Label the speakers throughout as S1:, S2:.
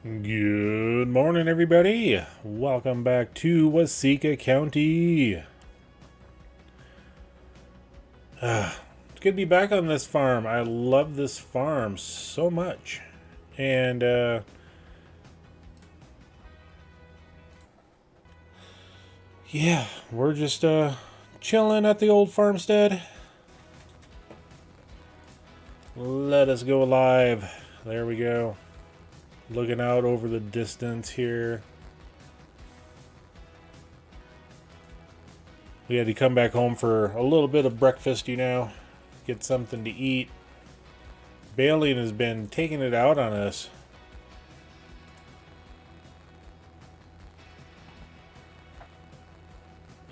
S1: Good morning, everybody. Welcome back to Waseca County. It's good to be back on this farm. I love this farm so much. And, yeah, we're just, chilling at the old farmstead. Let us go live. There we go. Looking out over the distance here. We had to come back home for a little bit of breakfast, get something to eat. Baling has been taking it out on us.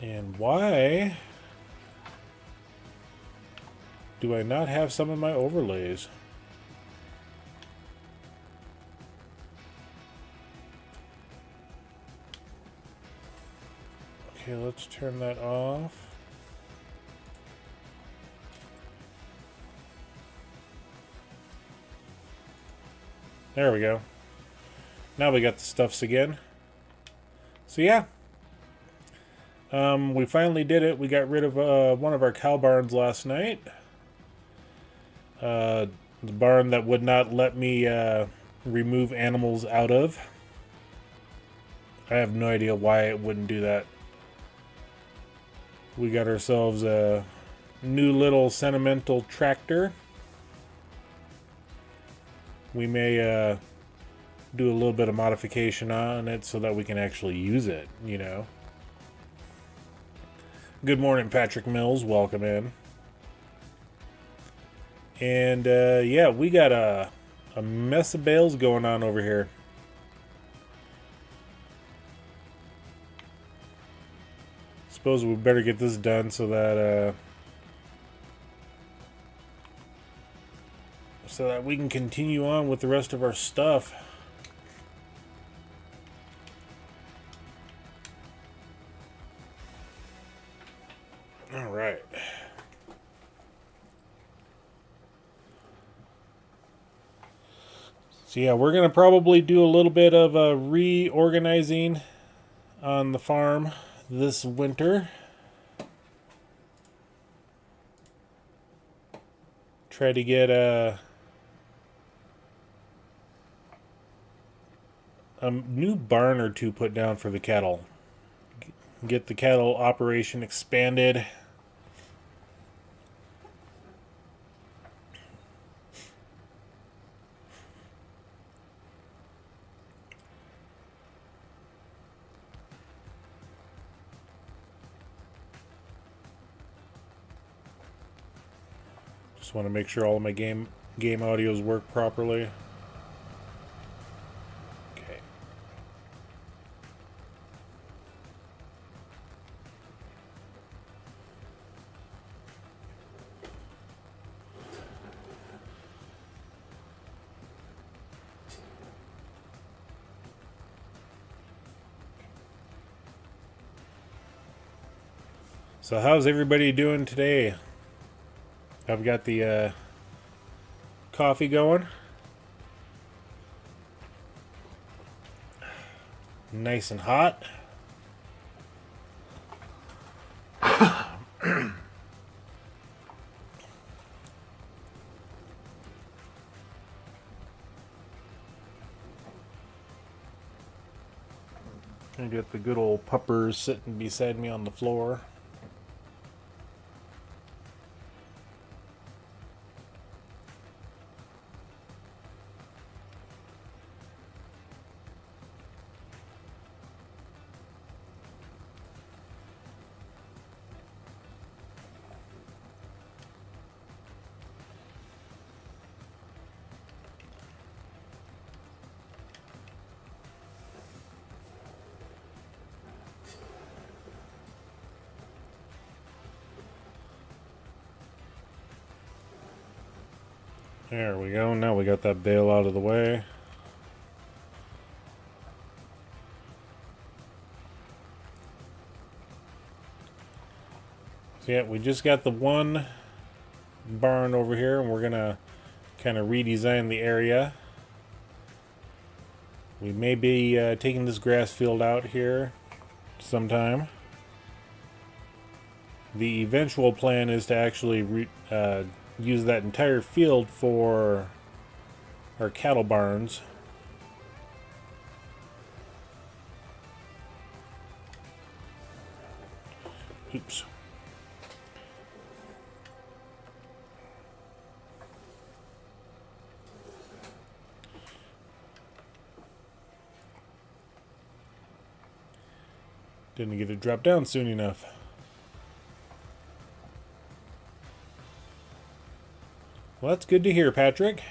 S1: And why do I not have some of my overlays? Okay, let's turn that off. There we go. Now we got the stuffs again. So yeah. We finally did it. We got rid of one of our cow barns last night. The barn that would not let me remove animals out of. I have no idea why it wouldn't do that. We got ourselves a new little sentimental tractor. We may do a little bit of modification on it so that we can actually use it, Good morning, Patrick Mills. Welcome in. And, yeah, we got a mess of bales going on over here. Suppose we better get this done so that we can continue on with the rest of our stuff. All right. So yeah, we're gonna probably do a little bit of reorganizing on the farm this winter. Try to get a new barn or two put down for the cattle. Get the cattle operation expanded. Just want to make sure all of my game audios work properly. Okay. So how's everybody doing today? I've got the coffee going. Nice and hot. I got the good old puppers sitting beside me on the floor. There we go. Now we got that bale out of the way. So yeah, we just got the one barn over here, and we're gonna kind of redesign the area. We may be taking this grass field out here sometime. The eventual plan is to actually use that entire field for our cattle barns. Oops. Didn't get it dropped down soon enough. Well, that's good to hear, Patrick.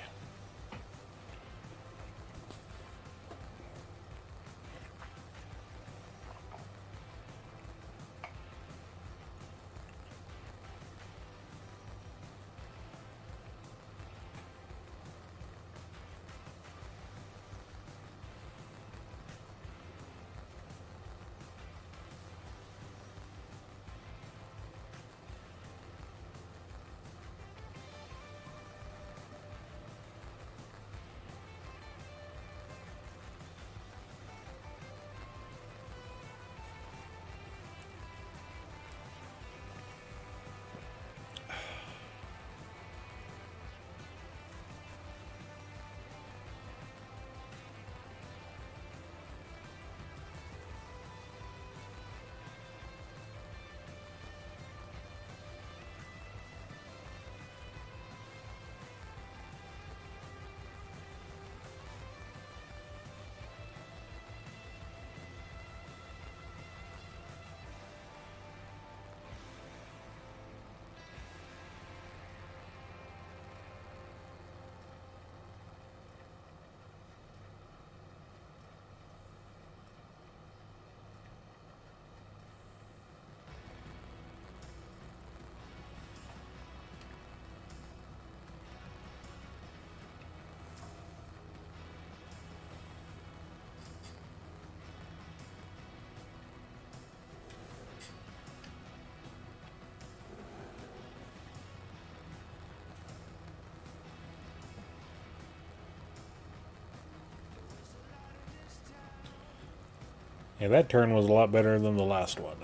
S1: Yeah, that turn was a lot better than the last one.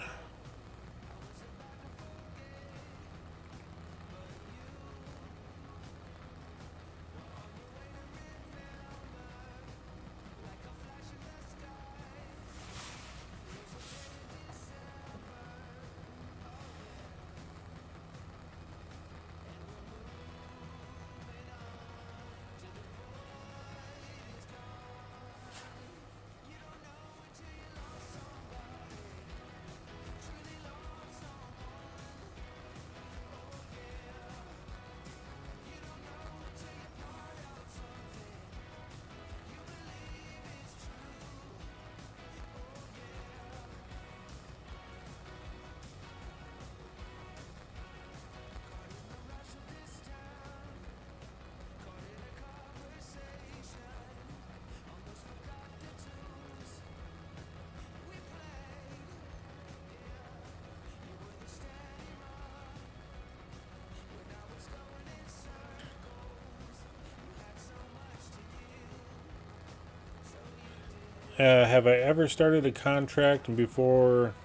S1: Have I ever started a contract and before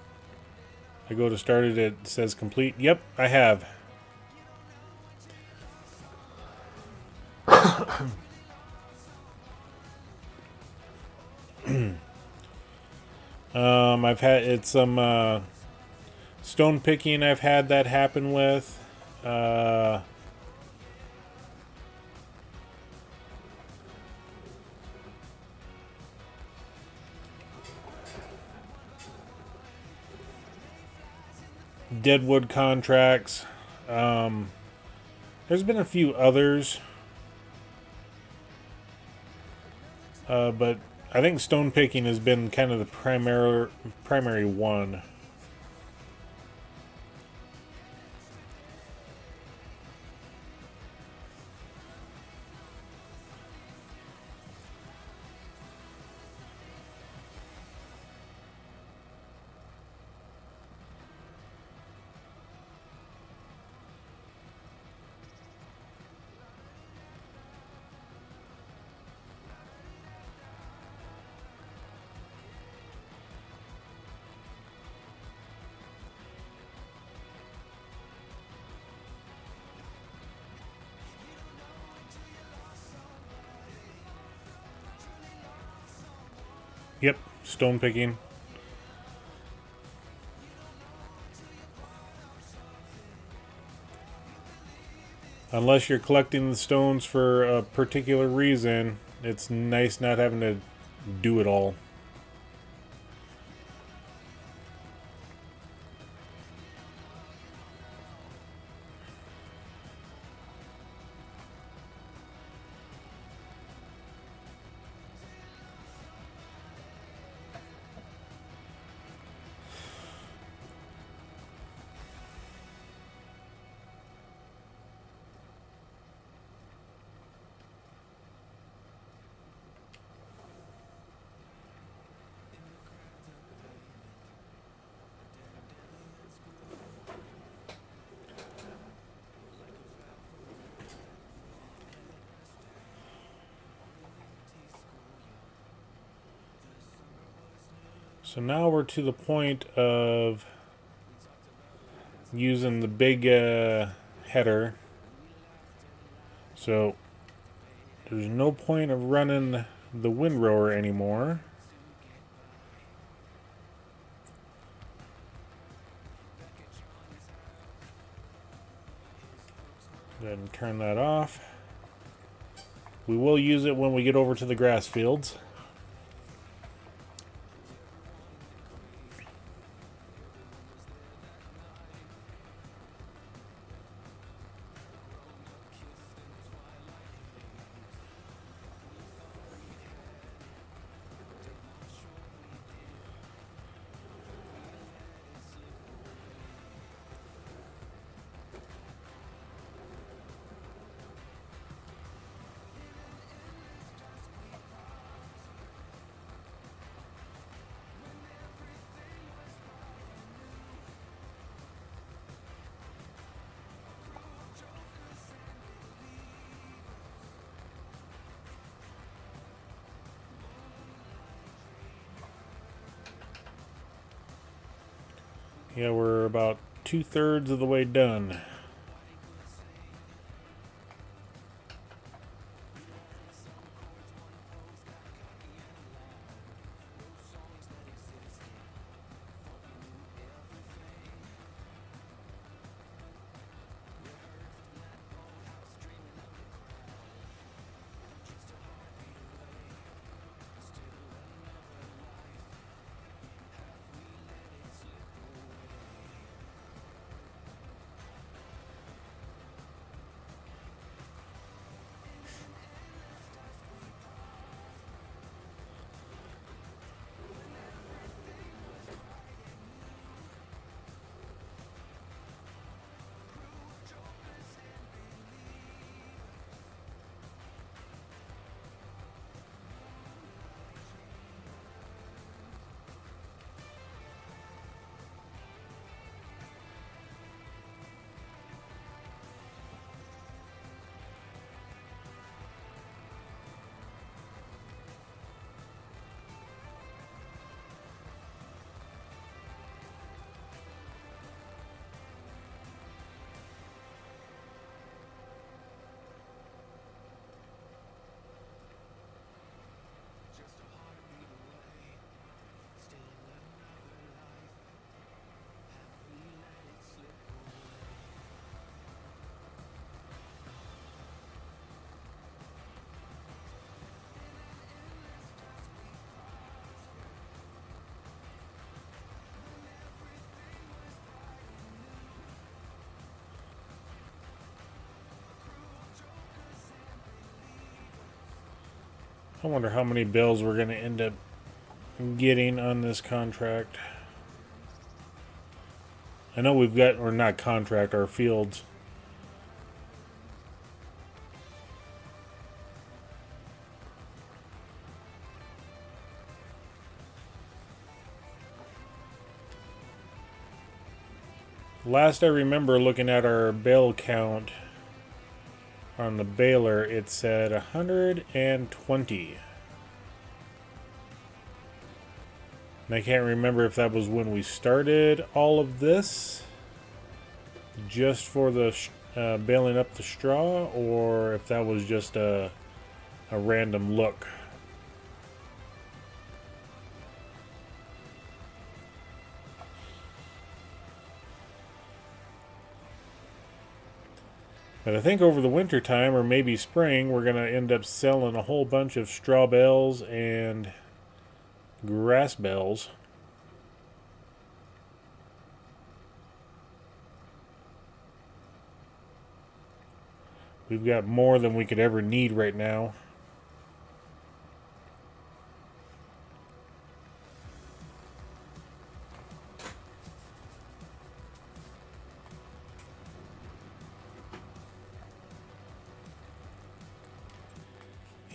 S1: I go to start it, it says complete? Yep, I have. I've had some stone picking. I've had that happen with. Deadwood contracts. There's been a few others, but I think stone picking has been kind of the primary one. Yep, stone picking. Unless you're collecting the stones for a particular reason, it's nice not having to do it all. So now we're to the point of using the big header. So there's no point of running the windrower anymore. Go ahead and turn that off. We will use it when we get over to the grass fields. Yeah, we're about 2/3 of the way done. I wonder how many bills we're going to end up getting on this contract. I know we've got, or not contract, our fields. Last I remember looking at our bale count on the baler, it said 120. And I can't remember if that was when we started all of this, just for the baling up the straw, or if that was just a random look. But I think over the winter time, or maybe spring, we're going to end up selling a whole bunch of straw bales and grass bales. We've got more than we could ever need right now.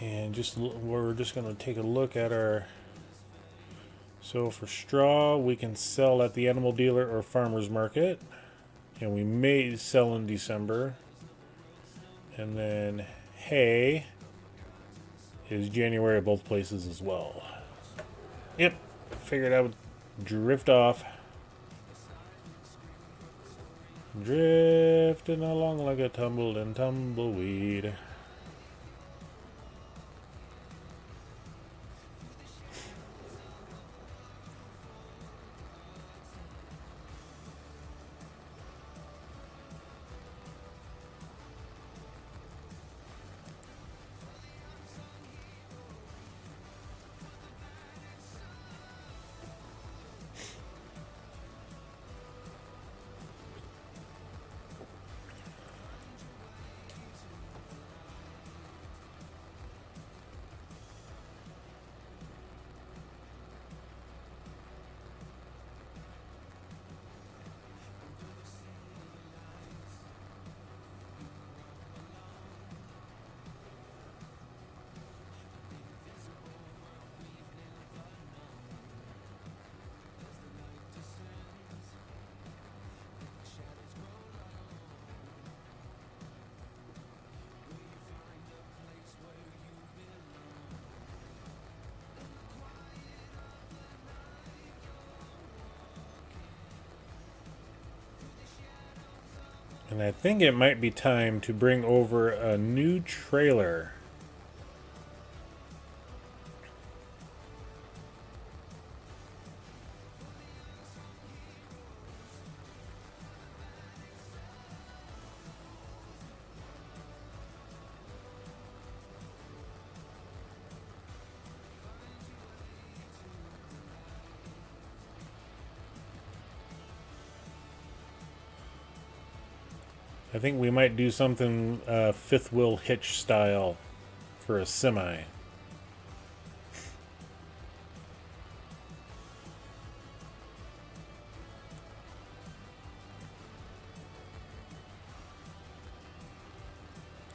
S1: And we're just going to take a look at our... So for straw, we can sell at the animal dealer or farmer's market. And we may sell in December. And then hay is January at both places as well. Yep, figured I would drift off. Drifting along like a tumbled and tumbleweed. And I think it might be time to bring over a new trailer. I think we might do something fifth wheel hitch style for a semi.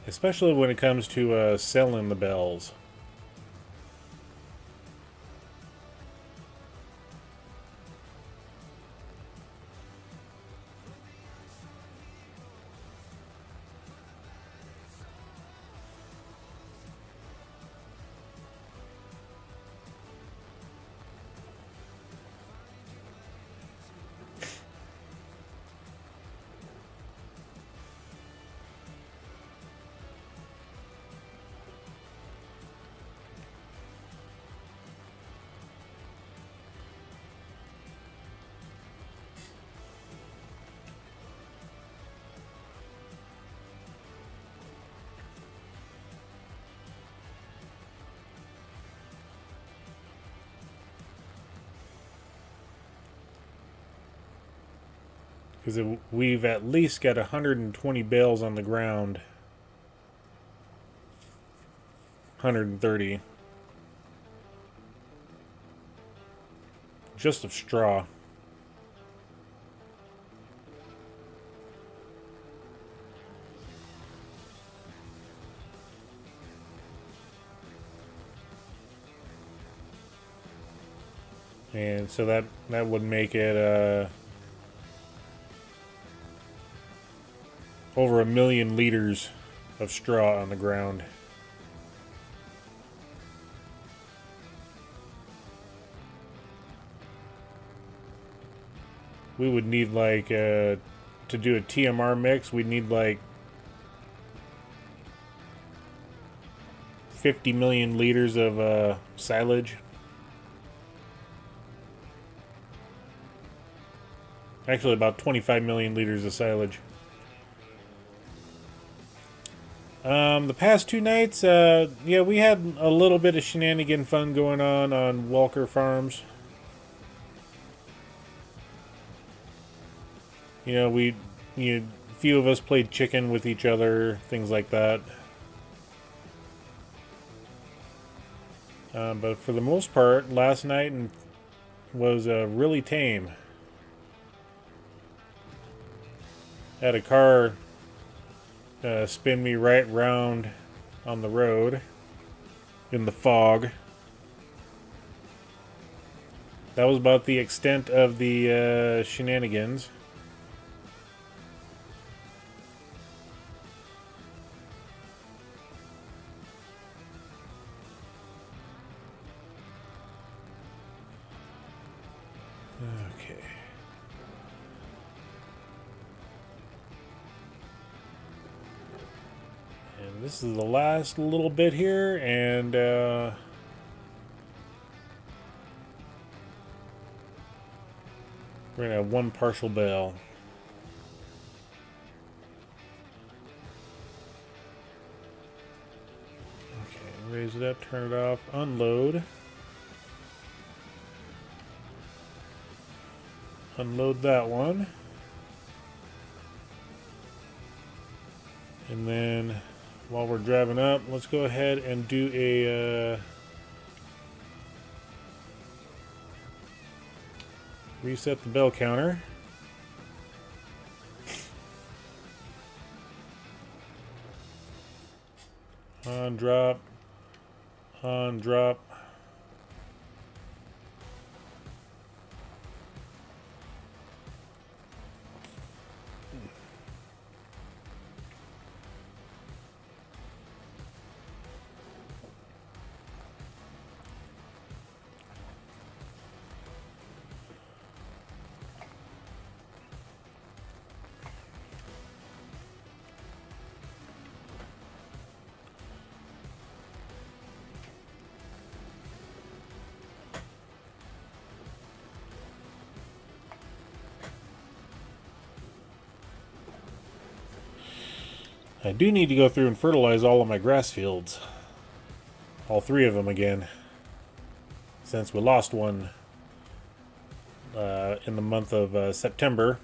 S1: Especially when it comes to selling the bells. Because we've at least got 120 bales on the ground. 130. Just of straw. And so that would make it over 1 million liters of straw on the ground. We would need like to do a TMR mix, we'd need like 50 million liters of silage. Actually, about 25 million liters of silage. The past 2 nights, yeah, we had a little bit of shenanigan fun going on Walker Farms. You know, a few of us played chicken with each other, things like that. But for the most part, last night was really tame. Had a car spin me right round on the road in the fog. That was about the extent of the shenanigans. Okay. And this is the last little bit here, and we're gonna have one partial bale. Okay, raise it up, turn it off, unload. Unload that one. And then while we're driving up, let's go ahead and do a reset the bell counter. On, drop, on, drop. I do need to go through and fertilize all of my grass fields. All 3 of them again. Since we lost one in the month of September.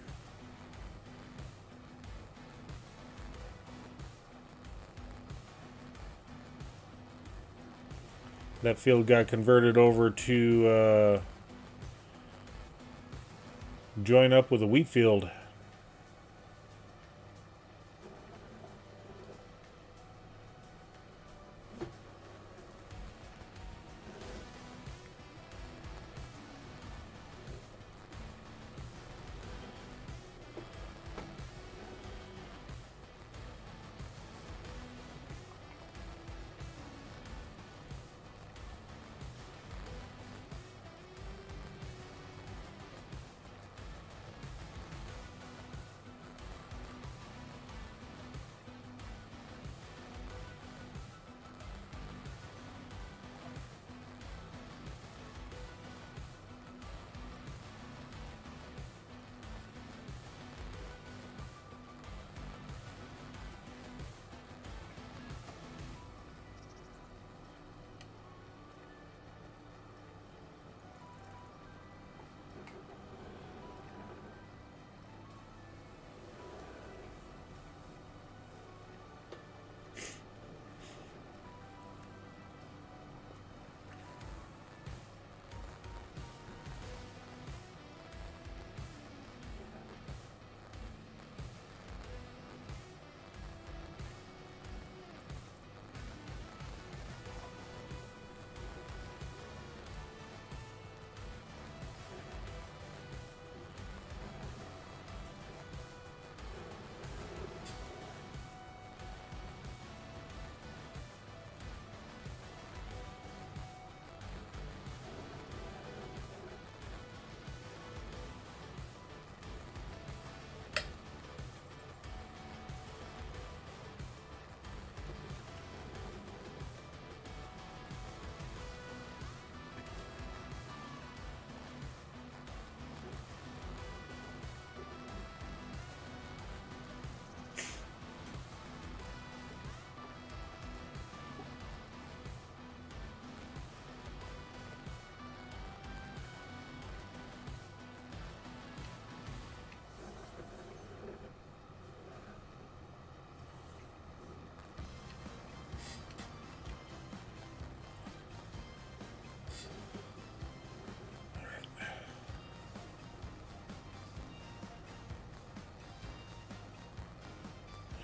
S1: That field got converted over to join up with a wheat field.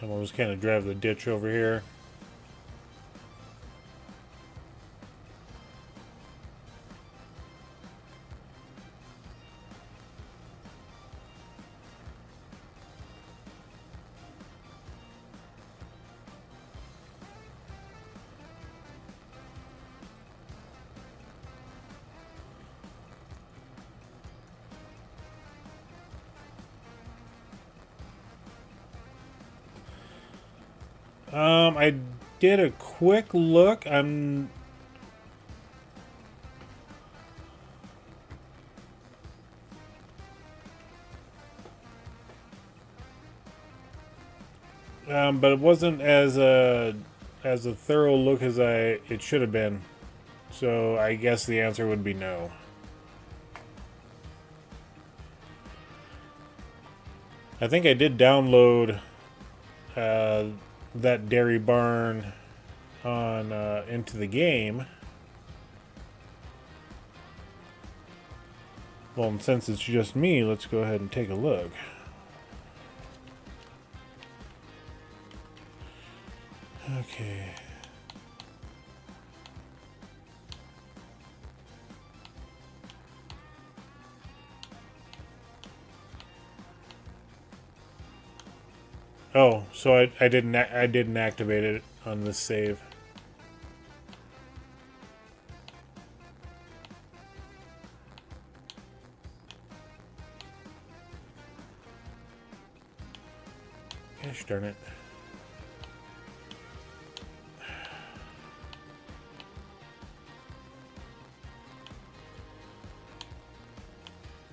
S1: And we'll just kind of drive the ditch over here. I did a quick look. But it wasn't as a thorough look as it should have been. So I guess the answer would be no. I think I did download that dairy barn on into the game. Well, and since it's just me, let's go ahead and take a look. Okay. Oh, so I didn't activate it on this save. Gosh darn it.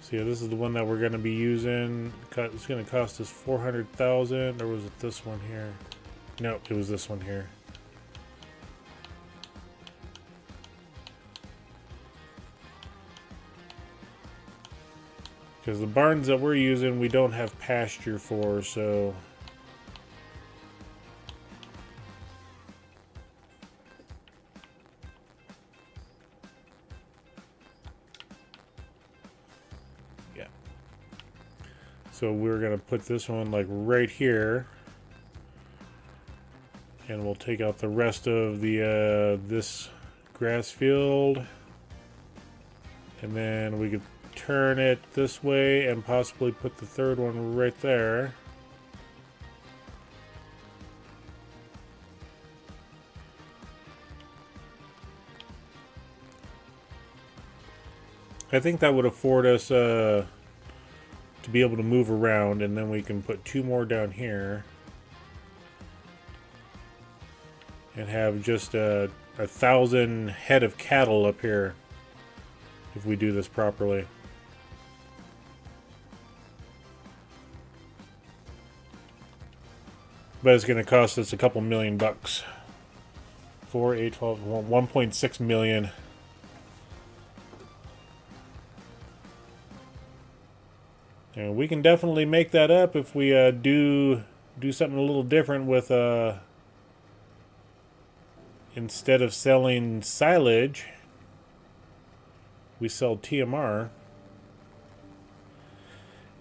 S1: So yeah, this is the one that we're going to be using. It's going to cost us 400,000, or was it this one here? No, it was this one here. Because the barns that we're using, we don't have pasture for, so... So we're going to put this one like right here. And we'll take out the rest of the this grass field. And then we could turn it this way and possibly put the third one right there. I think that would afford us to be able to move around, and then we can put two more down here and have just 1,000 head of cattle up here if we do this properly. But it's going to cost us a couple $1 million. 4, 8, 12, 1.6 million. And we can definitely make that up if we do something a little different with instead of selling silage, we sell TMR.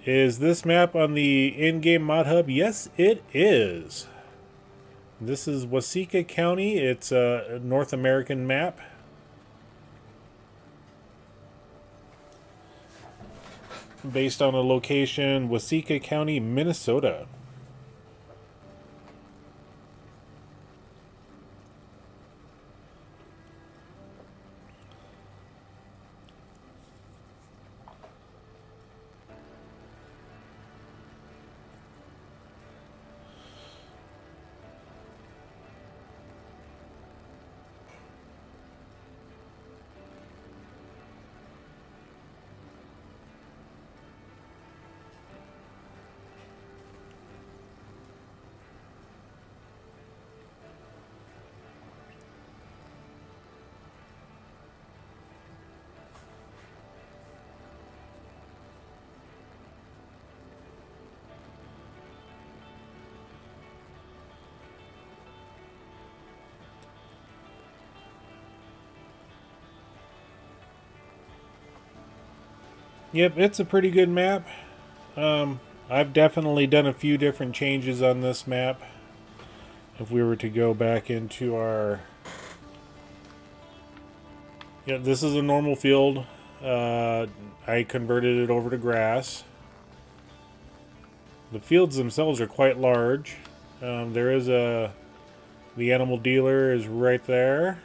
S1: Is this map on the in-game mod hub? Yes, it is. This is Waseca County. It's a North American map. Based on a location, Waseca County, Minnesota. Yep, it's a pretty good map. I've definitely done a few different changes on this map. if we were to go back into our... Yeah, this is a normal field. I converted it over to grass. The fields themselves are quite large. There is the animal dealer is right there.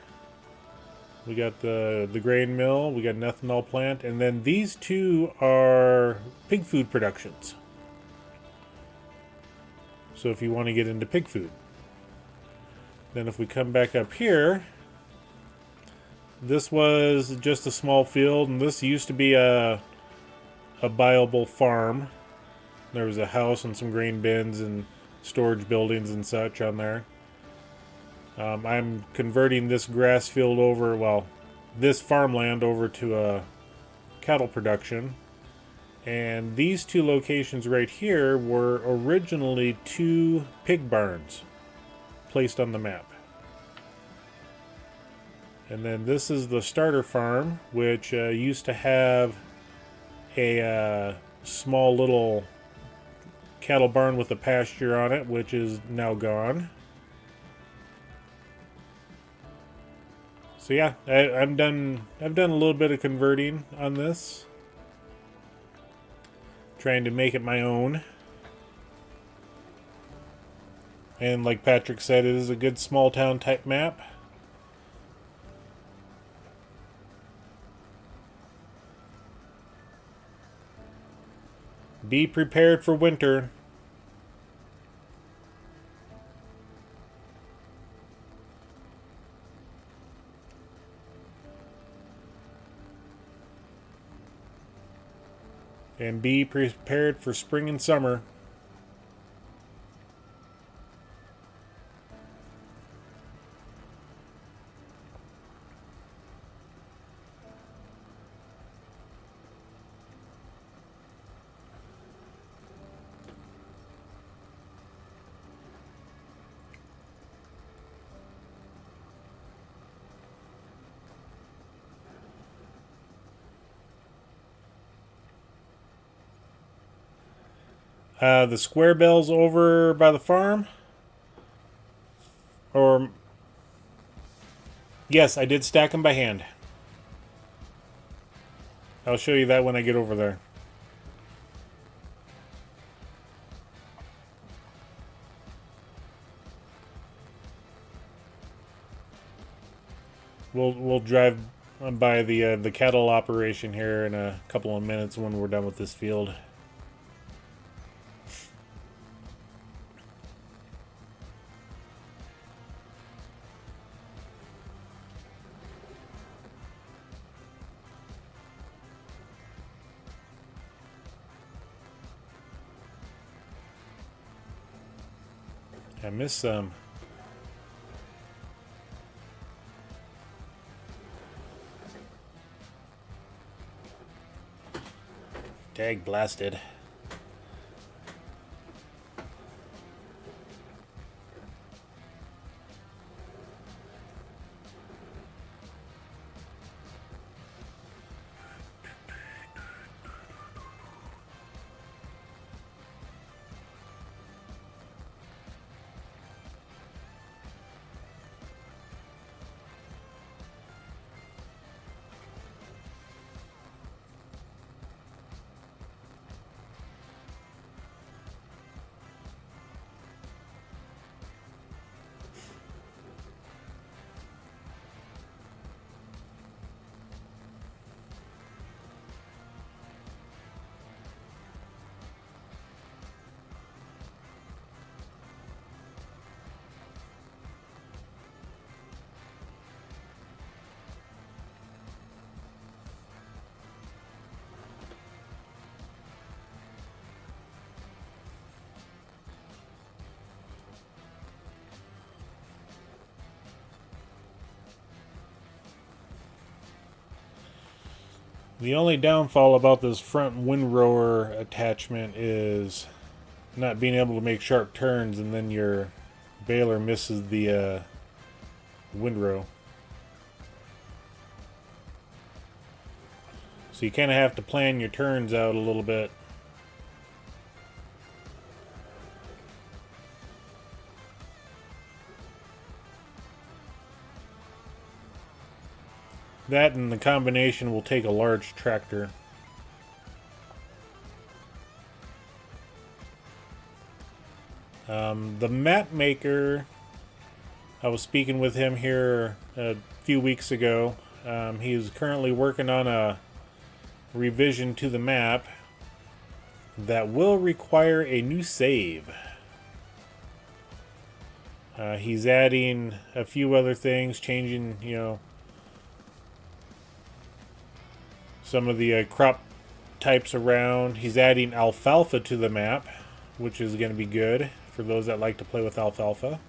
S1: We got the grain mill, we got an ethanol plant, and then these two are pig food productions. So if you want to get into pig food. Then if we come back up here, this was just a small field, and this used to be a viable farm. There was a house and some grain bins and storage buildings and such on there. I'm converting this grass field over, well, this farmland over to a cattle production. And these two locations right here were originally 2 pig barns placed on the map. And then this is the starter farm, which used to have a small little cattle barn with a pasture on it, which is now gone. So yeah, I've done a little bit of converting on this, trying to make it my own. And like Patrick said, it is a good small town type map. Be prepared for winter. And be prepared for spring and summer. The square bells over by the farm. Or, yes, I did stack them by hand. I'll show you that when I get over there. We'll drive by the cattle operation here in a couple of minutes when we're done with this field. I missed some. Tag blasted. The only downfall about this front windrower attachment is not being able to make sharp turns, and then your baler misses the windrow. So you kind of have to plan your turns out a little bit. That and the combination will take a large tractor. The map maker, I was speaking with him here a few weeks ago. He is currently working on a revision to the map that will require a new save. He's adding a few other things, changing, you know, some of the crop types around. He's adding alfalfa to the map, which is going to be good for those that like to play with alfalfa.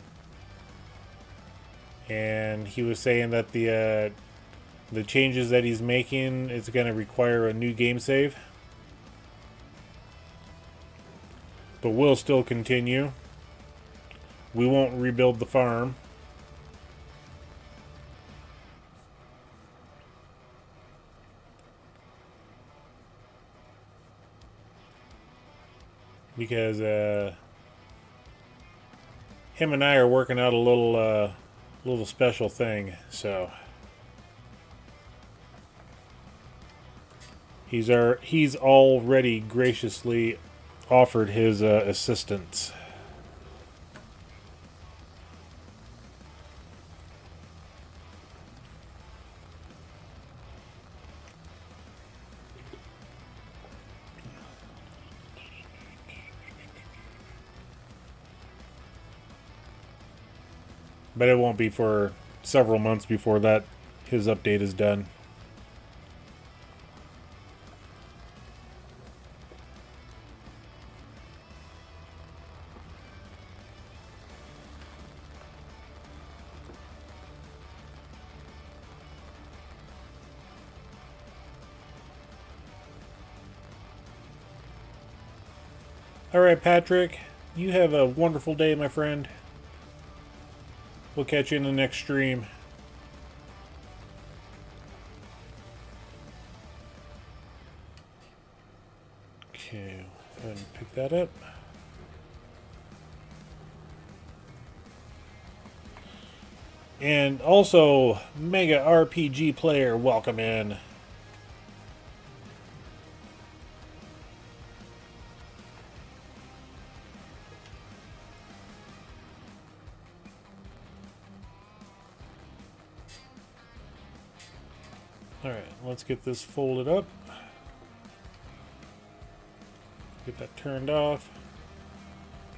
S1: And he was saying that the changes that he's making is going to require a new game save, but we'll still continue. We won't rebuild the farm. Because him and I are working out a little special thing, so he's already graciously offered his assistance. But it won't be for several months before that his update is done. All right, Patrick, you have a wonderful day, my friend. We'll catch you in the next stream. Okay, go ahead and pick that up. And also, Mega RPG Player, welcome in. Alright, let's get this folded up. Get that turned off.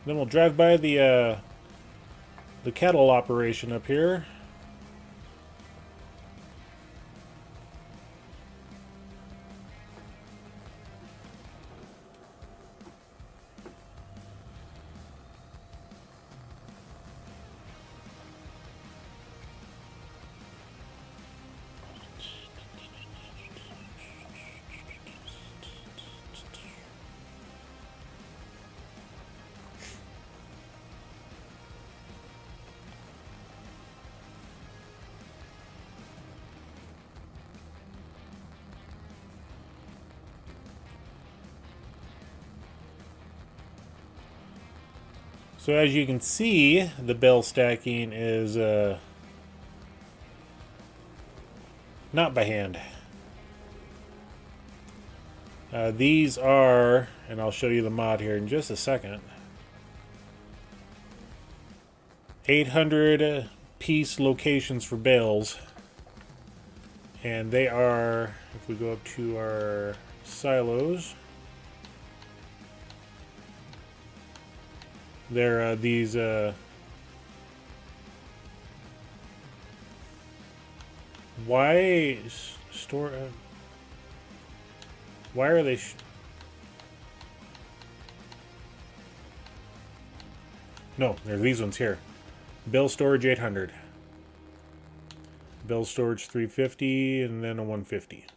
S1: Then we'll drive by the cattle operation up here. So as you can see, the bale stacking is not by hand. These are, and I'll show you the mod here in just a second, 800 piece locations for bales. And they are, if we go up to our silos, they're these why store why are they no, they're these ones here. Bale storage 800, bale storage 350, and then a 150.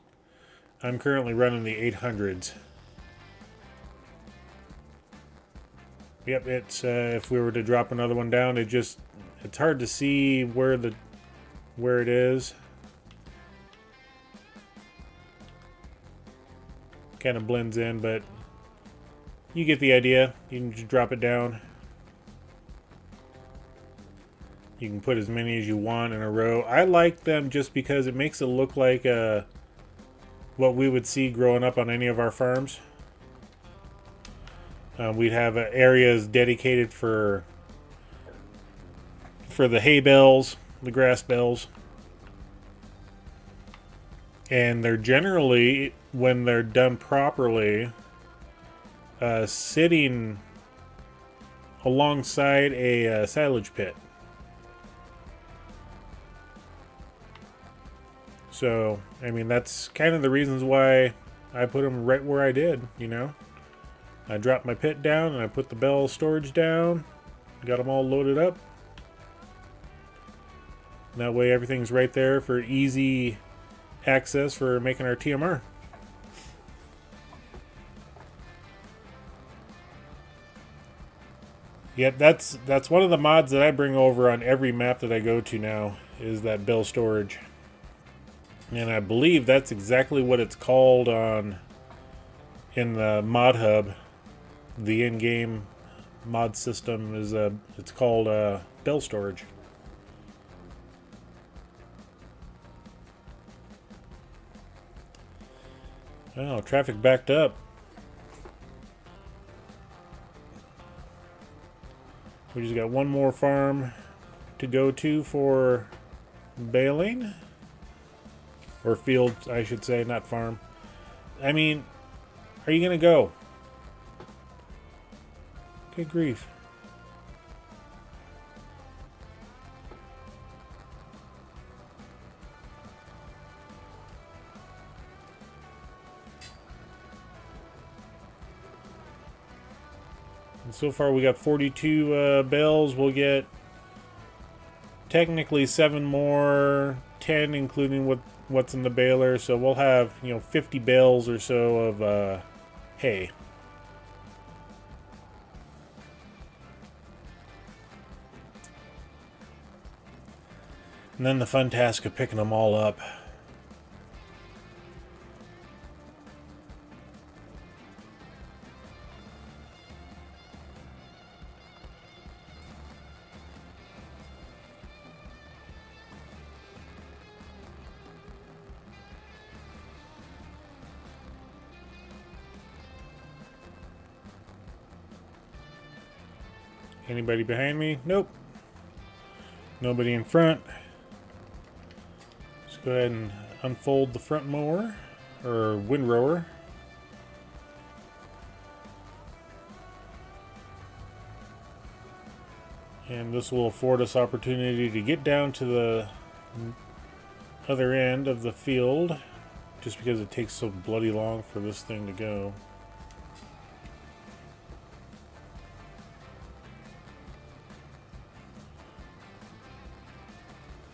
S1: I'm currently running the 800s. Yep, it's if we were to drop another one down, it's hard to see where it is. Kind of blends in, but you get the idea. You can just drop it down. You can put as many as you want in a row. I like them just because it makes it look like what we would see growing up on any of our farms. We'd have areas dedicated for the hay bales, the grass bales. And they're generally, when they're done properly, sitting alongside a silage pit. So, I mean, that's kind of the reasons why I put them right where I did, you know. I dropped my pit down and I put the bale storage down, got them all loaded up. That way everything's right there for easy access for making our TMR. Yep, that's one of the mods that I bring over on every map that I go to now, is that bale storage. And I believe that's exactly what it's called in the mod hub. The in-game mod system is it's called bale storage. Oh, traffic backed up. We just got one more farm to go to for baling. Or field, I should say, not farm. I mean, are you going to go? Good grief. And so far we got 42 bales. We'll get technically 7 more, 10 including what's in the baler. So we'll have, 50 bales or so of hay. And then the fun task of picking them all up. Anybody behind me? Nope. Nobody in front. Let's go ahead and unfold the front mower, or windrower. And this will afford us opportunity to get down to the other end of the field, just because it takes so bloody long for this thing to go.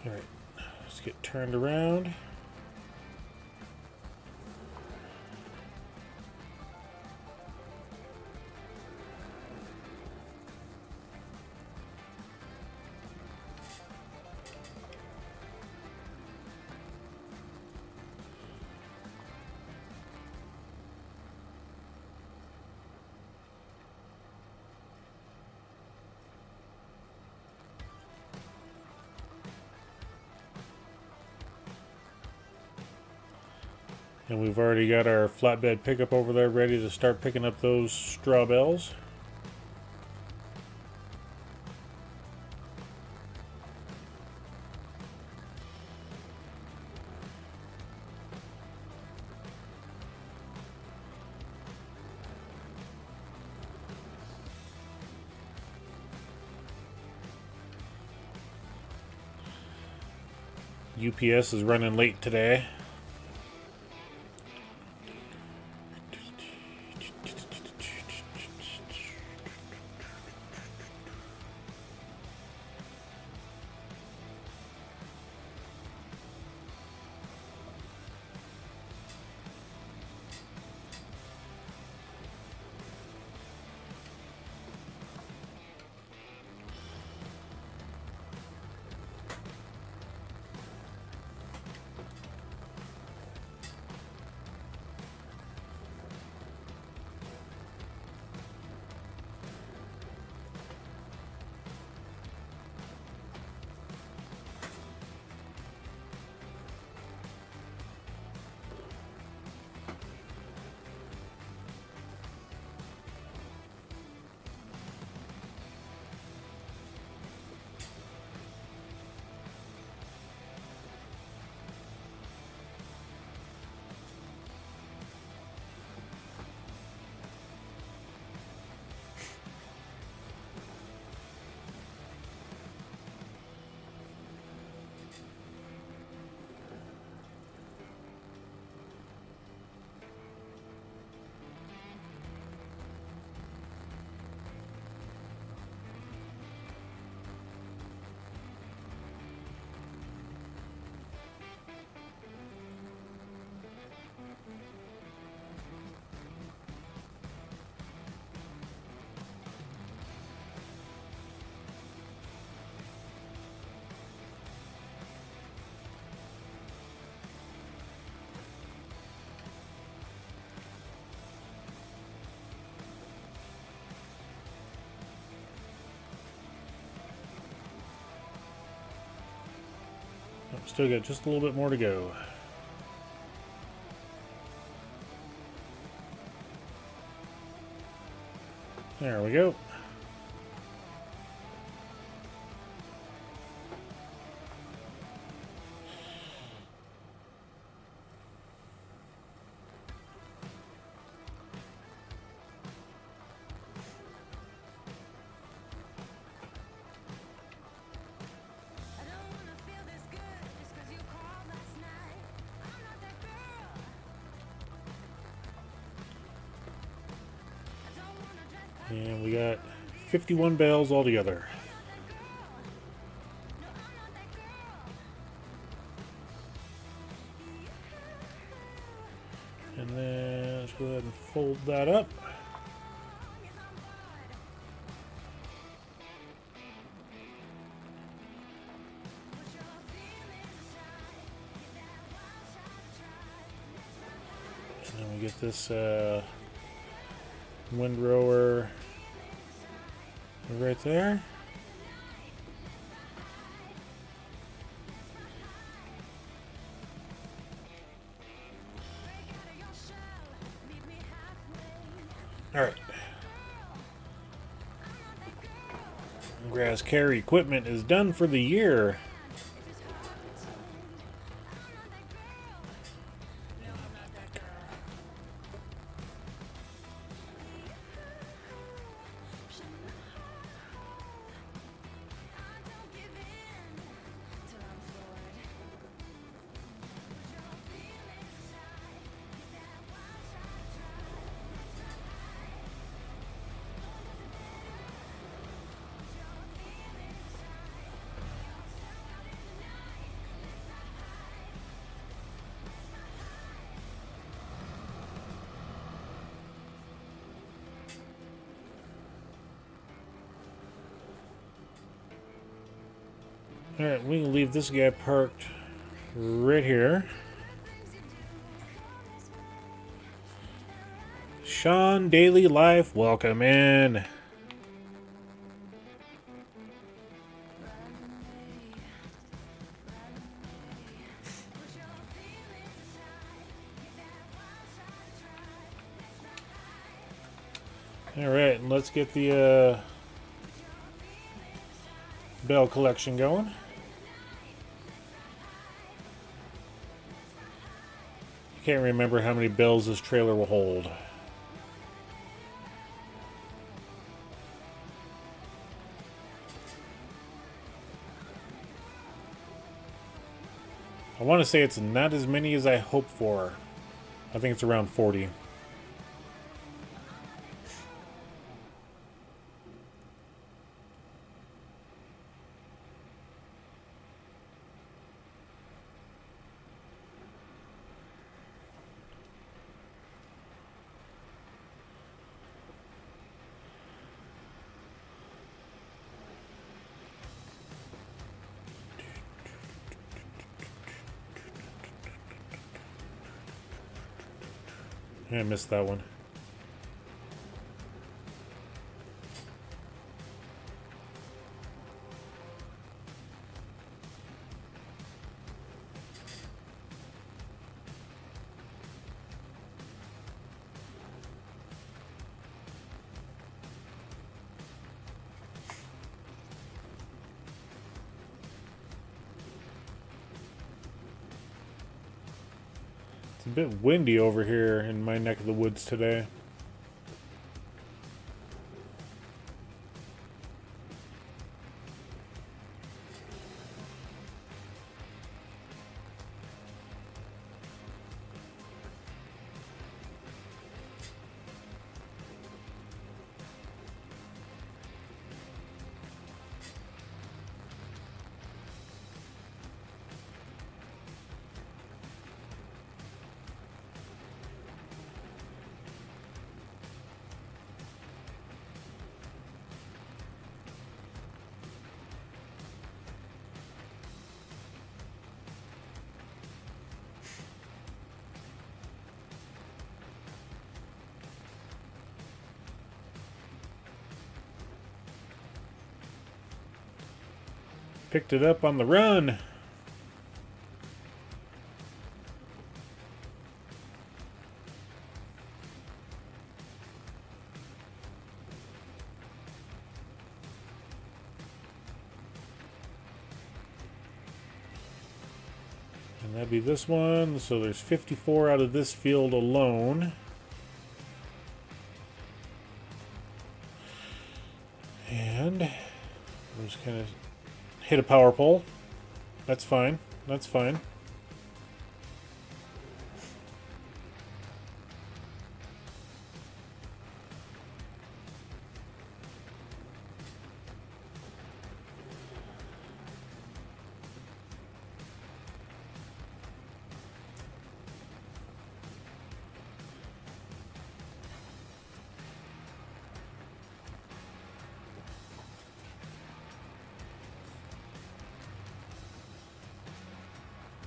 S1: Alright, let's get turned around. And we've already got our flatbed pickup over there ready to start picking up those straw bales. UPS is running late today. Still got just a little bit more to go. There we go. And we got 51 bales altogether. And then let's go ahead and fold that up. And then we get this windrower right there. All right. Grass carry equipment is done for the year. Alright, we can leave this guy parked right here. Sean Daily Life, welcome in. Alright, let's get the bell collection going. Can't remember how many bells this trailer will hold. I want to say it's not as many as I hoped for. I think it's around 40. I missed that one. It's a bit windy over here in my neck of the woods today. Picked it up on the run. And that'd be this one. So there's 54 out of this field alone. And I'm just kind of hit a power pole. That's fine. That's fine.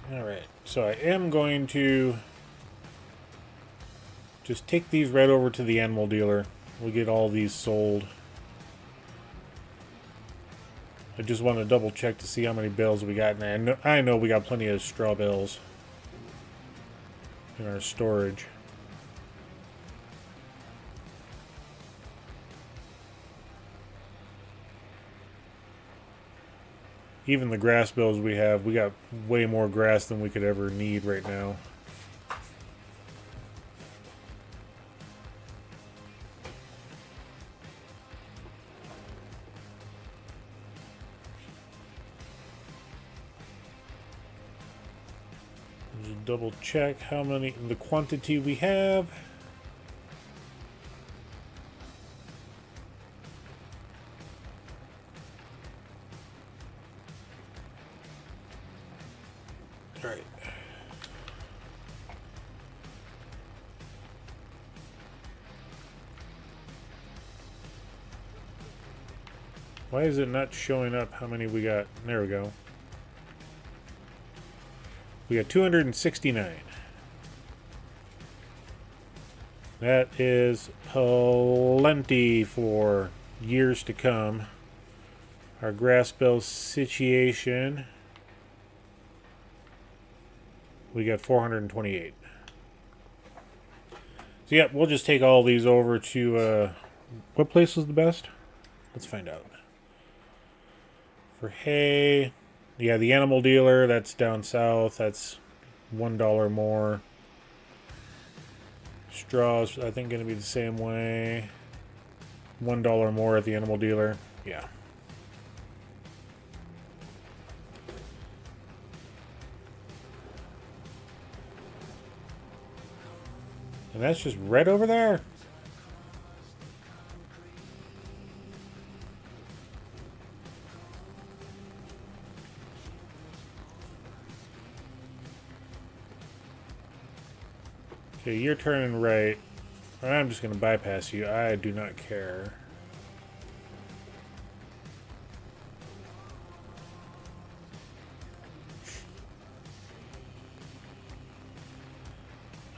S1: Alright, so I am going to just take these right over to the animal dealer. We'll get all these sold. I just want to double check to see how many bales we got. And I know we got plenty of straw bales in our storage. Even the grass bales we got way more grass than we could ever need right now. Just double check how many, the quantity we have. Alright. Why is it not showing up how many we got? There we go. We got 269. That is plenty for years to come. Our grass bale situation. We got 428. So yeah, we'll just take all these over to, what place was the best? Let's find out. For hay, yeah, the animal dealer, that's down south. That's $1 more. Straws, I think, going to be the same way. $1 more at the animal dealer. Yeah. And that's just red over there? Okay, you're turning right. I'm just going to bypass you. I do not care.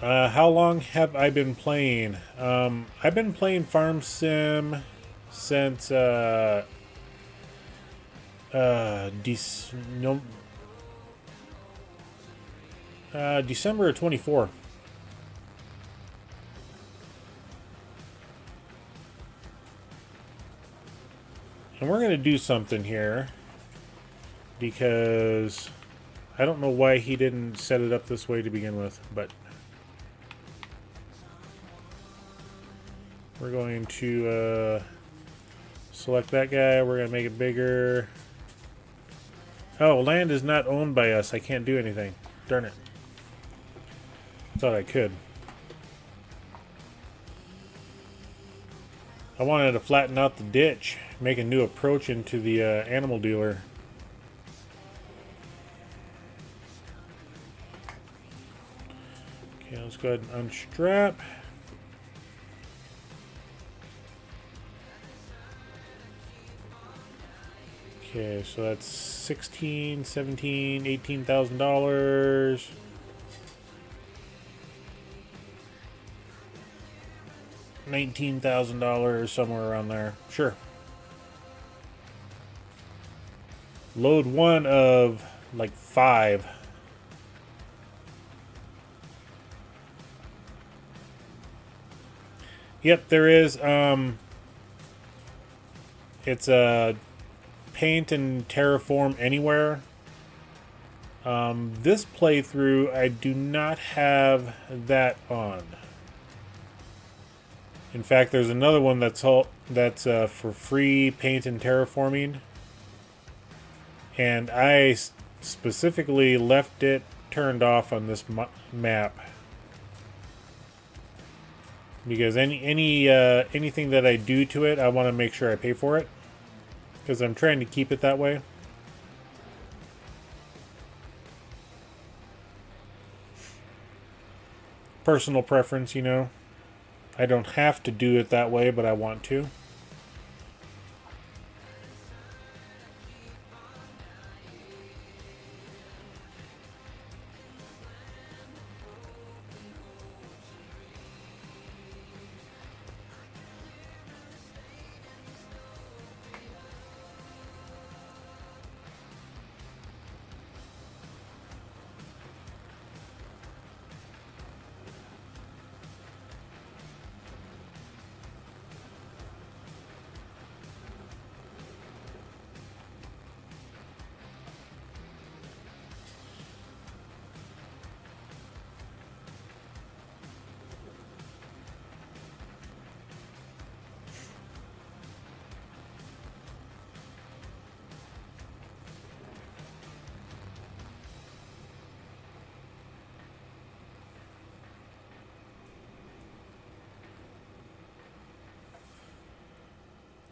S1: How long have I been playing? I've been playing Farm Sim since December of 24. And we're going to do something here because I don't know why he didn't set it up this way to begin with, but we're going to select that guy. We're going to make it bigger. Oh, land is not owned by us. I can't do anything. Darn it. Thought I could. I wanted to flatten out the ditch, make a new approach into the animal dealer. Okay, let's go ahead and unstrap. Okay, so that's $16,000, $17,000, $18,000. $19,000, somewhere around there. Sure. Load one of like 5. Yep, there is. It's a paint and terraform anywhere. This playthrough, I do not have that on. In fact, there's another one that's for free paint and terraforming, and I specifically left it turned off on this map because anything that I do to it, I want to make sure I pay for it because I'm trying to keep it that way. Personal preference, you know. I don't have to do it that way, but I want to.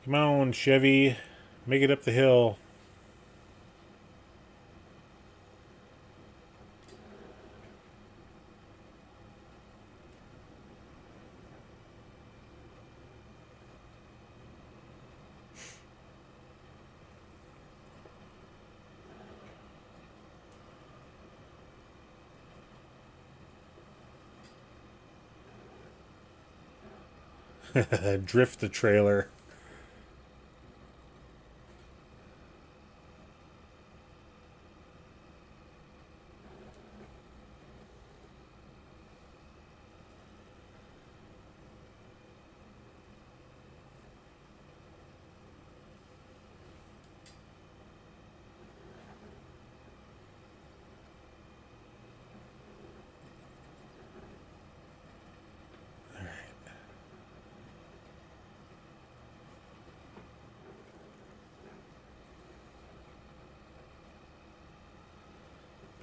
S1: Come on, Chevy. Make it up the hill. Drift the trailer.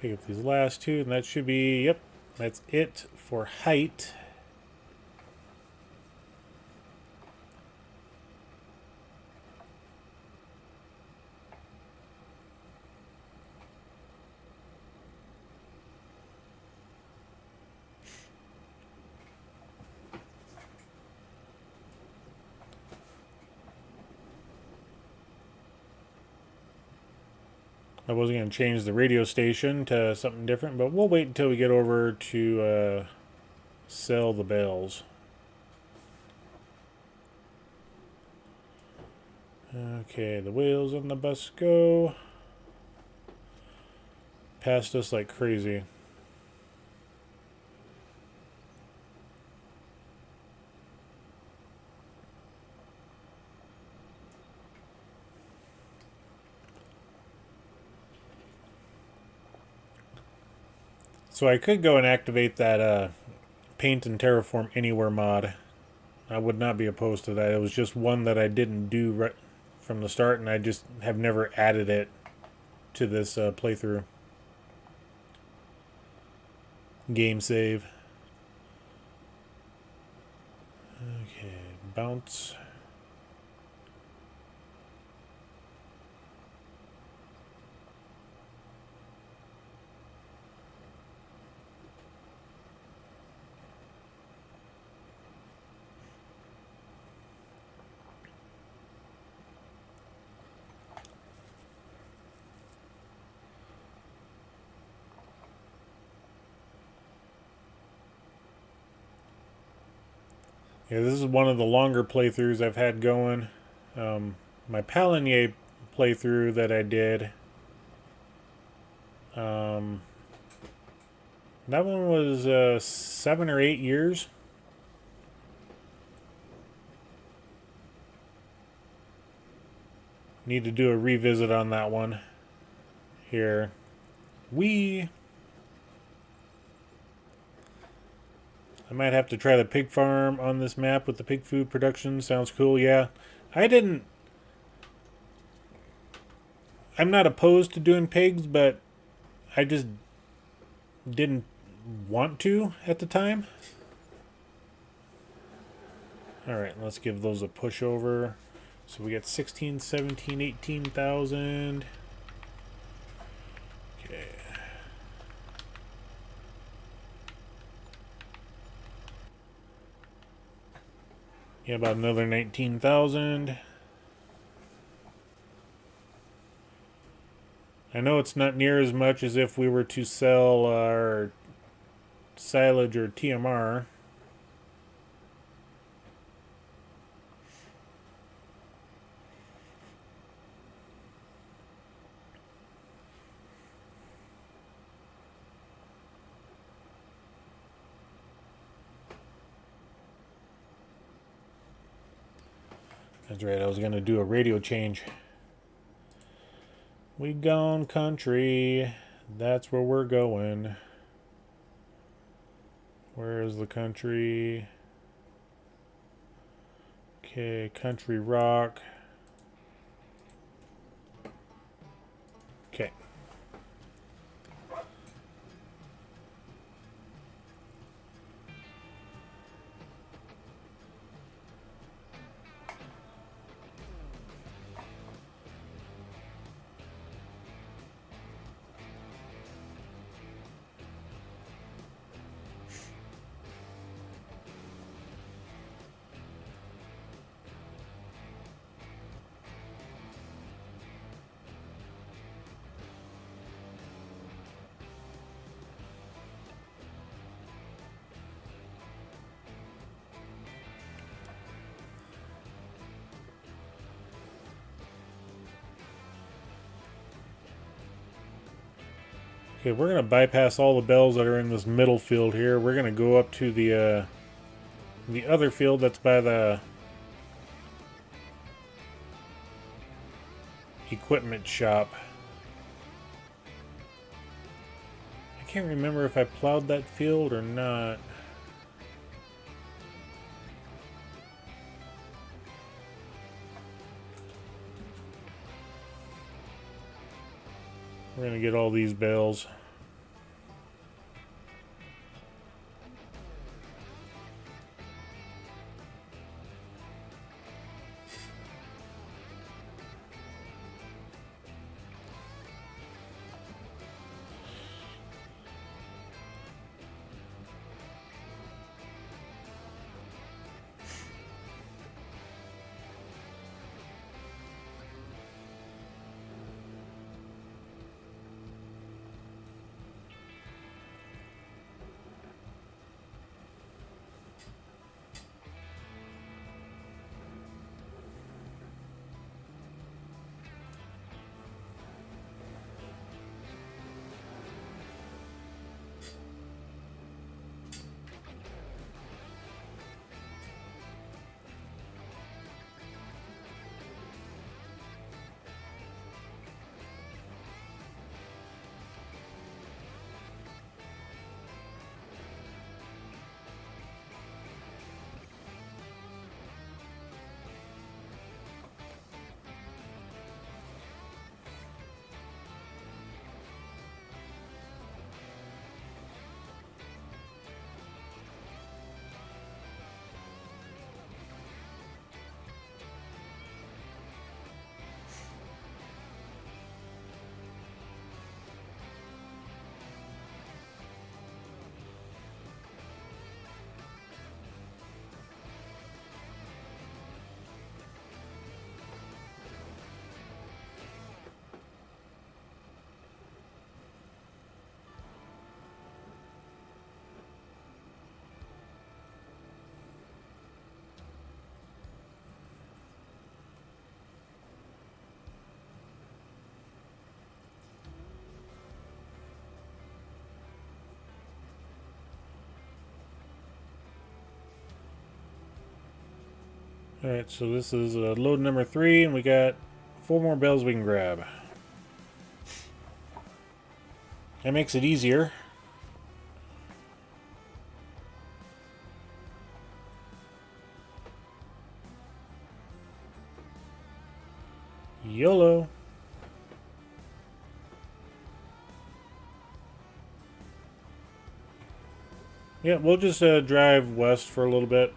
S1: Pick up these last two, and that should be, yep, that's it for height. I wasn't going to change the radio station to something different, but we'll wait until we get over to sell the bales. Okay, the wheels on the bus go past us like crazy. So I could go and activate that paint and terraform anywhere mod. I would not be opposed to that. It was just one that I didn't do right from the start, and I just have never added it to this playthrough. Game save. Okay, bounce. Yeah, this is one of the longer playthroughs I've had going. My Palinier playthrough that I did, that one was 7 or 8 years. Need to do a revisit on that one here. I might have to try the pig farm on this map with the pig food production. Sounds cool, yeah. I'm not opposed to doing pigs, but I just didn't want to at the time. Alright, let's give those a push over. So we got 16, 17, 18,000. Okay. Yeah, about another 19,000. I know it's not near as much as if we were to sell our silage or TMR. That's right, I was going to do a radio change. We gone country. That's where we're going. Where is the country? Okay, country rock. Okay. Okay, we're going to bypass all the bells that are in this middle field here. We're going to go up to the other field that's by the equipment shop. I can't remember if I plowed that field or not. We're going to get all these bales. Alright, so this is load number 3, and we got 4 more bells we can grab. That makes it easier. YOLO. Yeah, we'll just drive west for a little bit.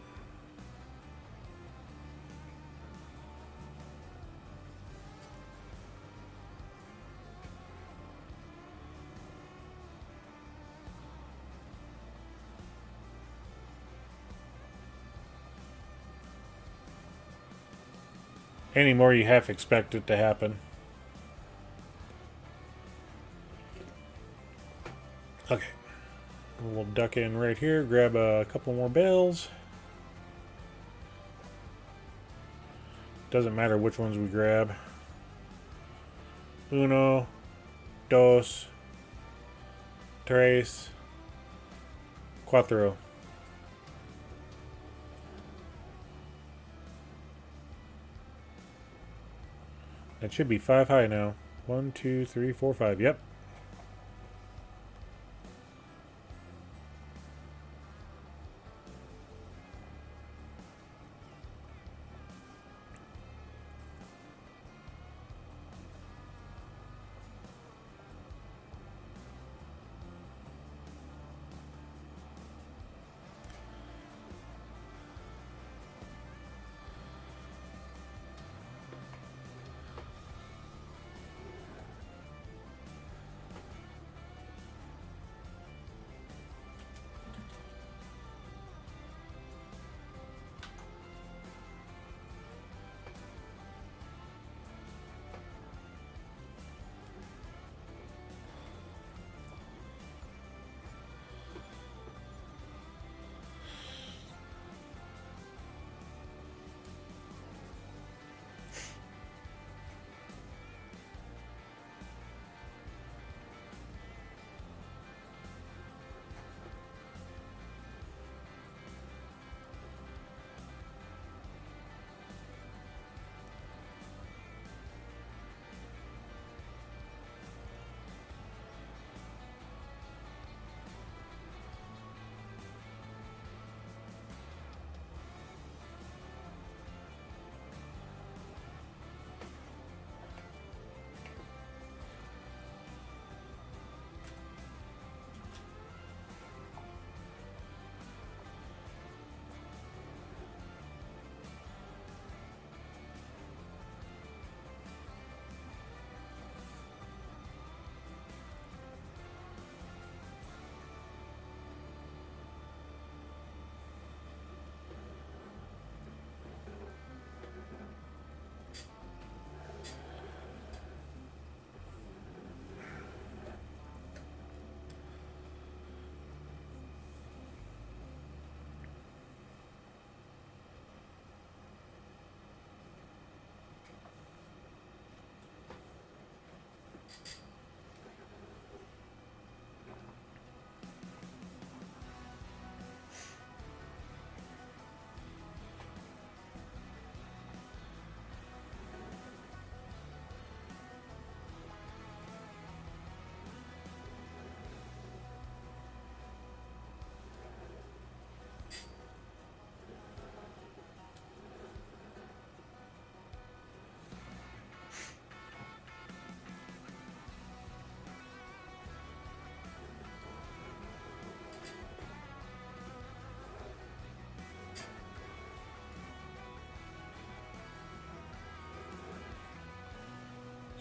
S1: Any more you half expect it to happen. Okay. We'll duck in right here, grab a couple more bales. Doesn't matter which ones we grab. Uno, dos, tres, cuatro. That should be 5 high now. 1, 2, 3, 4, 5. Yep.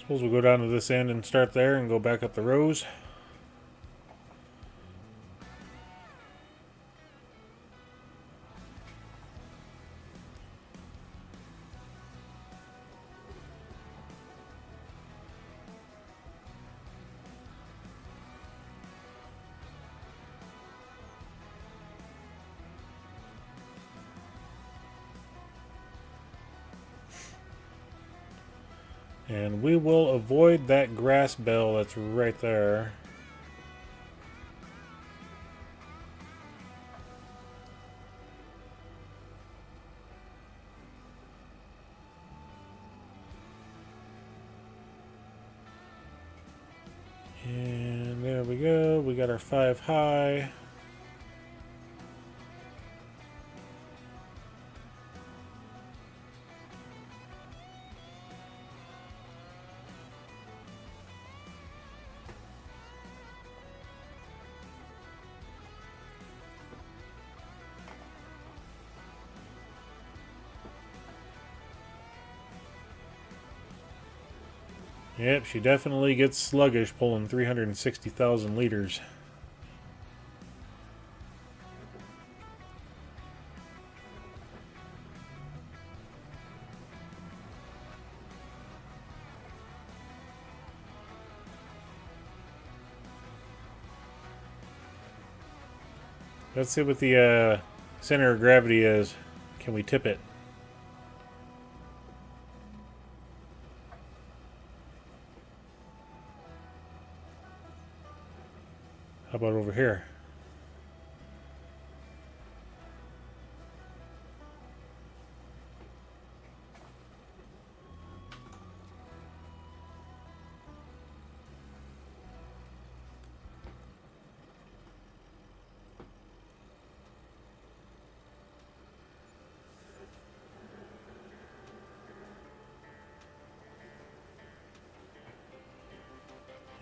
S1: Suppose we'll go down to this end and start there and go back up the rows. And we will avoid that grass bell that's right there. And there we go. We got our 5 high. Yep, she definitely gets sluggish pulling 360,000 liters. Let's see what the center of gravity is. Can we tip it? How about over here?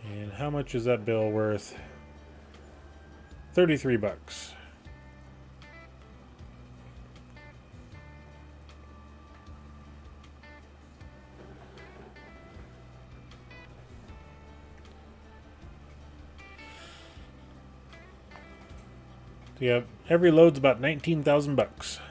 S1: And how much is that bill worth? 33 bucks. Yep, every load's about 19,000 bucks.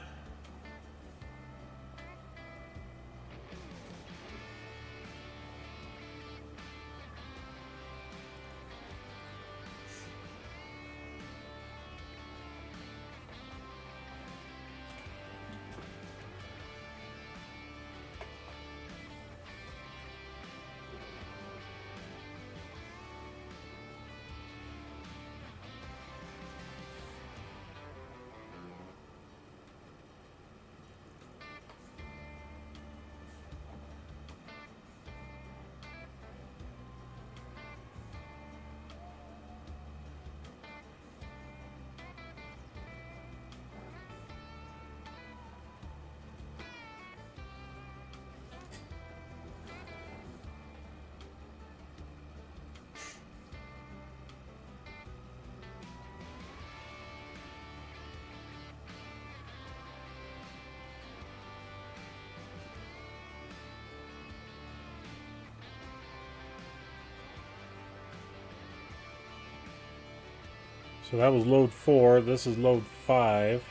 S1: So that was load 4. This is load 5.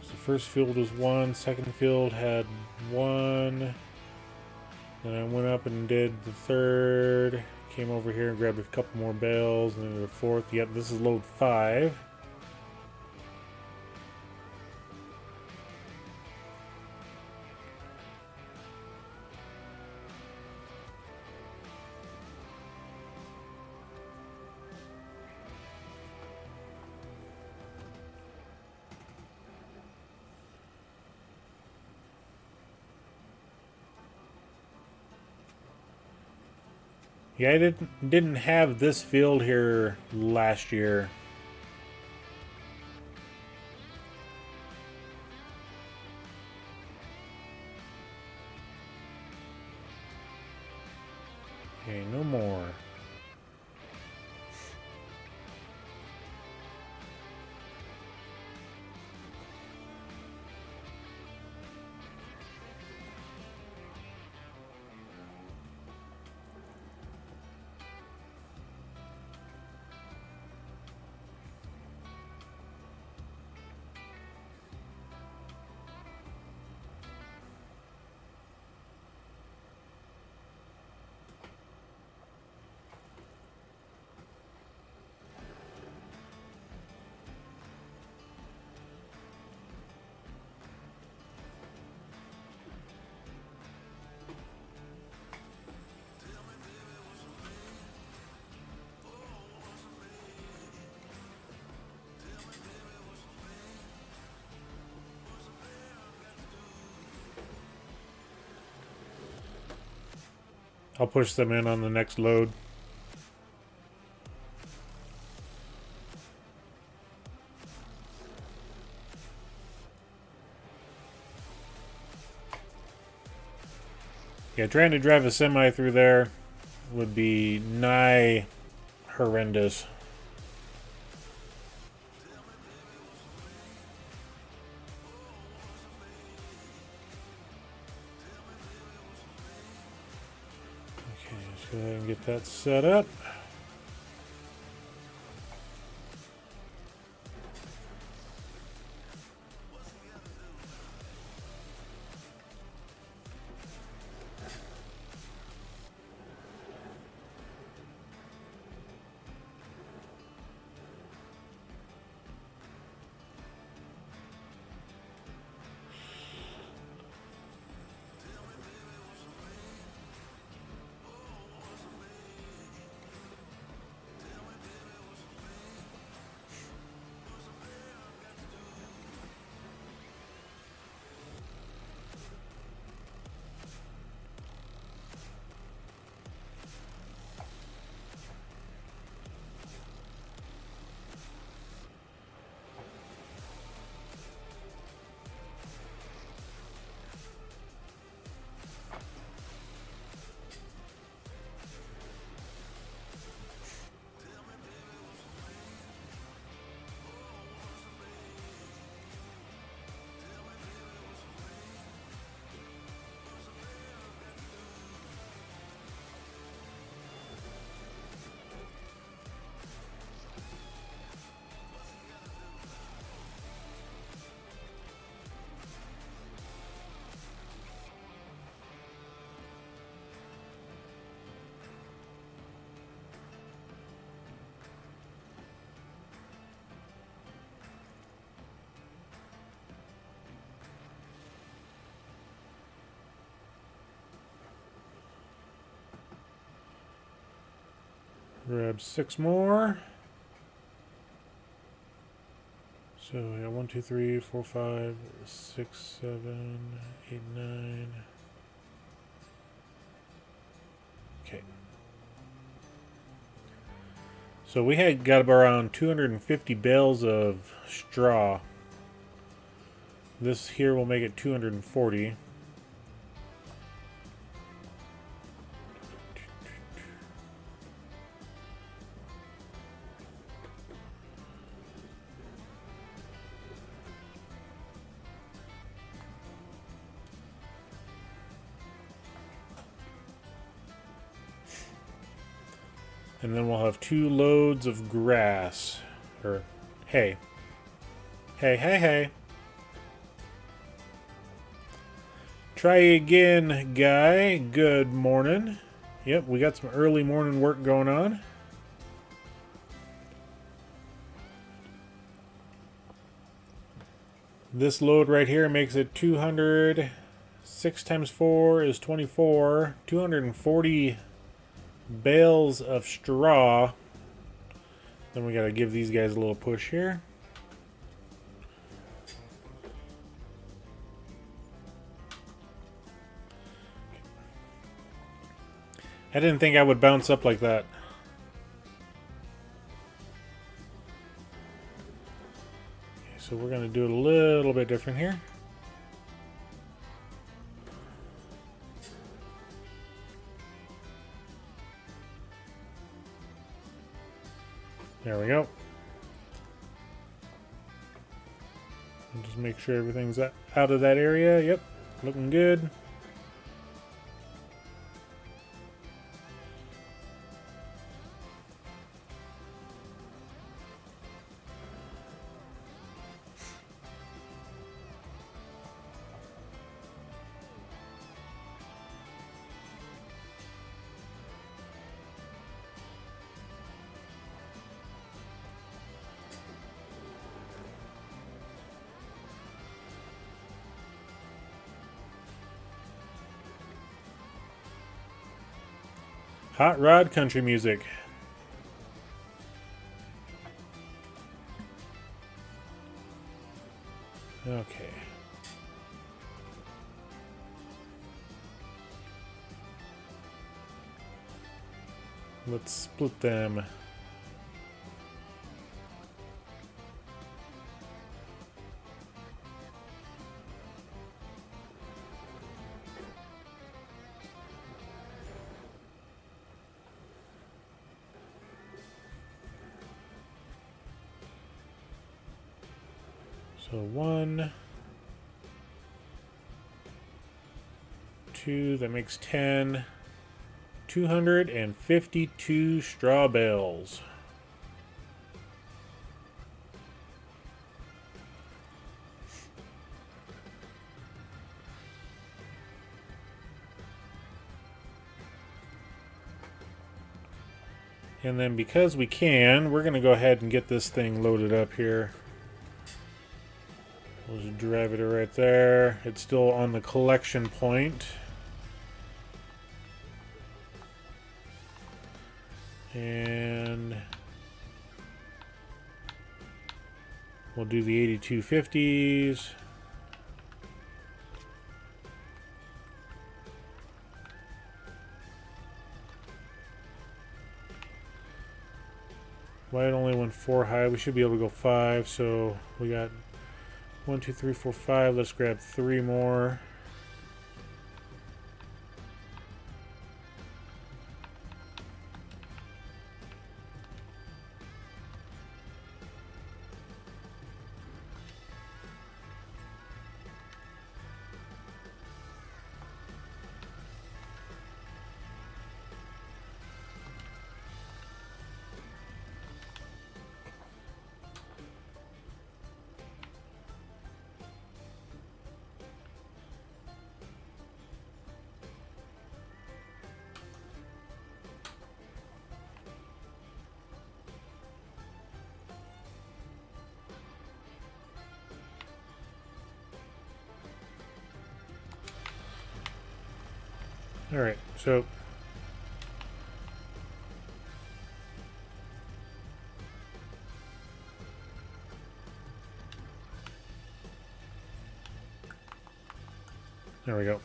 S1: So the first field was 1. Second field had 1. Then I went up and did the third. Came over here and grabbed a couple more bales. And then the fourth. Yep, this is load 5. Yeah, I didn't have this field here last year. Okay, no more. I'll push them in on the next load. Yeah, trying to drive a semi through there would be nigh horrendous. Okay, let's go ahead and get that set up. Grab 6 more. So we got 1, 2, 3, 4, 5, 6, 7, 8, 9. Okay. So we had got around 250 bales of straw. This here will make it 240. And then we'll have 2 loads of grass. Or hay. Hey. Try again, guy. Good morning. Yep, we got some early morning work going on. This load right here makes it 200. 6 times 4 is 24. 240 bales of straw. Then we got to give these guys a little push here. I didn't think I would bounce up like that. Okay, so we're going to do it a little bit different here. There we go. And just make sure everything's out of that area. Yep, looking good. Hot rod country music. Okay. Let's split them. So 1, 2, that makes 10. 252 straw bales. And then because we can, we're going to go ahead and get this thing loaded up here. We'll just drive it right there. It's still on the collection point. And we'll do the 8250s. Why it only went 4 high? We should be able to go 5. So we got 1, 2, 3, 4, 5. Let's grab 3 more. All right, so there we go.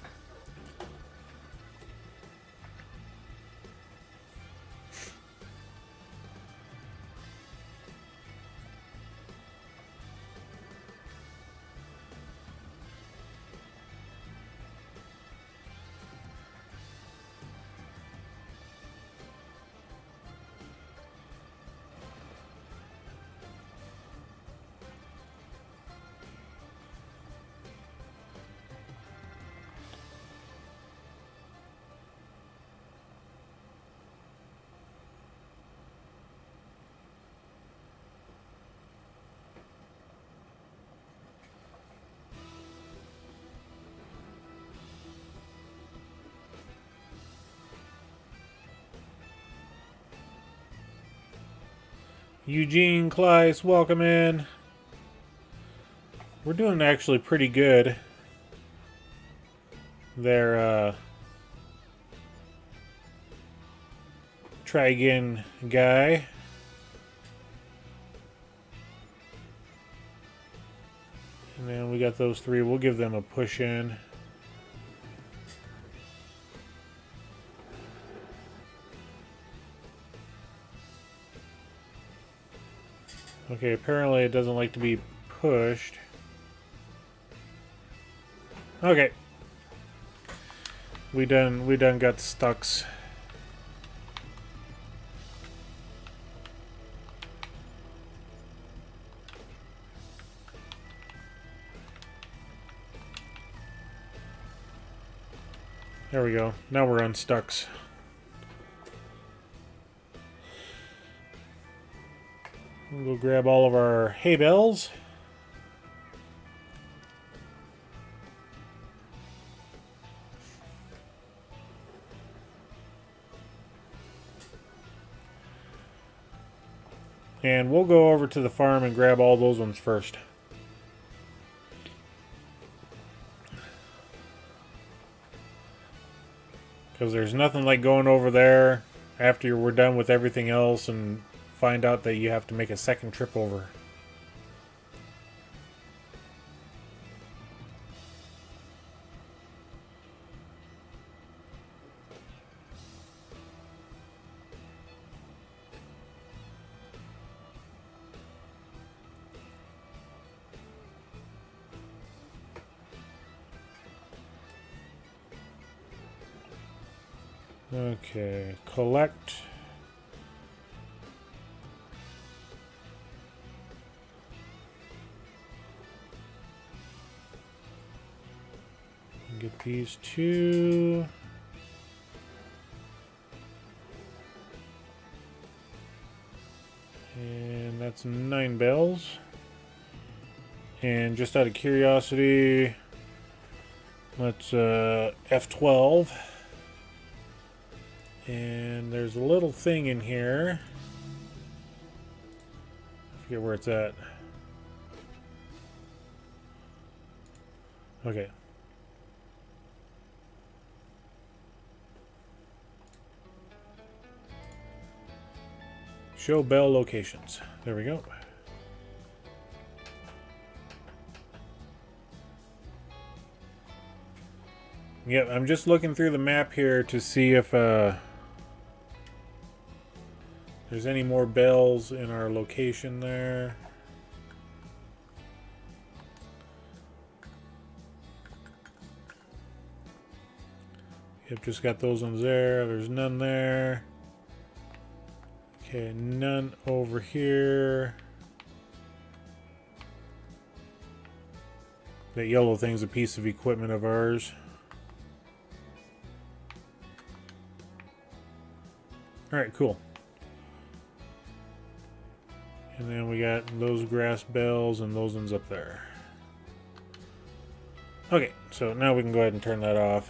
S1: Eugene Kleiss, welcome in. We're doing actually pretty good there, try again guy. And then we got those 3. We'll give them a push in. Okay, apparently it doesn't like to be pushed. Okay. We done got stucks. There we go. Now we're unstucks. We'll go grab all of our hay bales. And we'll go over to the farm and grab all those ones first. Because there's nothing like going over there after we're done with everything else and find out that you have to make a second trip over. Okay, collect. Get these two. And that's 9 bells. And just out of curiosity, let's F12. And there's a little thing in here. I forget where it's at. Okay. Show bell locations. There we go. Yep, I'm just looking through the map here to see if there's any more bells in our location there. Yep, just got those ones there. There's none there. Okay, none over here. That yellow thing's a piece of equipment of ours. Alright, cool. And then we got those grass bells and those ones up there. Okay, so now we can go ahead and turn that off.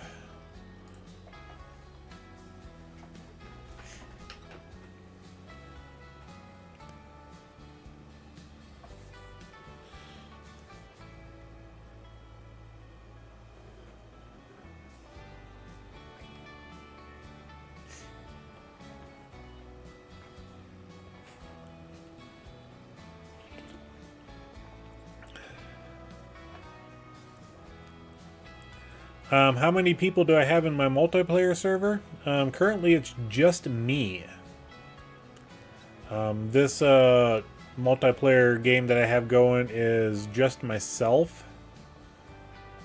S1: How many people do I have in my multiplayer server? Currently, it's just me. This multiplayer game that I have going is just myself.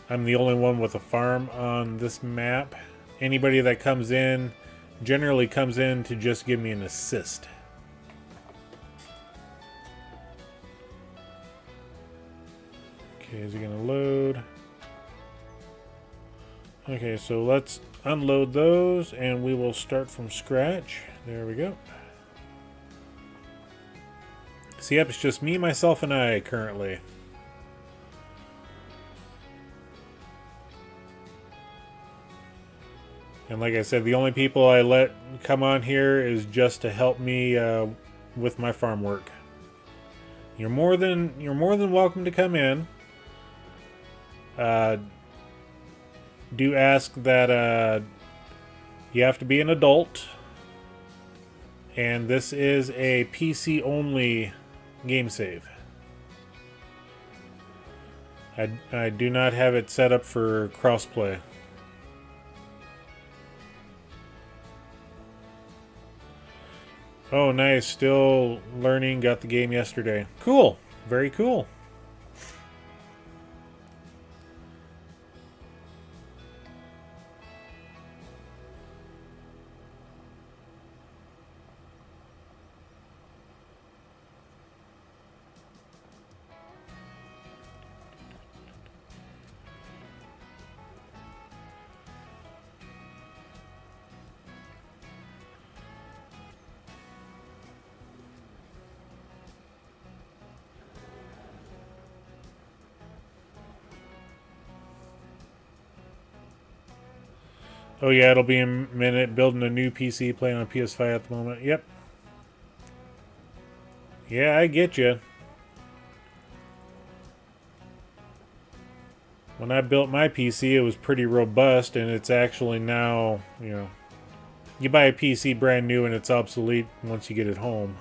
S1: I'm the only one with a farm on this map. Anybody that comes in generally comes in to just give me an assist. Okay, is it gonna load? Okay, so let's unload those and we will start from scratch. There we go. So yep, it's just me, myself, and I currently. And like I said, the only people I let come on here is just to help me with my farm work. You're more than welcome to come in. Do ask that you have to be an adult, and this is a PC only game save. I do not have it set up for crossplay. Oh, nice. Still learning. Got the game yesterday. Cool. Very cool. Oh yeah, it'll be a minute. Building a new PC, playing on PS5 at the moment. Yep. Yeah, I get you. When I built my PC, it was pretty robust, and it's actually now, you know, you buy a PC brand new and it's obsolete once you get it home.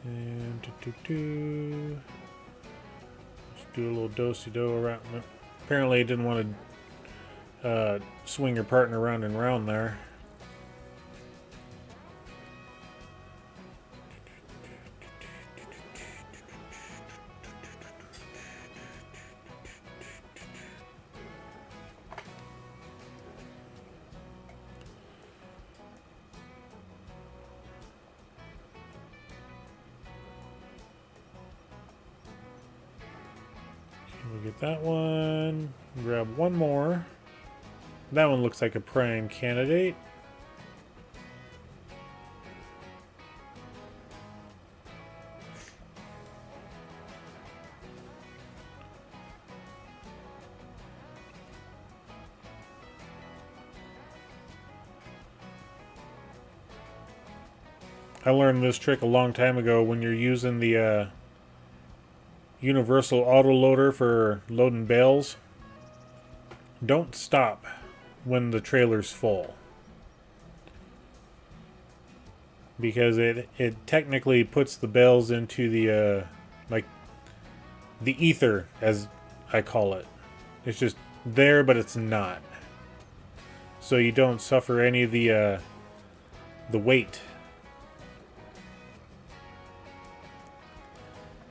S1: And let's do a little do-si-do around. Apparently, it didn't want to swing your partner round and round there. We'll get that one. Grab one more. That one looks like a prime candidate. I learned this trick a long time ago when you're using the universal autoloader for loading bales. Don't stop when the trailer's full, because it technically puts the bales into the like the ether, as I call it. It's just there, but it's not, so you don't suffer any of the weight.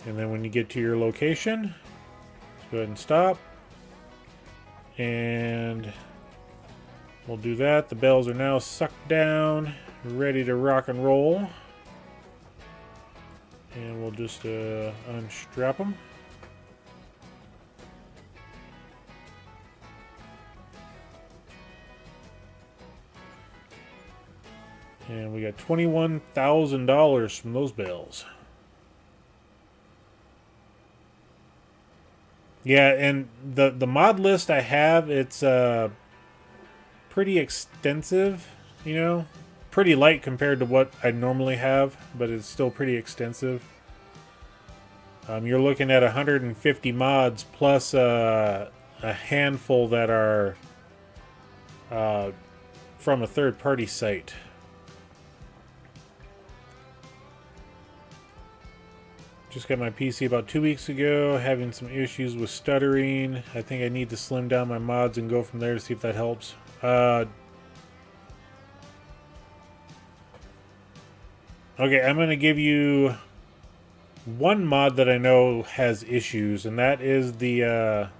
S1: And then when you get to your location, go ahead and stop. And we'll do that. The bales are now sucked down, ready to rock and roll. And we'll just unstrap them. And we got $21,000 from those bales. Yeah, and the mod list I have, it's pretty extensive, you know, pretty light compared to what I normally have, but it's still pretty extensive. You're looking at 150 mods plus a handful that are from a third-party site. Just got my PC about 2 weeks ago, having some issues with stuttering. I think I need to slim down my mods and go from there to see if that helps. Okay, I'm going to give you one mod that I know has issues, and that is the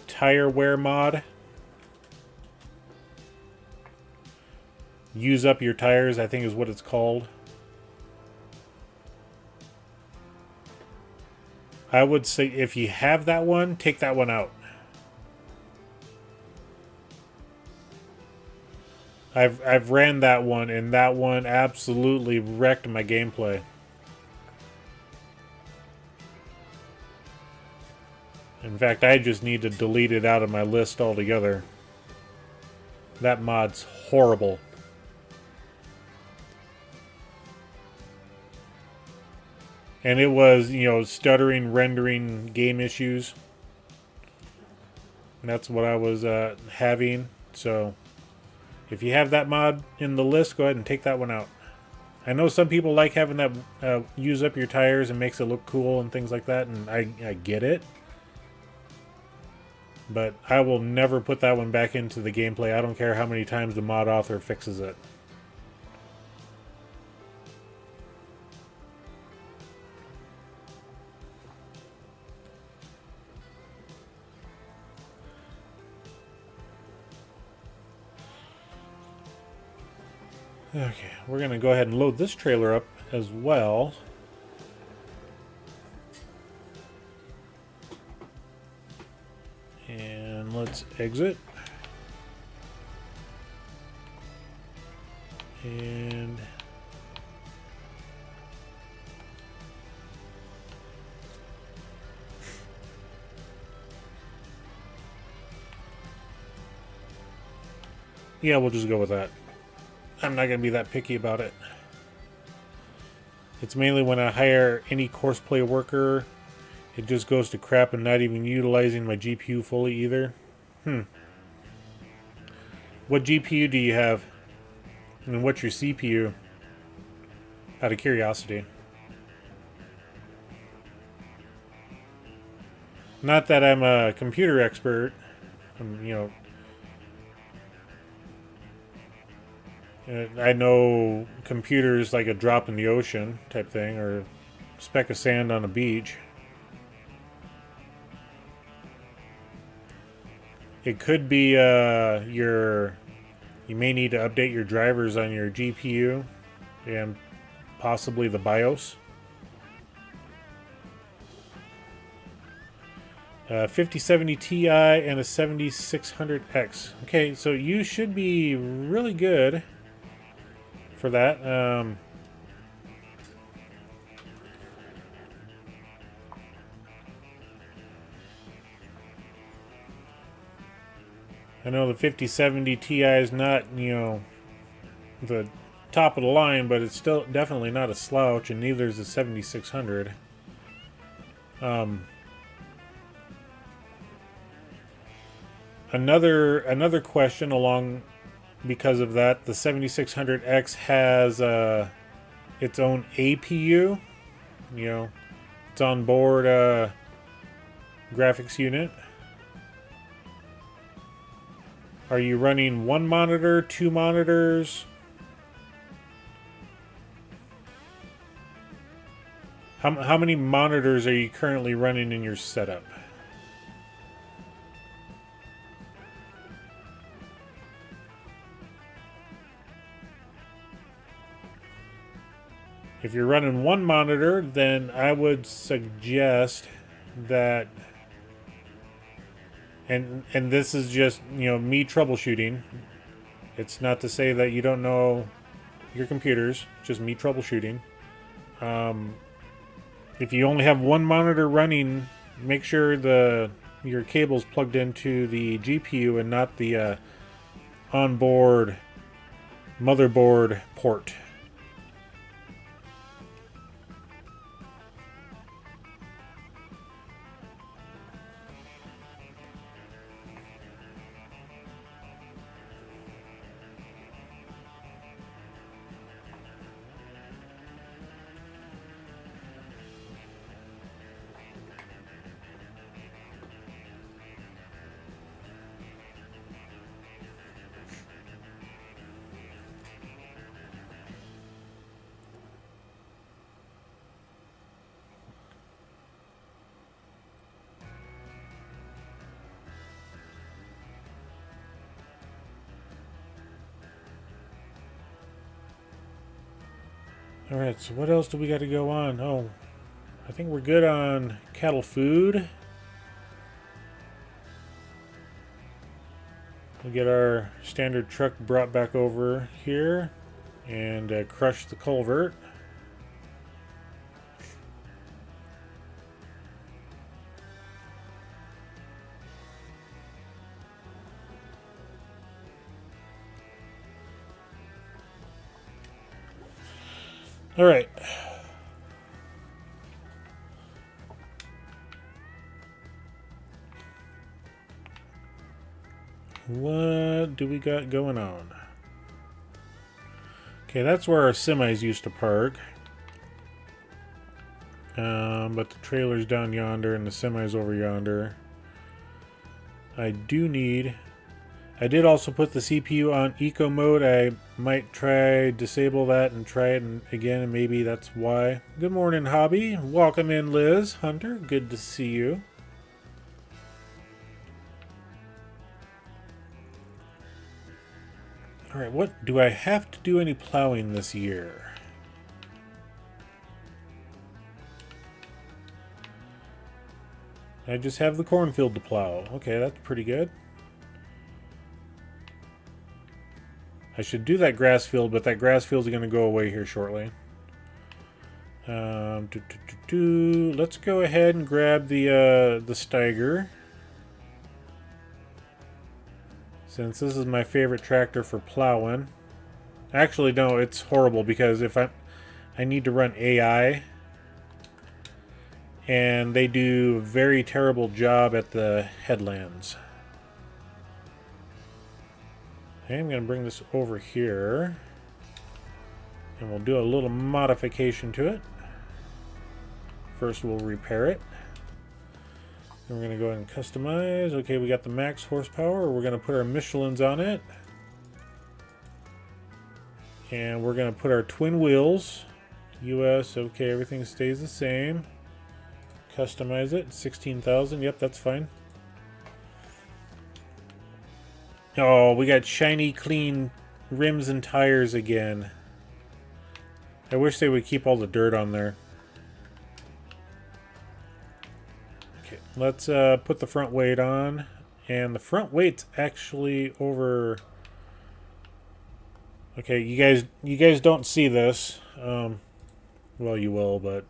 S1: tire wear mod. Use up your tires, I think is what it's called. I would say if you have that one, take that one out. I've ran that one, and that one absolutely wrecked my gameplay. In fact, I just need to delete it out of my list altogether. That mod's horrible. And it was, you know, stuttering, rendering game issues. And that's what I was having. So, if you have that mod in the list, go ahead and take that one out. I know some people like having that use up your tires and makes it look cool and things like that, and I get it. But I will never put that one back into the gameplay. I don't care how many times the mod author fixes it. Okay, we're going to go ahead and load this trailer up as well. And let's exit. And yeah, we'll just go with that. I'm not going to be that picky about it. It's mainly when I hire any courseplay worker, it just goes to crap and not even utilizing my GPU fully either. What GPU do you have? And what's your CPU? Out of curiosity. Not that I'm a computer expert. You know, I know computers like a drop in the ocean type thing, or a speck of sand on a beach. It could be you may need to update your drivers on your GPU and possibly the BIOS. 5070 Ti and a 7600X. Okay, so you should be really good for that. I know the 5070 Ti is not, you know, the top of the line, but it's still definitely not a slouch, and neither is the 7600. Another question along because of that, the 7600X has its own APU, you know, its onboard graphics unit. Are you running one monitor, two monitors? How many monitors are you currently running in your setup? If you're running one monitor, then I would suggest that, and this is just, you know, me troubleshooting. It's not to say that you don't know your computers, just me troubleshooting. If you only have one monitor running, make sure your cable's plugged into the GPU and not the onboard motherboard port. Alright, so what else do we got to go on? Oh, I think we're good on cattle food. We'll get our standard truck brought back over here and crush the culvert. All right. What do we got going on? Okay, that's where our semis used to park. But the trailer's down yonder and the semi's over yonder. I did also put the CPU on eco mode. I might try disable that and try it again, and maybe that's why. Good morning, Hobby. Welcome in, Liz. Hunter, good to see you. Alright, what do I have to do any plowing this year? I just have the cornfield to plow. Okay, that's pretty good. I should do that grass field, but that grass field is going to go away here shortly. Let's go ahead and grab the Steiger. Since this is my favorite tractor for plowing. Actually, no, it's horrible because if I need to run AI, and they do a very terrible job at the headlands. Okay, I'm going to bring this over here, and we'll do a little modification to it. First, we'll repair it. Then we're going to go ahead and customize. Okay, we got the max horsepower. We're going to put our Michelins on it. And we're going to put our twin wheels. US, okay, everything stays the same. Customize it, 16,000. Yep, that's fine. Oh, we got shiny, clean rims and tires again. I wish they would keep all the dirt on there. Okay, let's put the front weight on. And the front weight's actually over... Okay, you guys don't see this. Well, you will, but...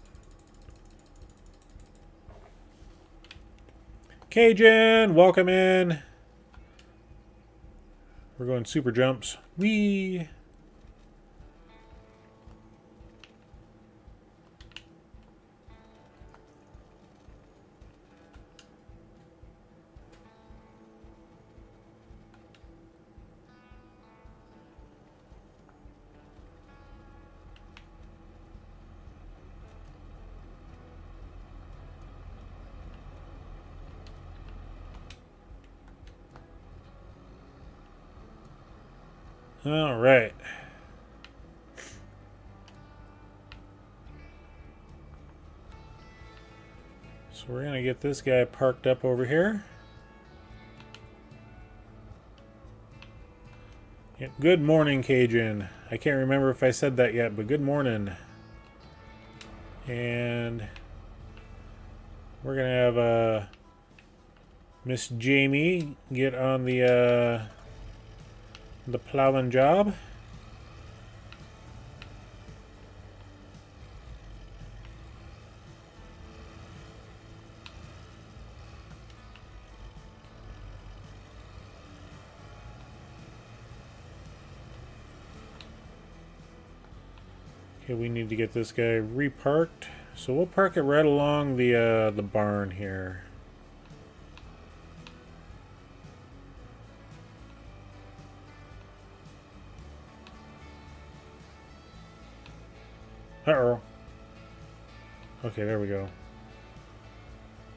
S1: Cajun, welcome in. We're going super jumps. Whee! All right. So we're going to get this guy parked up over here. Yep. Good morning, Cajun. I can't remember if I said that yet, but good morning. And we're going to have Miss Jamie get on the plowing job. Okay, we need to get this guy reparked. So we'll park it right along the barn here. Uh-oh. Okay, there we go.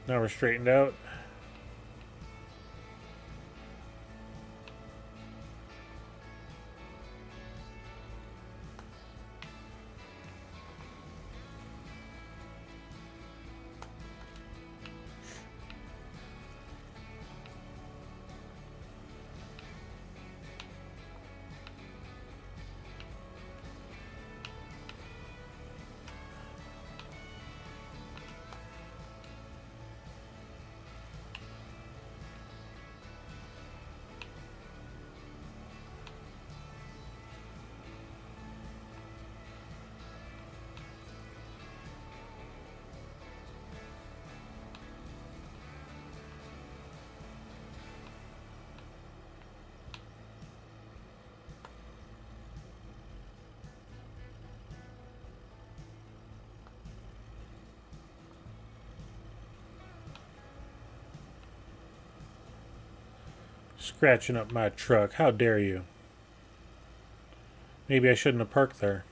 S1: Now we're straightened out. Scratching up my truck. How dare you? Maybe I shouldn't have parked there.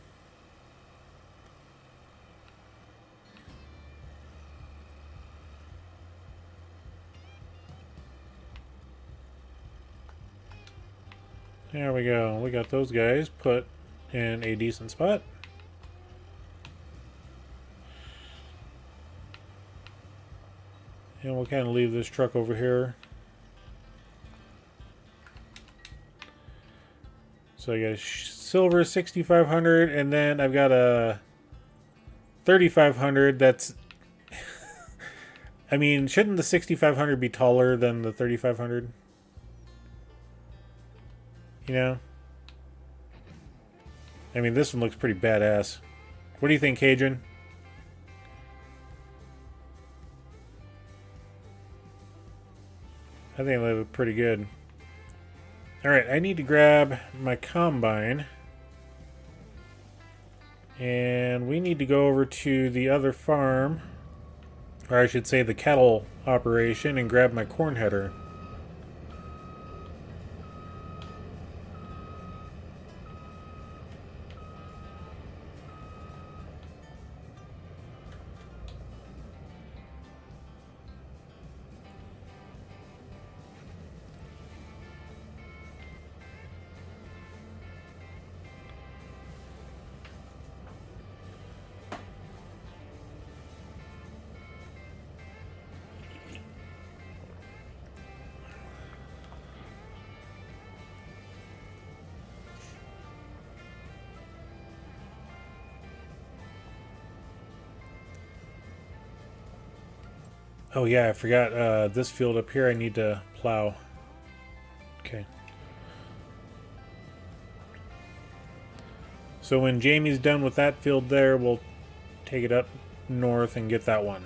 S1: There we go. We got those guys put in a decent spot. And we'll kind of leave this truck over here. So I got a silver 6500, and then I've got a 3500 that's... I mean, shouldn't the 6500 be taller than the 3500? You know? I mean, this one looks pretty badass. What do you think, Cajun? I think they look pretty good. Alright, I need to grab my combine. And we need to go over to the other farm. Or I should say the cattle operation, and grab my corn header. Oh yeah, I forgot this field up here I need to plow. Okay. So when Jamie's done with that field there, we'll take it up north and get that one.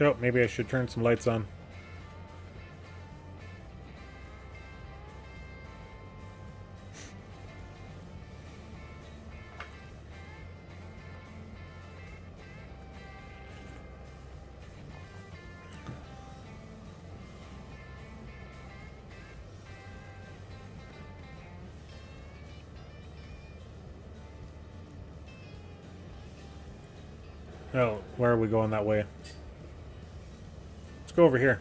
S1: Oh, maybe I should turn some lights on. Oh, where are we going that way? Let's go over here.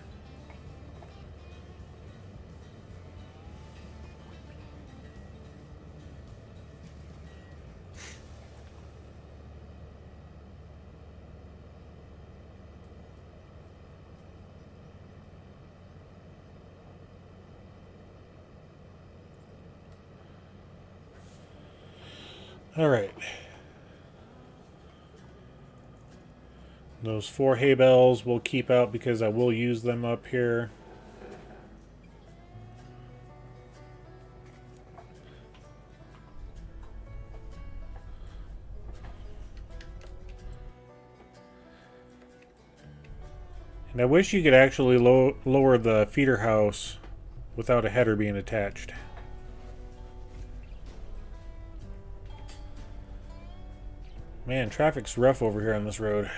S1: All right. Those 4 hay bales we'll keep out because I will use them up here. And I wish you could actually lower the feeder house without a header being attached. Man, traffic's rough over here on this road.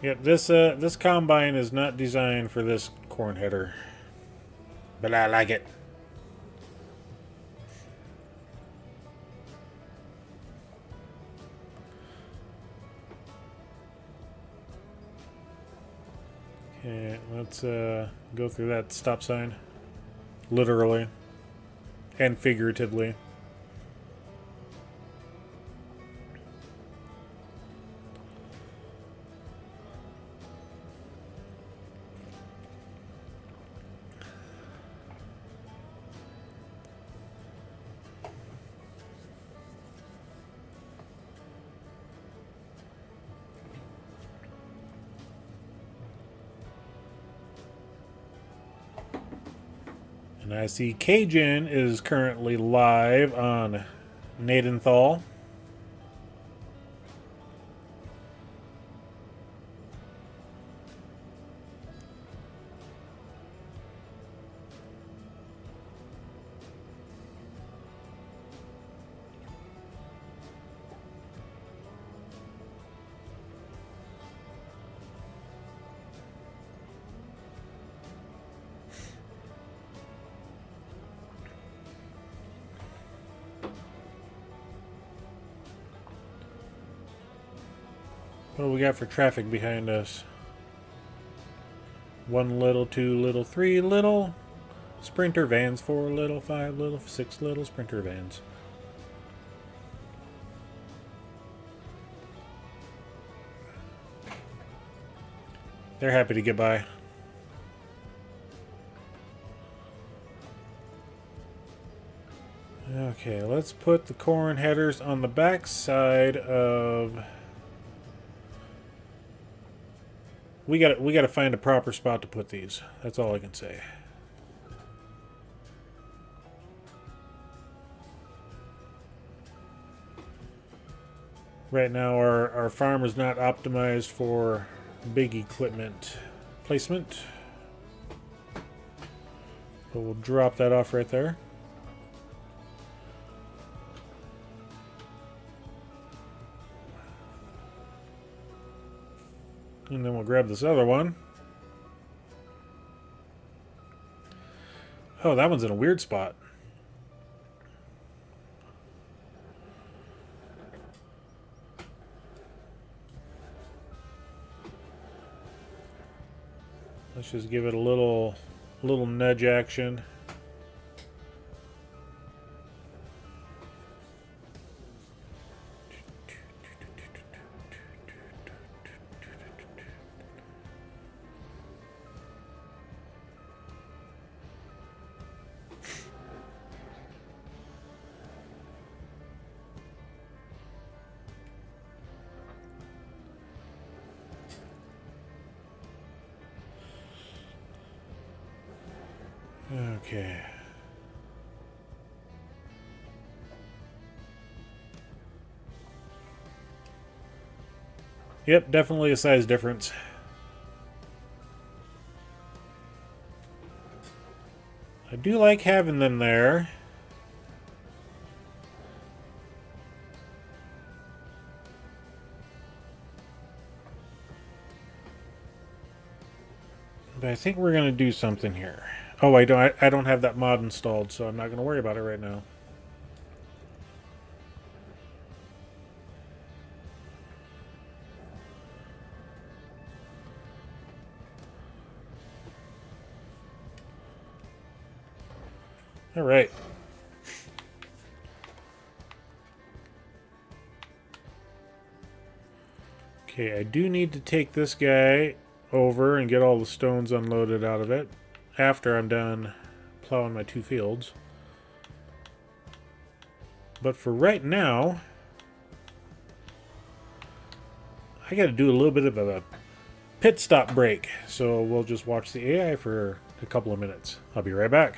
S1: Yep, this combine is not designed for this corn header, but I like it. Okay, let's go through that stop sign, literally and figuratively. And I see Cajun is currently live on Nadenthal. What do we got for traffic behind us? 1 little, 2 little, 3 little. Sprinter vans, 4 little, 5 little, 6 little sprinter vans. They're happy to get by. Okay, let's put the corn headers on the back side of... We gotta find a proper spot to put these. That's all I can say. Right now our farm is not optimized for big equipment placement. But we'll drop that off right there. And then we'll grab this other one. Oh, that one's in a weird spot. Let's just give it a little nudge action. Okay. Yep, definitely a size difference. I do like having them there. But I think we're going to do something here. Oh, I don't have that mod installed, so I'm not going to worry about it right now. All right. Okay, I do need to take this guy over and get all the stones unloaded out of it after I'm done plowing my 2 fields. But for right now, I got to do a little bit of a pit stop break. So we'll just watch the AI for a couple of minutes. I'll be right back.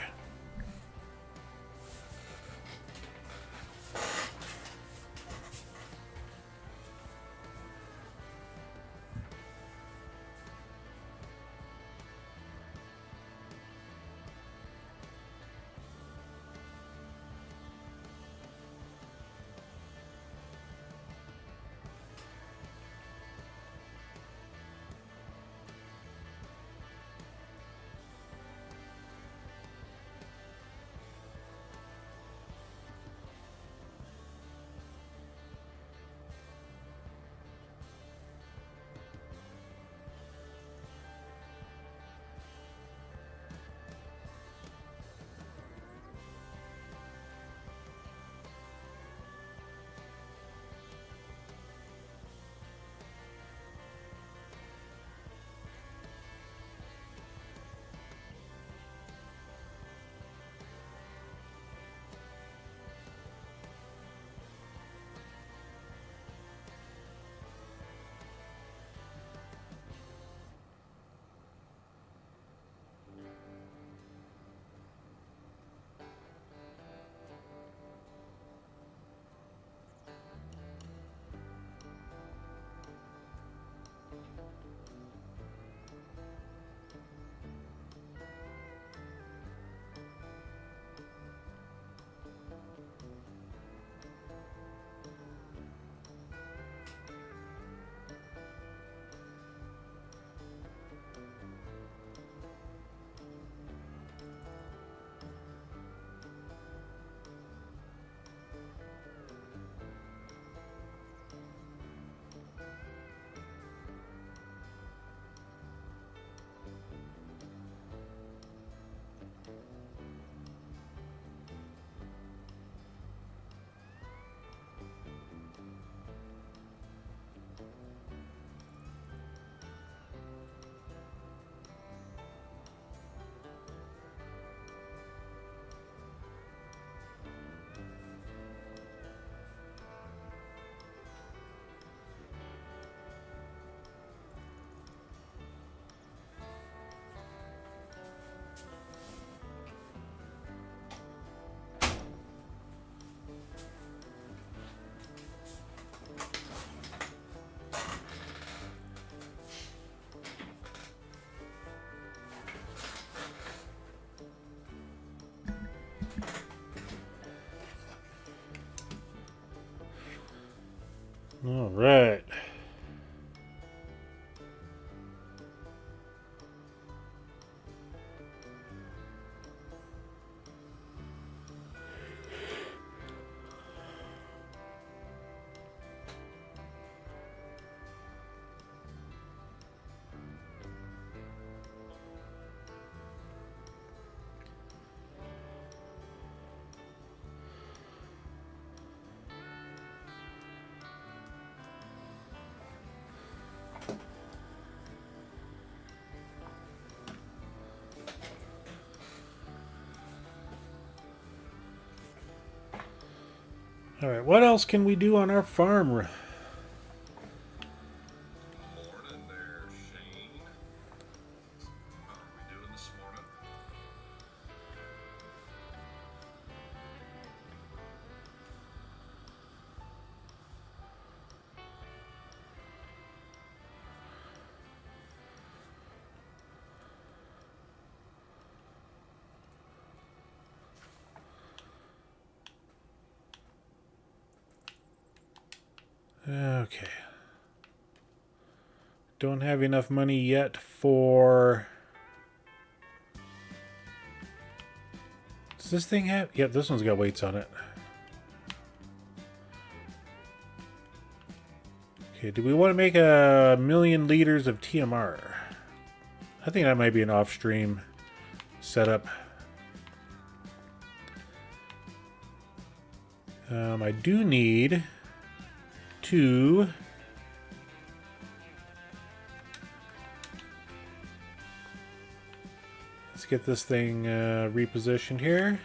S1: All right. All right, what else can we do on our farm?
S2: Morning there, Shane. How are we doing this morning?
S1: Okay. Don't have enough money yet for... Does this thing have... Yep, this one's got weights on it. Okay, do we want to make 1,000,000 liters of TMR? I think that might be an off-stream setup. I do need to... Let's get this thing repositioned here.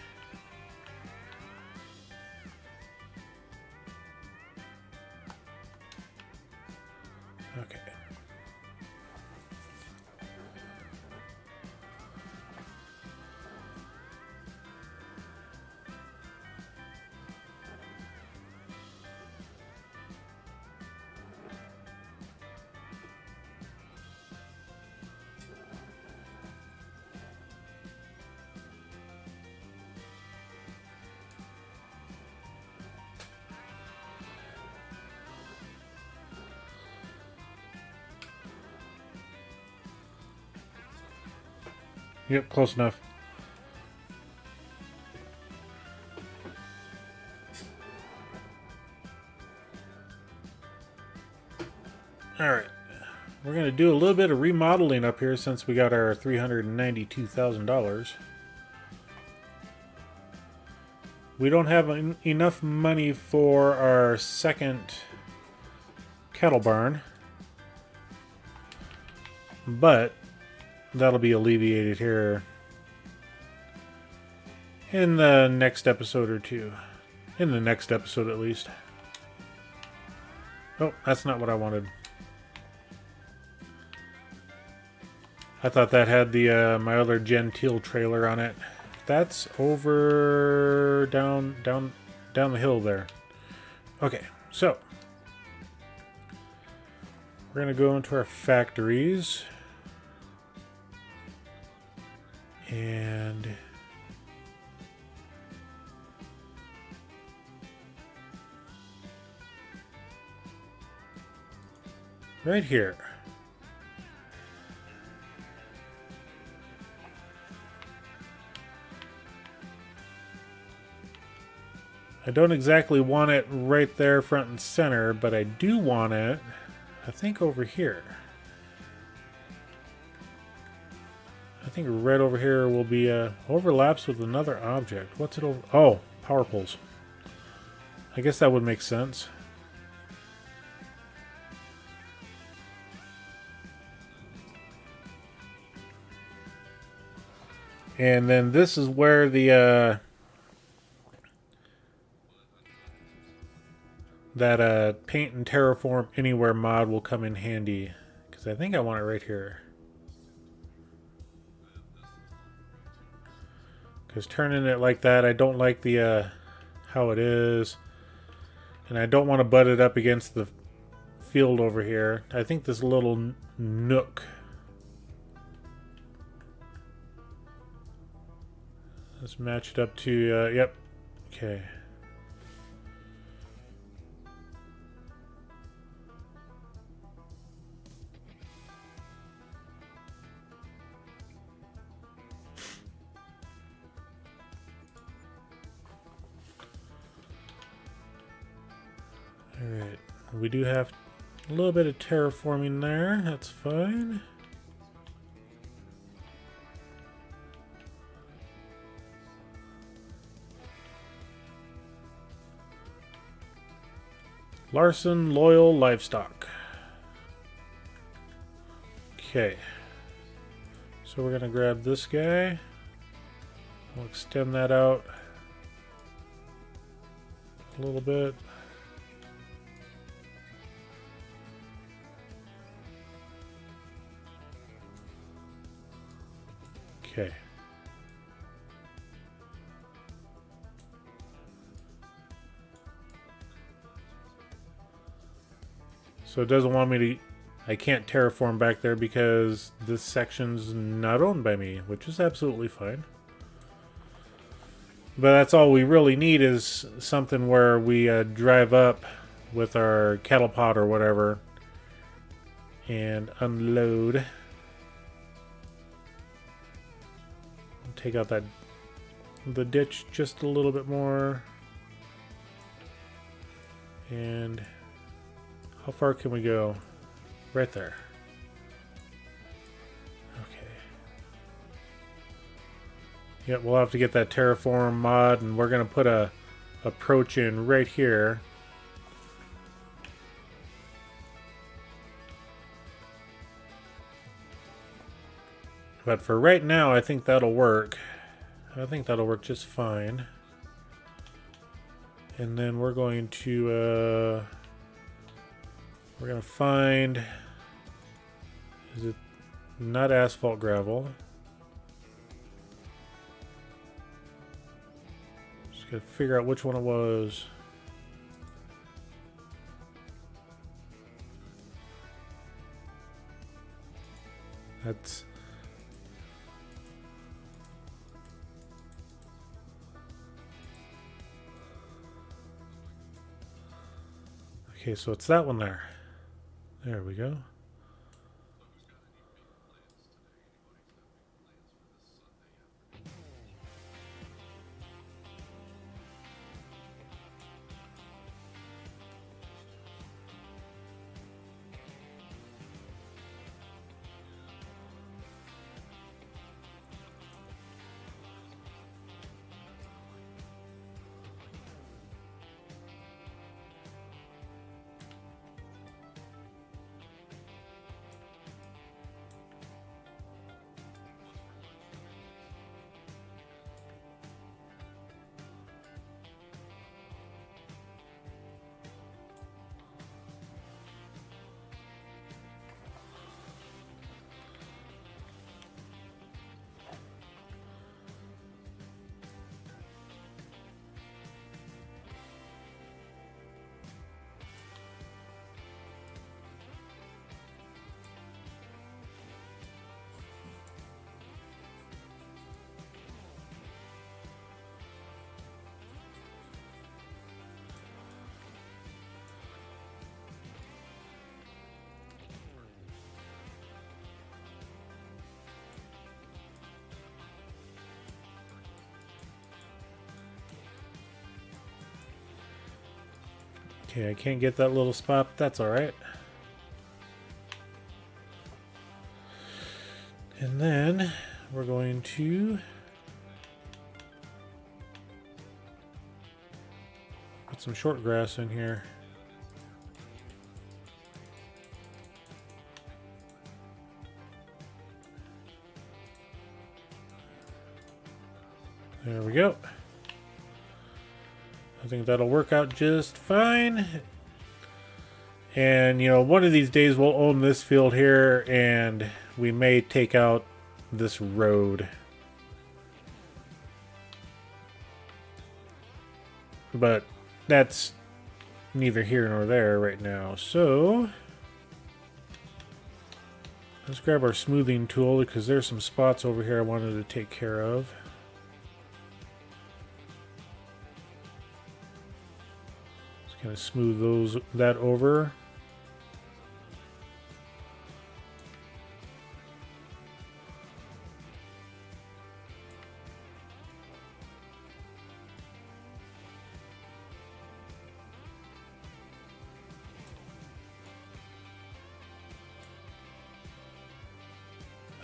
S1: Okay. Yep, close enough. Alright. We're going to do a little bit of remodeling up here since we got our $392,000. We don't have enough money for our second cattle barn. But that'll be alleviated here in the next episode or two. In the next episode, at least. Oh, that's not what I wanted. I thought that had the my other Gentile trailer on it. That's over down the hill there. Okay, so we're gonna go into our factories. And right here. I don't exactly want it right there front and center, but I do want it, I think, over here. I think right over here will be overlaps with another object. What's it over? Oh, power poles. I guess that would make sense. And then this is where the that paint and terraform anywhere mod will come in handy, because I think I want it right here. Because turning it like that, I don't like the how it is. And I don't want to butt it up against the field over here. I think this little nook. Let's match it up to, yep. Okay. Alright, we do have a little bit of terraforming there, that's fine. Larson Loyal Livestock. Okay, so we're going to grab this guy. We'll extend that out a little bit. Okay. So it doesn't want me to... I can't terraform back there because this section's not owned by me, which is absolutely fine. But that's all we really need is something where we drive up with our cattle pod or whatever and unload. Take out the ditch just a little bit more. And how far can we go? Right there. Okay. Yep, we'll have to get that terraform mod, and we're gonna put a approach in right here. But for right now, I think that'll work. I think that'll work just fine. And then we're going to find, is it not asphalt gravel? Just gotta figure out which one it was. That's okay, so it's that one there. There we go. Okay, I can't get that little spot, but that's alright. And then we're going to put some short grass in here. There we go. I think that'll work out just fine. And, you know, one of these days we'll own this field here and we may take out this road. But that's neither here nor there right now. So let's grab our smoothing tool because there's some spots over here I wanted to take care of. Kind of smooth that over.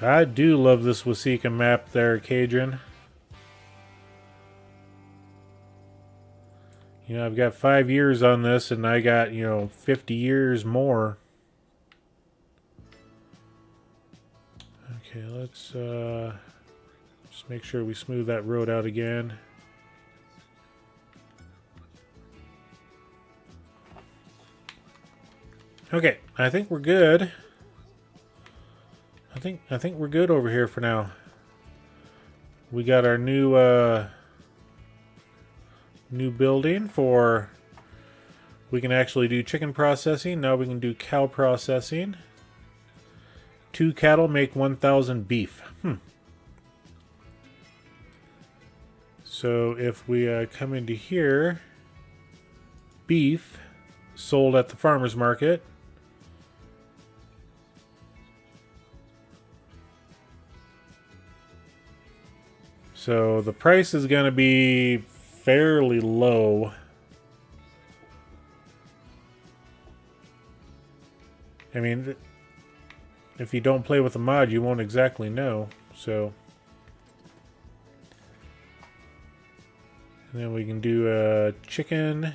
S1: I do love this Waseca map there, Cajun. You know, I've got 5 years on this, and I got, you know, 50 years more. Okay, let's just make sure we smooth that road out again. Okay, I think we're good. I think we're good over here for now. We got our new building for, we can actually do chicken processing. Now we can do cow processing. 2 cattle make 1,000 beef. So if we come into here, beef, sold at the farmer's market. So the price is going to be fairly low. I mean, if you don't play with the mod, you won't exactly know. So, and then we can do a chicken.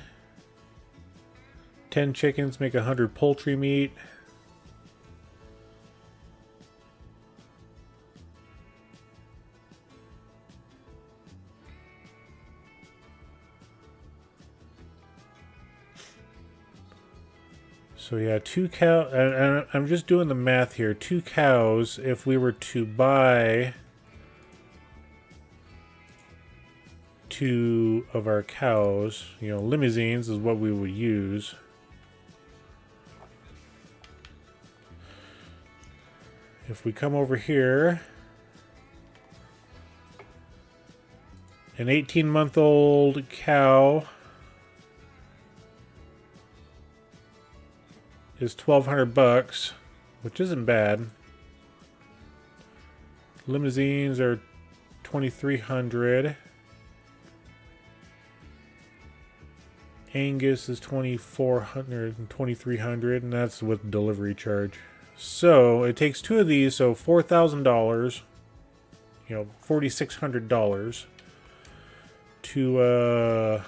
S1: 10 chickens make 100 poultry meat. So yeah, 2 cows, and I'm just doing the math here. 2 cows, if we were to buy 2 of our cows, you know, limousines is what we would use. If we come over here, an 18-month-old cow is $1,200, which isn't bad. Limousines are $2,300. Angus is $2,400 and $2,300, and that's with delivery charge. So it takes 2 of these, so $4,000, you know, $4,600 to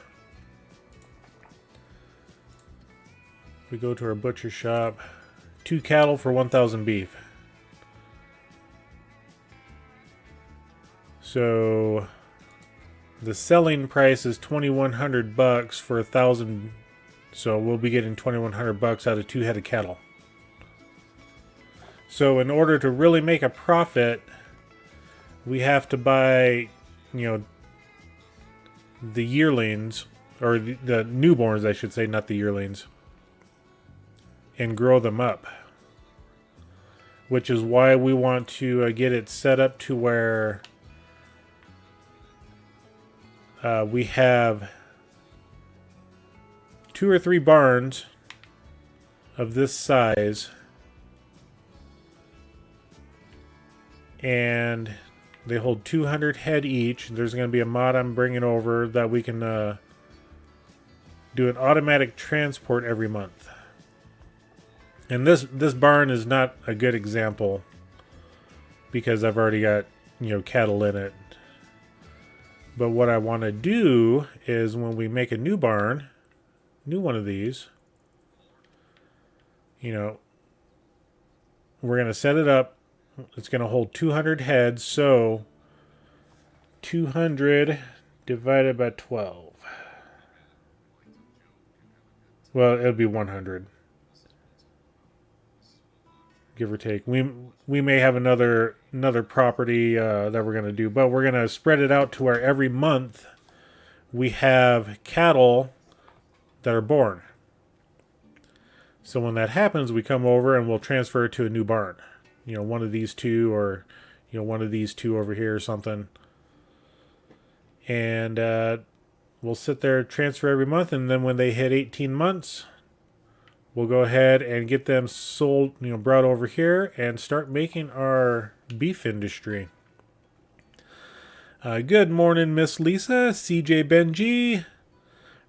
S1: we go to our butcher shop. 2 cattle for 1,000 beef. So the selling price is $2,100 for 1,000. So we'll be getting $2,100 out of 2 head of cattle. So in order to really make a profit, we have to buy, you know, the yearlings, or the newborns, I should say, not the yearlings, and grow them up. Which is why we want to get it set up to where we have 2 or 3 barns of this size, and they hold 200 head each. There's going to be a mod I'm bringing over that we can do an automatic transport every month. And this barn is not a good example because I've already got, you know, cattle in it. But what I want to do is when we make a new barn, new one of these, you know, we're going to set it up. It's going to hold 200 heads, so 200 divided by 12. Well, it'll be 100. Give or take. We may have another property that we're going to do, but we're going to spread it out to where every month we have cattle that are born. So when that happens, we come over and we'll transfer it to a new barn. You know, one of these 2, or, you know, one of these 2 over here or something. And we'll sit there, transfer every month, and then when they hit 18 months, we'll go ahead and get them sold, you know, brought over here and start making our beef industry. Good morning, Miss Lisa, CJ Benji,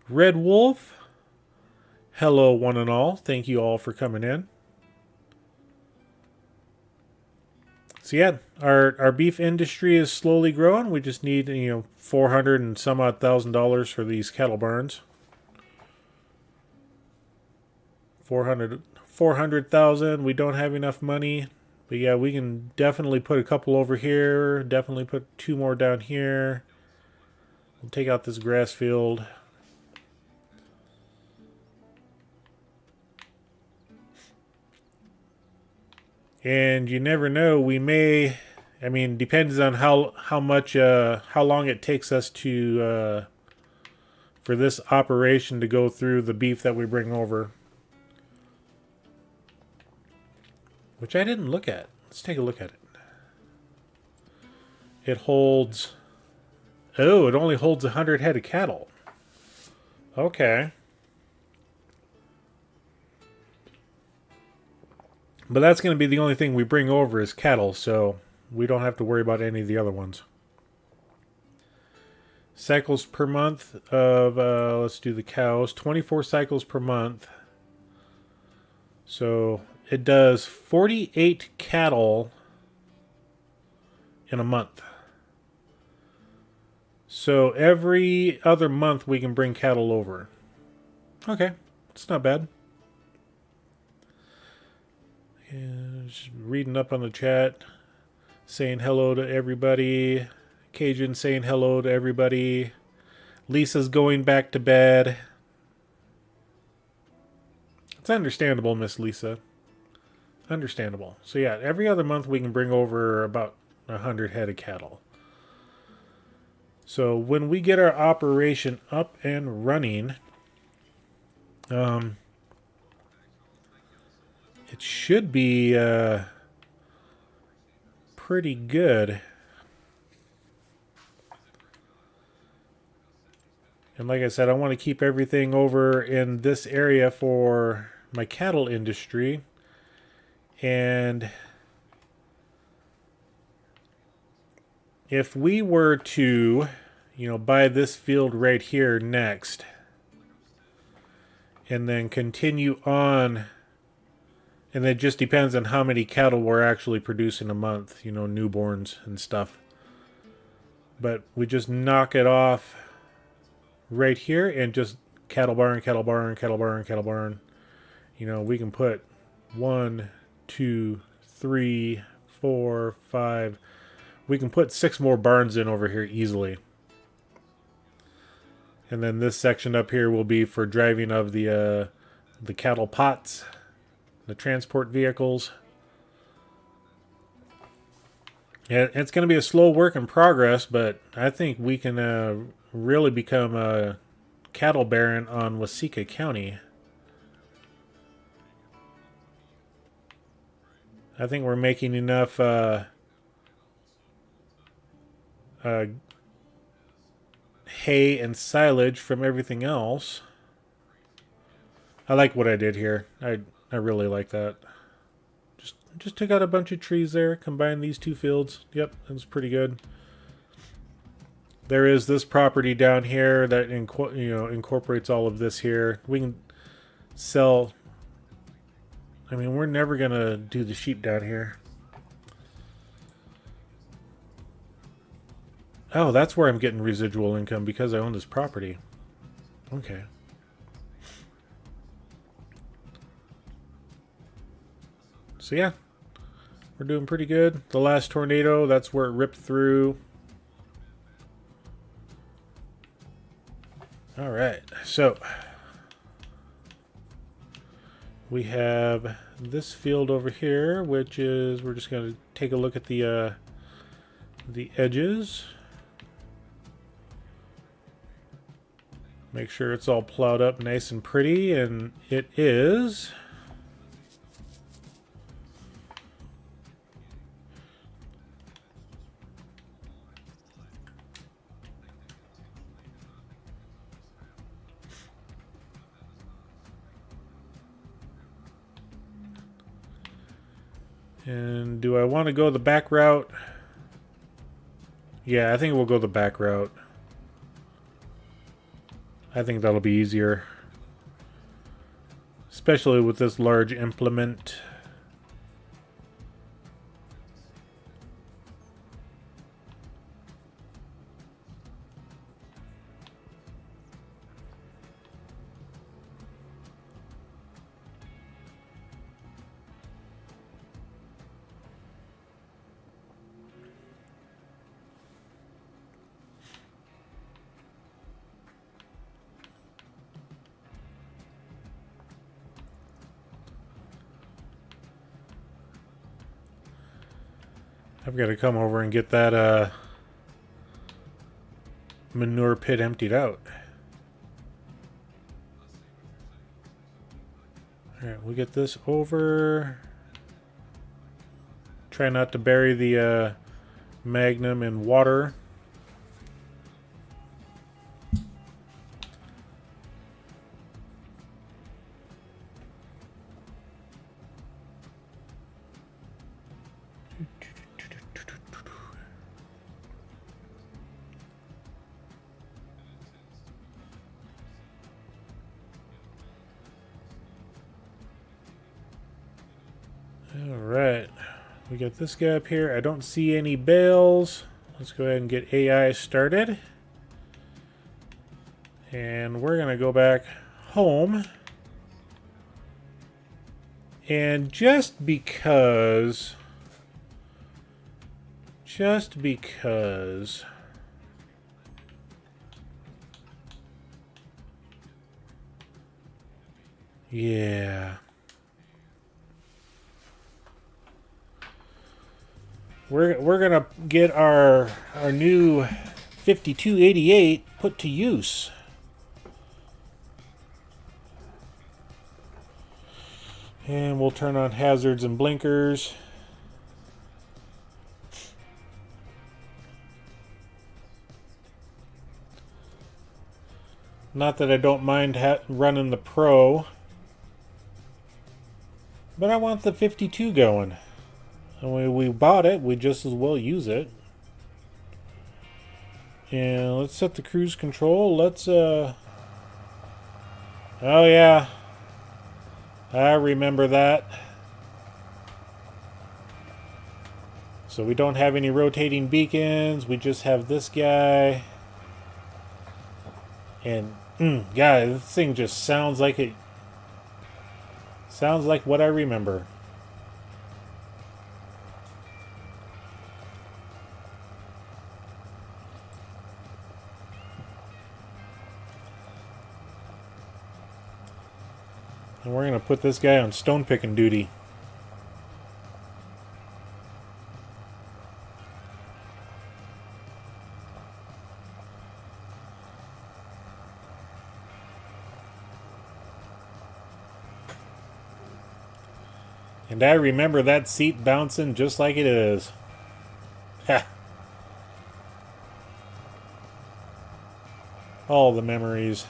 S1: Red Wolf. Hello, one and all. Thank you all for coming in. So yeah, our beef industry is slowly growing. We just need, you know, $400 and some odd $1,000 for these cattle barns. 400,000. We don't have enough money, but yeah, we can definitely put a couple over here. Definitely put 2 more down here. We'll take out this grass field. And you never know, we may, I mean, depends on how long it takes us to, for this operation to go through the beef that we bring over. Which I didn't look at. Let's take a look at it. It holds, oh, it only holds 100 head of cattle. Okay. But that's going to be the only thing we bring over is cattle, so we don't have to worry about any of the other ones. Cycles per month of, let's do the cows, 24 cycles per month. So it does 48 cattle in a month. So every other month we can bring cattle over. Okay, it's not bad. And just reading up on the chat, saying hello to everybody. Cajun saying hello to everybody. Lisa's going back to bed. It's understandable, Miss Lisa. Understandable. So yeah, every other month we can bring over about 100 head of cattle. So when we get our operation up and running, it should be pretty good. And like I said, I want to keep everything over in this area for my cattle industry. And if we were to, buy this field right here next, and then continue on, and it just depends on how many cattle we're actually producing a month, newborns and stuff. But we just knock it off right here and just cattle barn, cattle barn, cattle barn, cattle barn. We can put 1, 2, 3, 4, 5. We can put 6 more barns in over here easily. And then this section up here will be for driving of the cattle pots, the transport vehicles. Yeah, it's going to be a slow work in progress, but I think we can really become a cattle baron on Waseca County. I think we're making enough hay and silage from everything else. I like what I did here. I really like that. Just took out a bunch of trees there, combined these two fields. Yep, that's pretty good. There is this property down here that incorporates all of this here. We can sell. I mean, we're never gonna do the sheep down here. Oh, that's where I'm getting residual income, because I own this property. Okay. So yeah, we're doing pretty good. The last tornado, that's where it ripped through. All right, so we have this field over here, which is, we're just going to take a look at the edges. Make sure it's all plowed up nice and pretty, and it is. And do I want to go the back route? Yeah, I think we'll go the back route. I think that'll be easier. Especially with this large implement. I've got to come over and get that manure pit emptied out. Alright, we'll get this over. Try not to bury the Magnum in water. Alright. We got this guy up here. I don't see any bales. Let's go ahead and get AI started. And we're going to go back home. And just because... Yeah. We're gonna get our new 5288 put to use. And we'll turn on hazards and blinkers. Not that I don't mind running the Pro, but I want the 52 going. And when we bought it, we just as well use it. And let's set the cruise control. Let's, oh yeah. I remember that. So we don't have any rotating beacons. We just have this guy. And, God, this thing just sounds like it. Sounds like what I remember. And we're going to put this guy on stone picking duty. And I remember that seat bouncing just like it is. Ha! All the memories.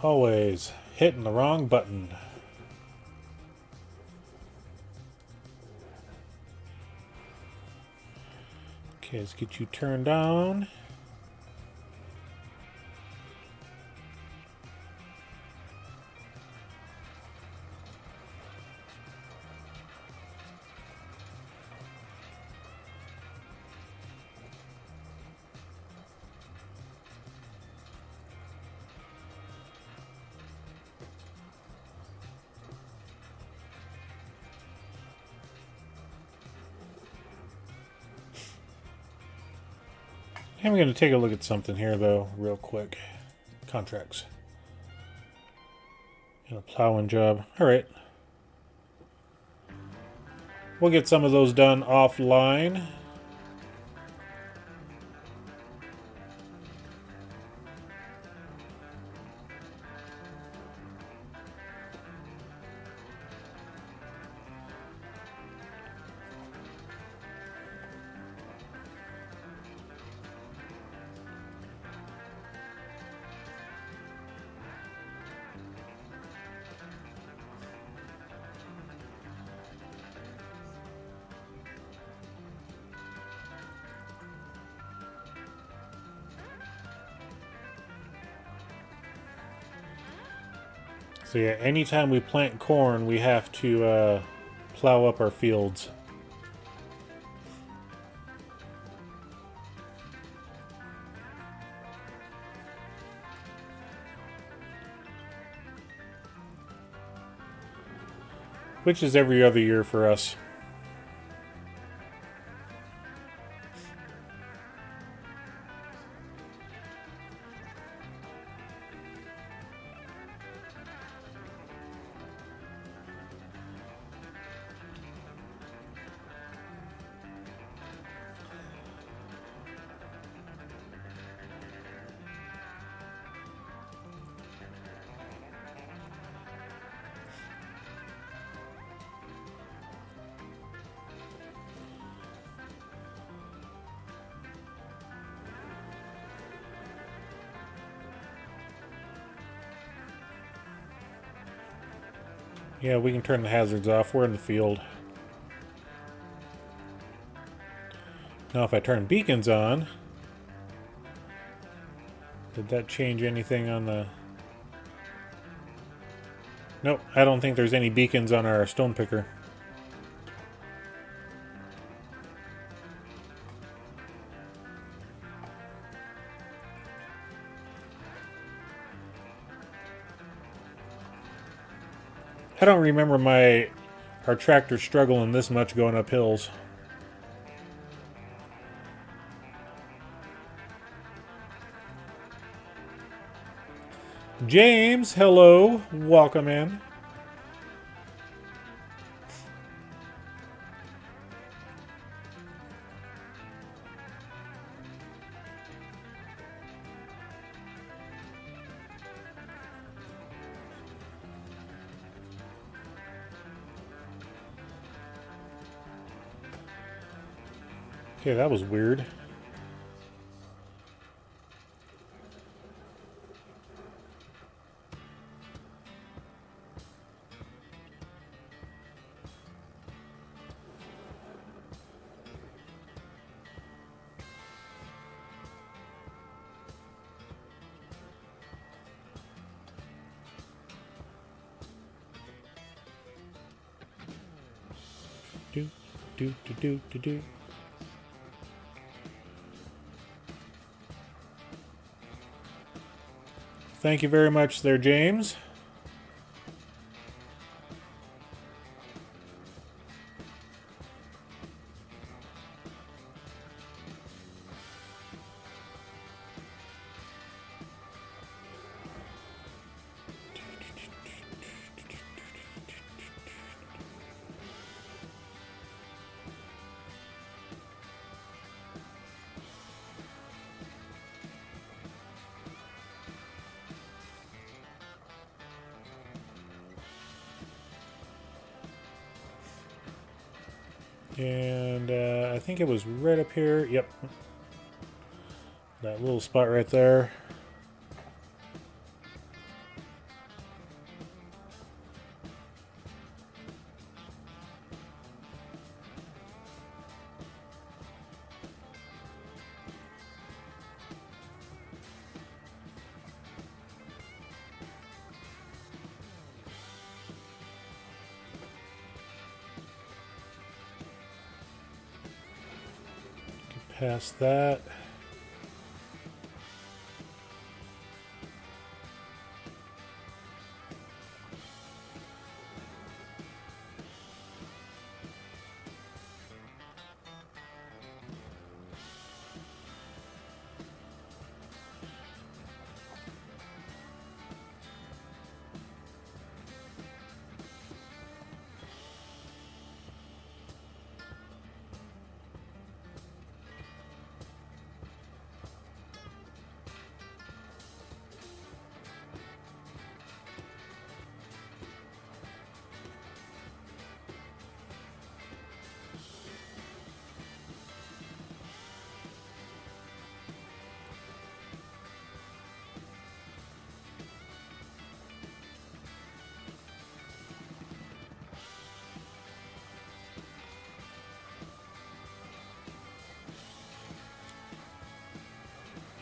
S1: Always hitting the wrong button. Okay, let's get you turned on. I'm going to take a look at something here, though, real quick. Contracts. And a plowing job. Alright. We'll get some of those done offline. So yeah, anytime we plant corn, we have to plow up our fields. Which is every other year for us. Yeah, we can turn the hazards off. We're in the field. Now if I turn beacons on, did that change anything on the... Nope, I don't think there's any beacons on our stone picker. I don't remember our tractor struggling this much going up hills. James, hello. Welcome in. Okay, that was weird. Do. Thank you very much there, James. And I think it was right up here. Yep. That little spot right there. Past that.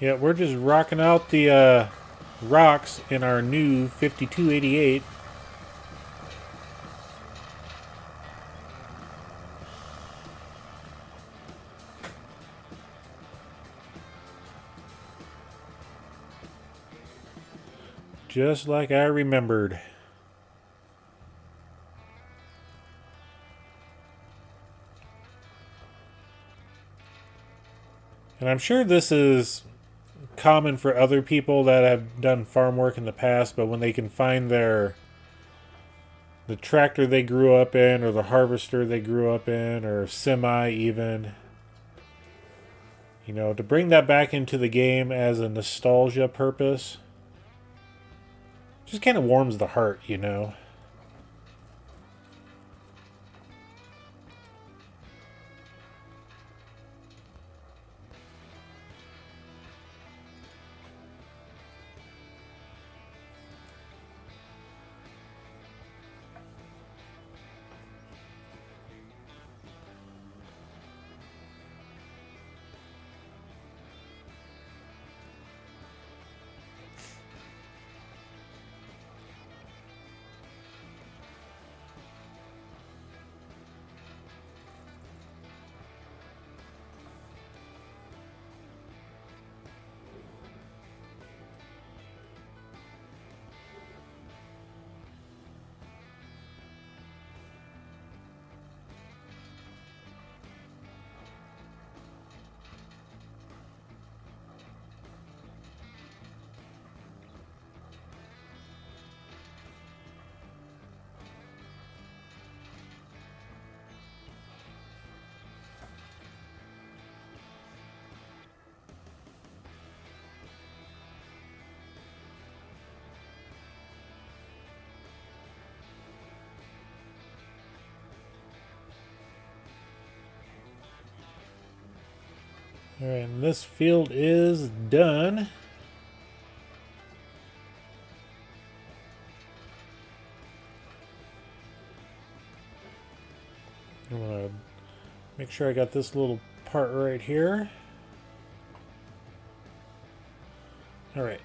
S1: Yeah, we're just rocking out the rocks in our new 5288. Just like I remembered. And I'm sure this is common for other people that have done farm work in the past, but when they can find the tractor they grew up in, or the harvester they grew up in, or semi even, you know, to bring that back into the game as a nostalgia purpose just kind of warms the heart, you know. Alright, and this field is done. I'm gonna make sure I got this little part right here. Alright.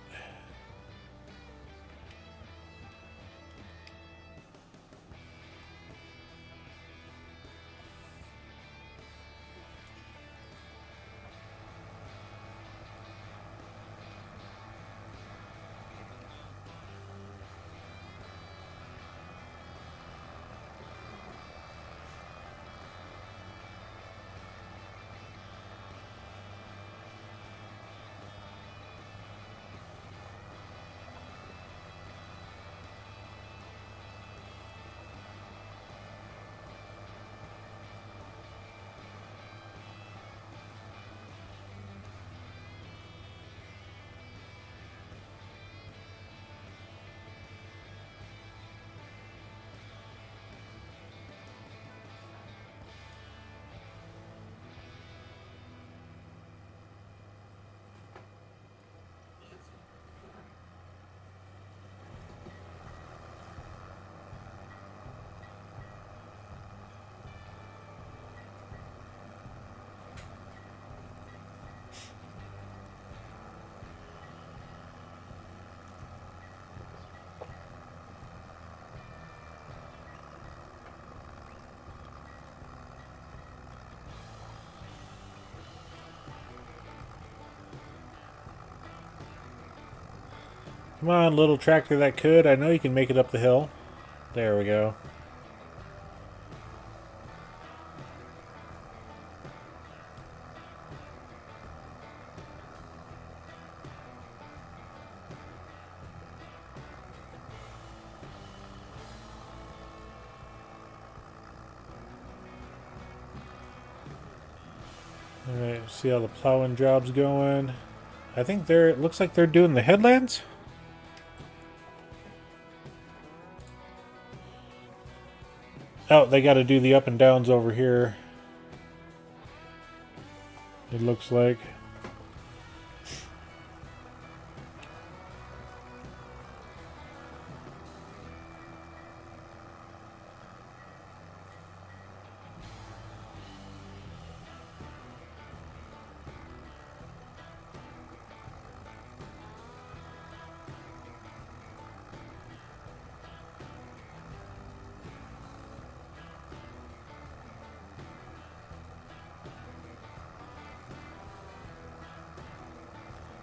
S1: Come on, little tractor that could. I know you can make it up the hill. There we go. Alright, see how the plowing job's going. I think it looks like they're doing the headlands. Oh, they got to do the up and downs over here. It looks like.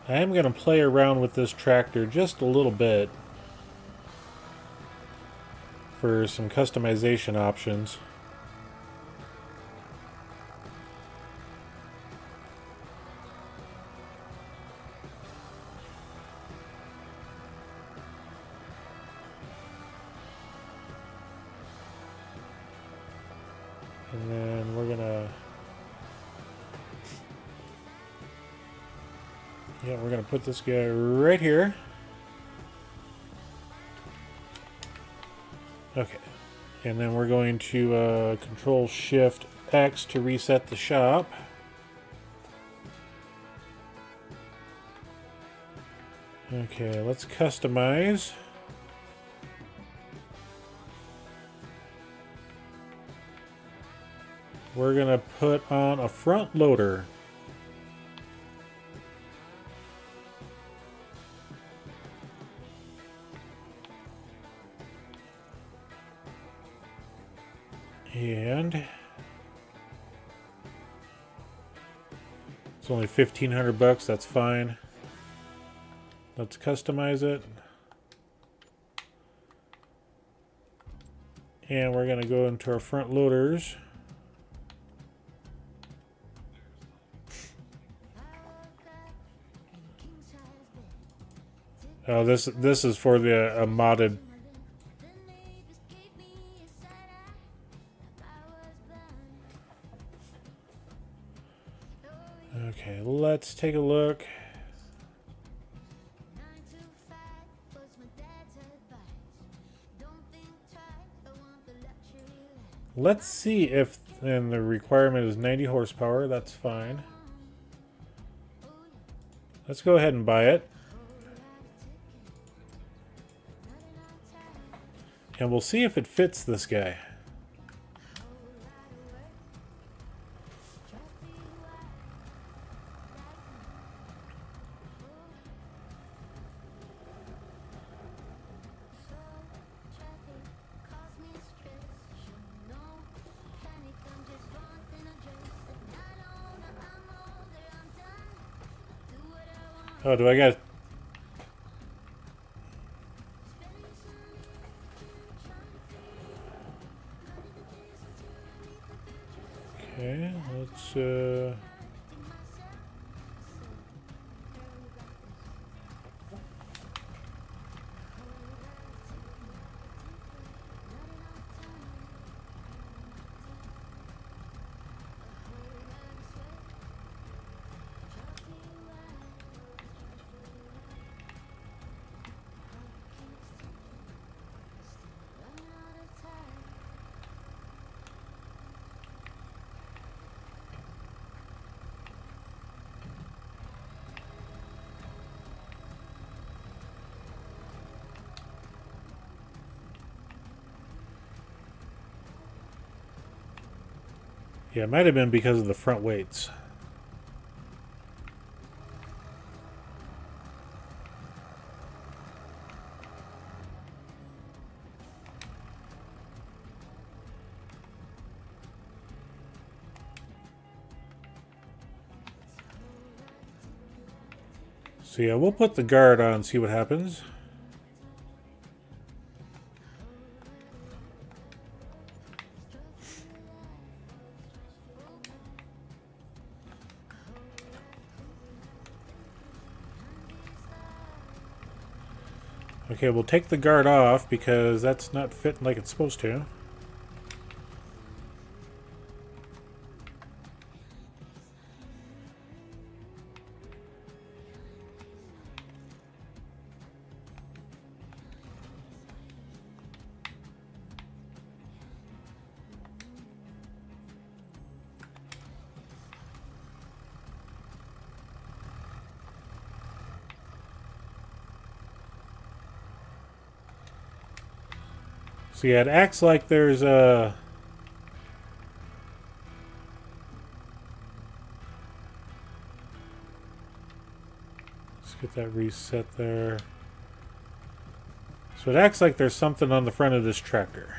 S1: I am going to play around with this tractor just a little bit for some customization options. And then we're going to... Yeah, we're going to put this guy right here. Okay. And then we're going to Control Shift X to reset the shop. Okay, let's customize. We're going to put on a front loader. And it's only $1,500, that's fine. Let's customize it. And we're going to go into our front loaders. Oh, this is for the modded. Okay, let's take a look. Let's see if, and the requirement is 90 horsepower, that's fine. Let's go ahead and buy it. And we'll see if it fits this guy. Oh, do I got... Okay, let's, yeah, it might have been because of the front weights. So yeah, we'll put the guard on and see what happens. Okay, we'll take the guard off because that's not fitting like it's supposed to. So yeah, it acts like there's a... Let's get that reset there. So it acts like there's something on the front of this tractor.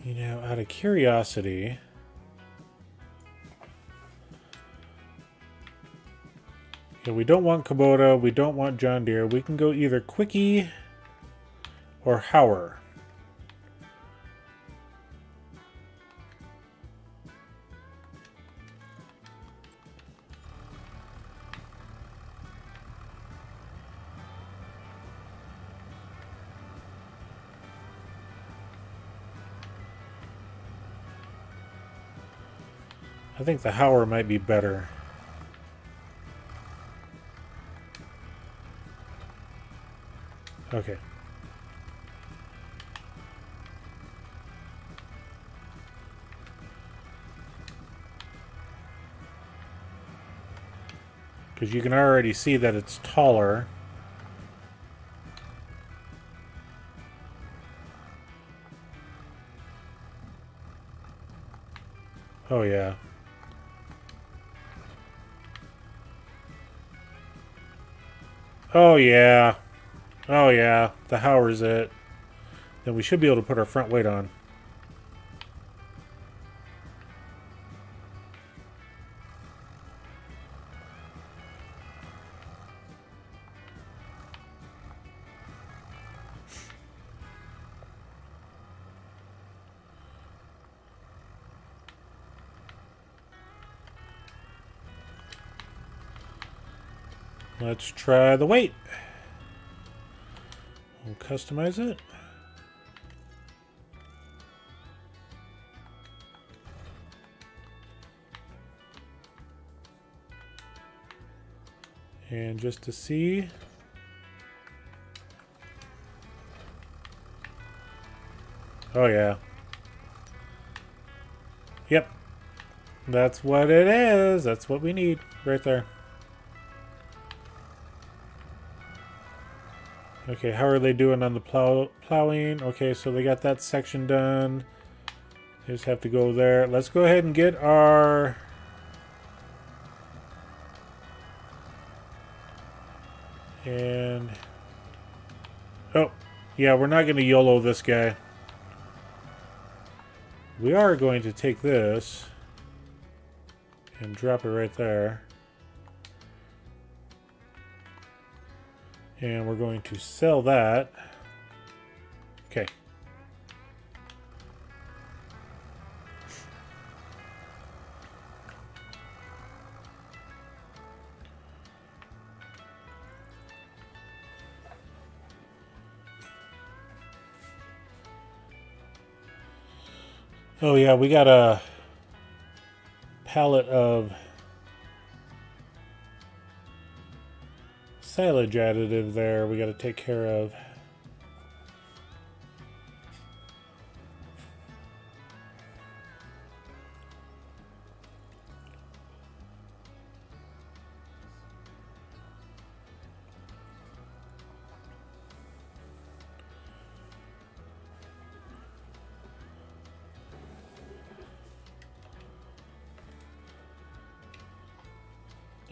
S1: You know, out of curiosity, yeah, we don't want Kubota, we don't want John Deere. We can go either Quickie or Hauer. I think the Hauer might be better. Okay. Because you can already see that it's taller. Oh, yeah. Oh, yeah. Oh, yeah. The Howard's it. Then we should be able to put our front weight on. Let's try the weight. We'll customize it. And just to see. Oh, yeah. Yep. That's what it is. That's what we need right there. Okay, how are they doing on the plowing? Okay, so they got that section done. They just have to go there. Let's go ahead and get our... And... Oh, yeah, we're not going to YOLO this guy. We are going to take this and drop it right there. And we're going to sell that. Okay. Oh yeah, we got a pallet of silage additive there we got to take care of.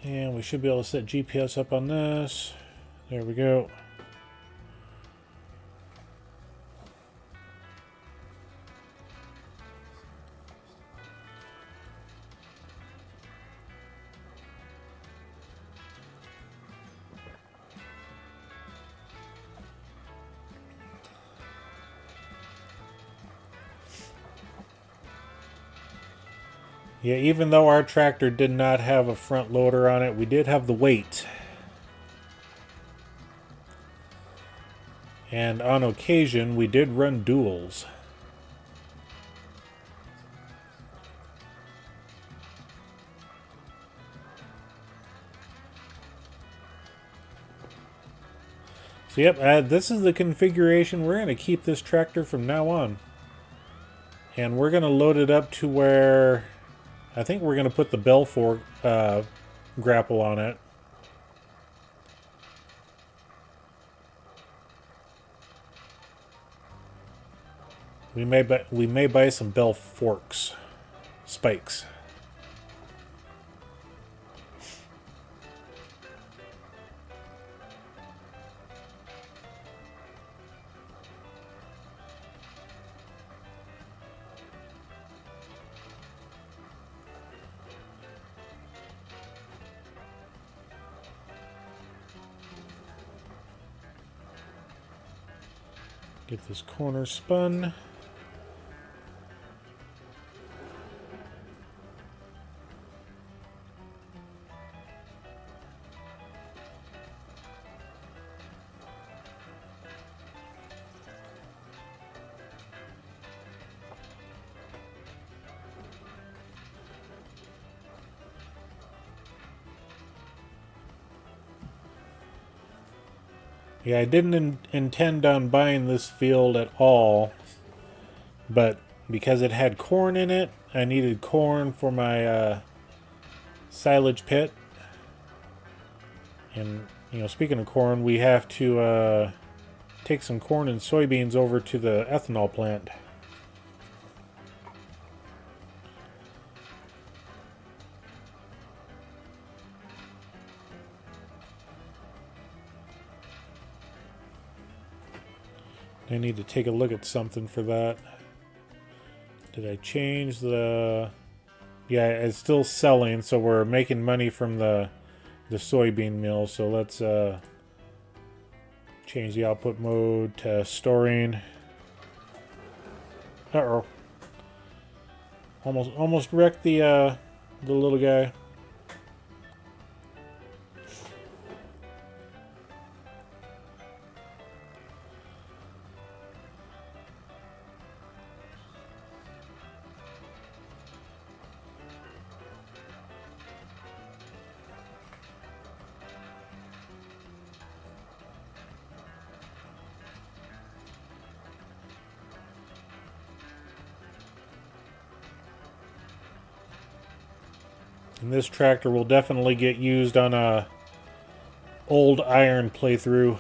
S1: And we should be able to set GPS up on this. There we go. Yeah, even though our tractor did not have a front loader on it, we did have the weight. And on occasion, we did run duals. So yep, this is the configuration. We're going to keep this tractor from now on. And we're going to load it up to where... I think we're going to put the bell fork grapple on it. We may buy some bell forks, spikes. Get this corner spun. Yeah, I didn't intend on buying this field at all, but because it had corn in it, I needed corn for my silage pit. And, you know, speaking of corn, we have to take some corn and soybeans over to the ethanol plant. I need to take a look at something for that. Did I change the... Yeah, it's still selling, so we're making money from the soybean meal. So let's change the output mode to storing. Uh-oh. Almost wrecked the little guy. And this tractor will definitely get used on a old iron playthrough.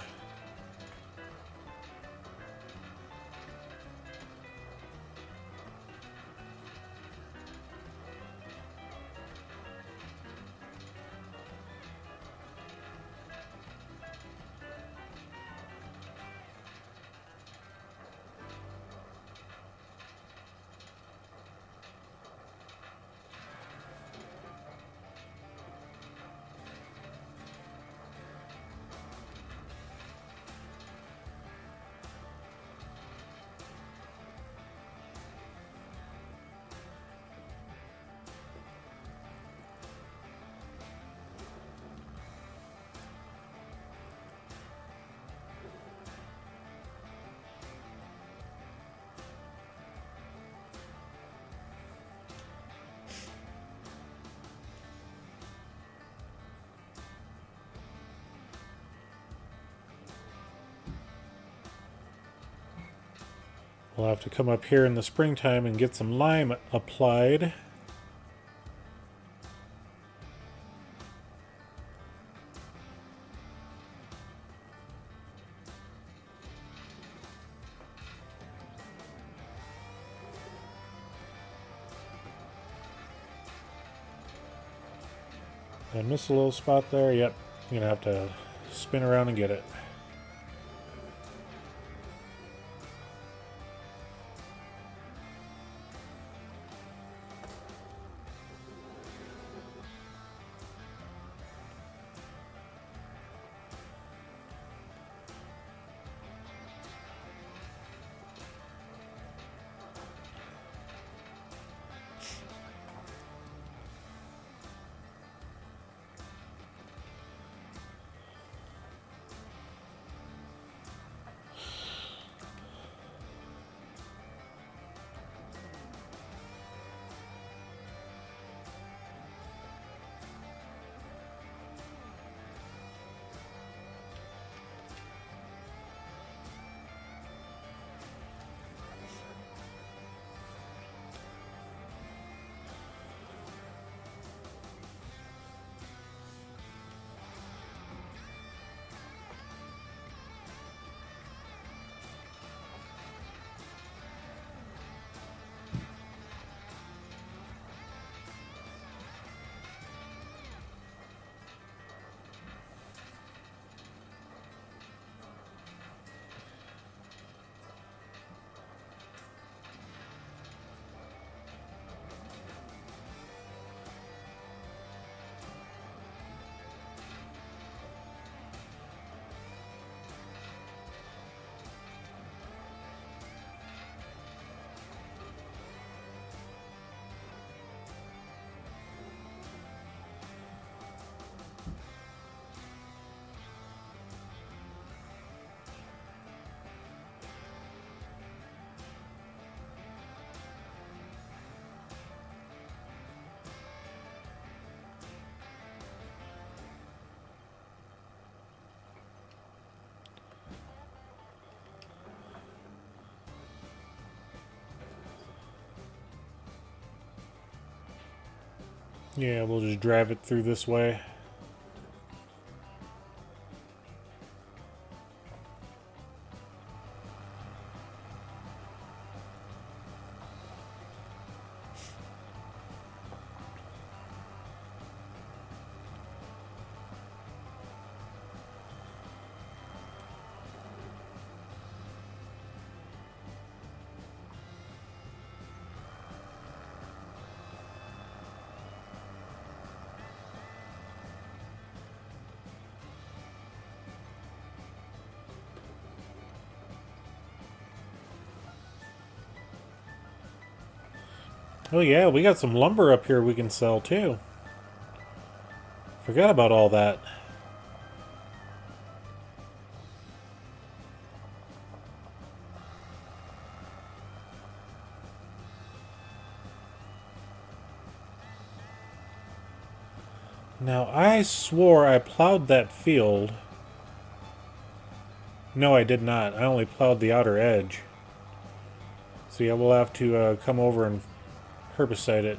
S1: We'll have to come up here in the springtime and get some lime applied. Did I miss a little spot there? Yep. I'm going to have to spin around and get it. Yeah, we'll just drive it through this way. Oh yeah, we got some lumber up here we can sell too. Forgot about all that. Now, I swore I plowed that field. No, I did not. I only plowed the outer edge. So yeah, we'll have to come over and herbicide it.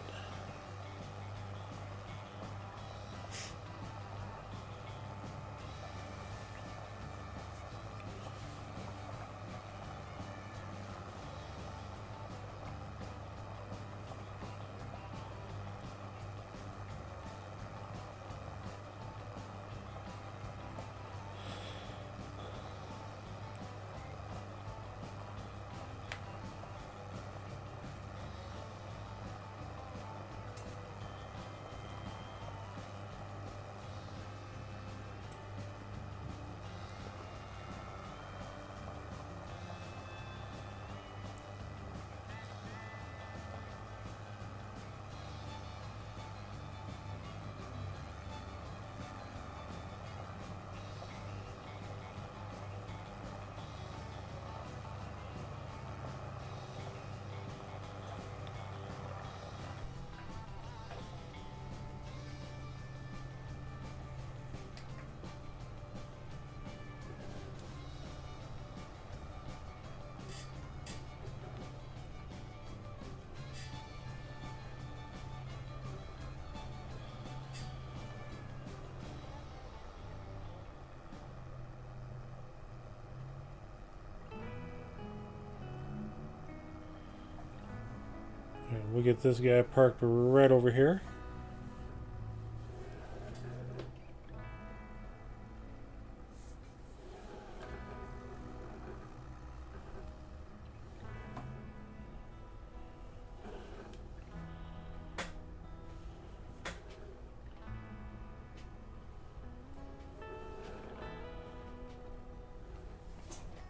S1: And we'll get this guy parked right over here.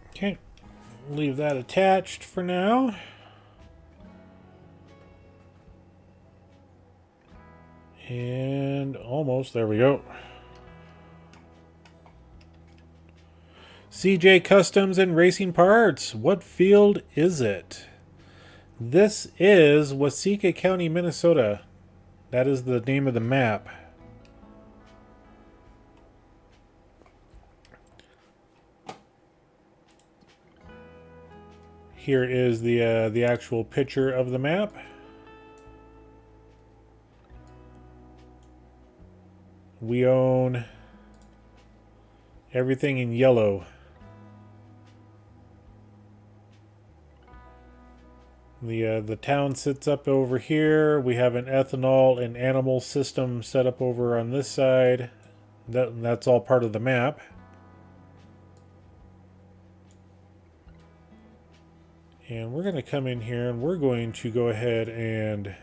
S1: Okay, leave that attached for now. And almost, there we go. CJ Customs and Racing Parts. What field is it? This is Waseca County, Minnesota. That is the name of the map. Here is the actual picture of the map. We own everything in yellow. The town sits up over here. We have an ethanol and animal system set up over on this side. That's all part of the map. And we're going to come in here and we're going to go ahead and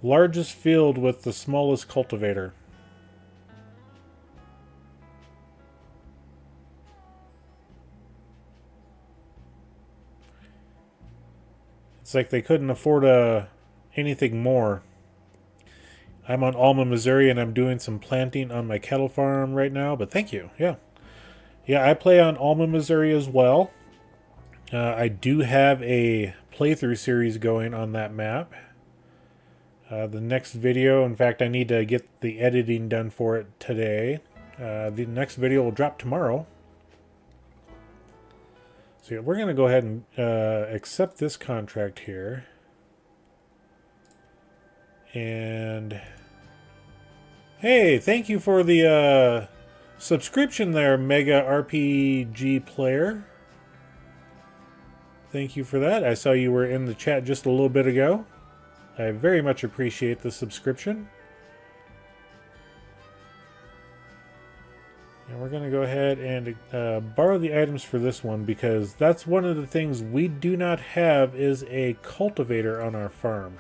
S1: largest field with the smallest cultivator. It's like they couldn't afford anything more. I'm on Alma, Missouri, and I'm doing some planting on my cattle farm right now, but thank you. Yeah. Yeah, I play on Alma, Missouri as well. I do have a playthrough series going on that map. The next video, in fact, I need to get the editing done for it today. The next video will drop tomorrow. So yeah, we're going to go ahead and accept this contract here. And hey, thank you for the subscription there, Mega RPG Player. Thank you for that. I saw you were in the chat just a little bit ago. I very much appreciate the subscription. And we're going to go ahead and borrow the items for this one because that's one of the things we do not have is a cultivator on our farm.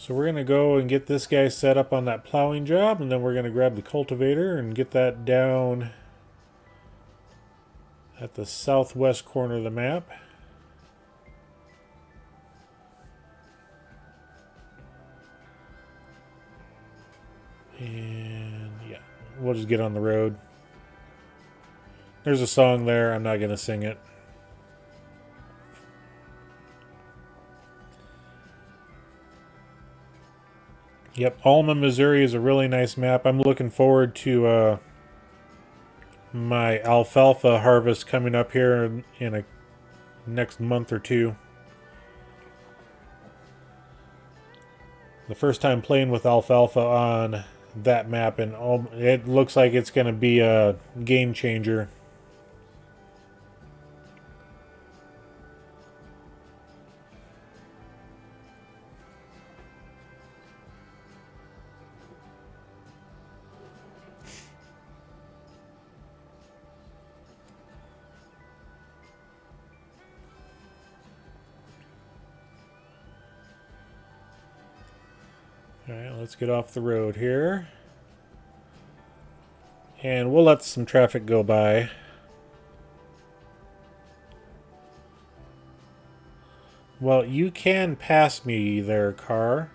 S1: So we're going to go and get this guy set up on that plowing job, and then we're going to grab the cultivator and get that down at the southwest corner of the map. And yeah, we'll just get on the road. There's a song there. I'm not going to sing it. Yep, Alma, Missouri is a really nice map. I'm looking forward to my alfalfa harvest coming up here in a next month or two. The first time playing with alfalfa on that map, and it looks like it's going to be a game changer. Alright, let's get off the road here. And we'll let some traffic go by. Well, you can pass me there, car.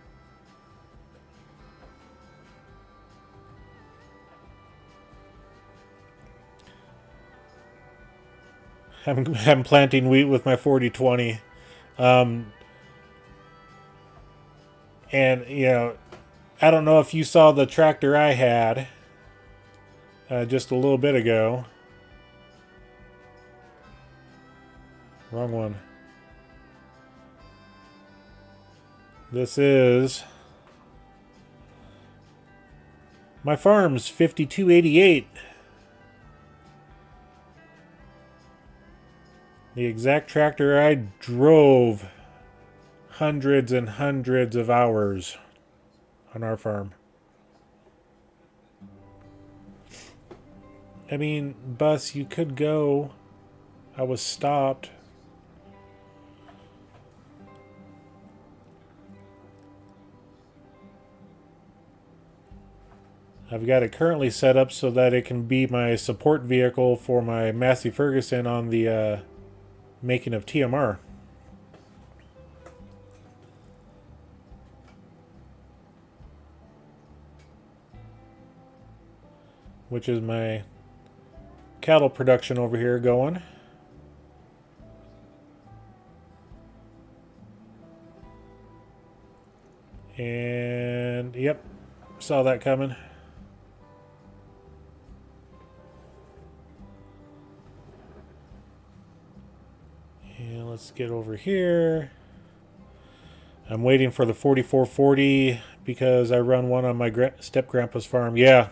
S1: I'm planting wheat with my 4020. And, you know, I don't know if you saw the tractor I had just a little bit ago. Wrong one. This is my farm's 5288. The exact tractor I drove hundreds and hundreds of hours on our farm. I mean, bus, you could go. I was stopped. I've got it currently set up so that it can be my support vehicle for my Massey Ferguson on the making of TMR. Which is my cattle production over here going. And yep, saw that coming. And let's get over here. I'm waiting for the 4440 because I run one on my step-grandpa's farm. Yeah.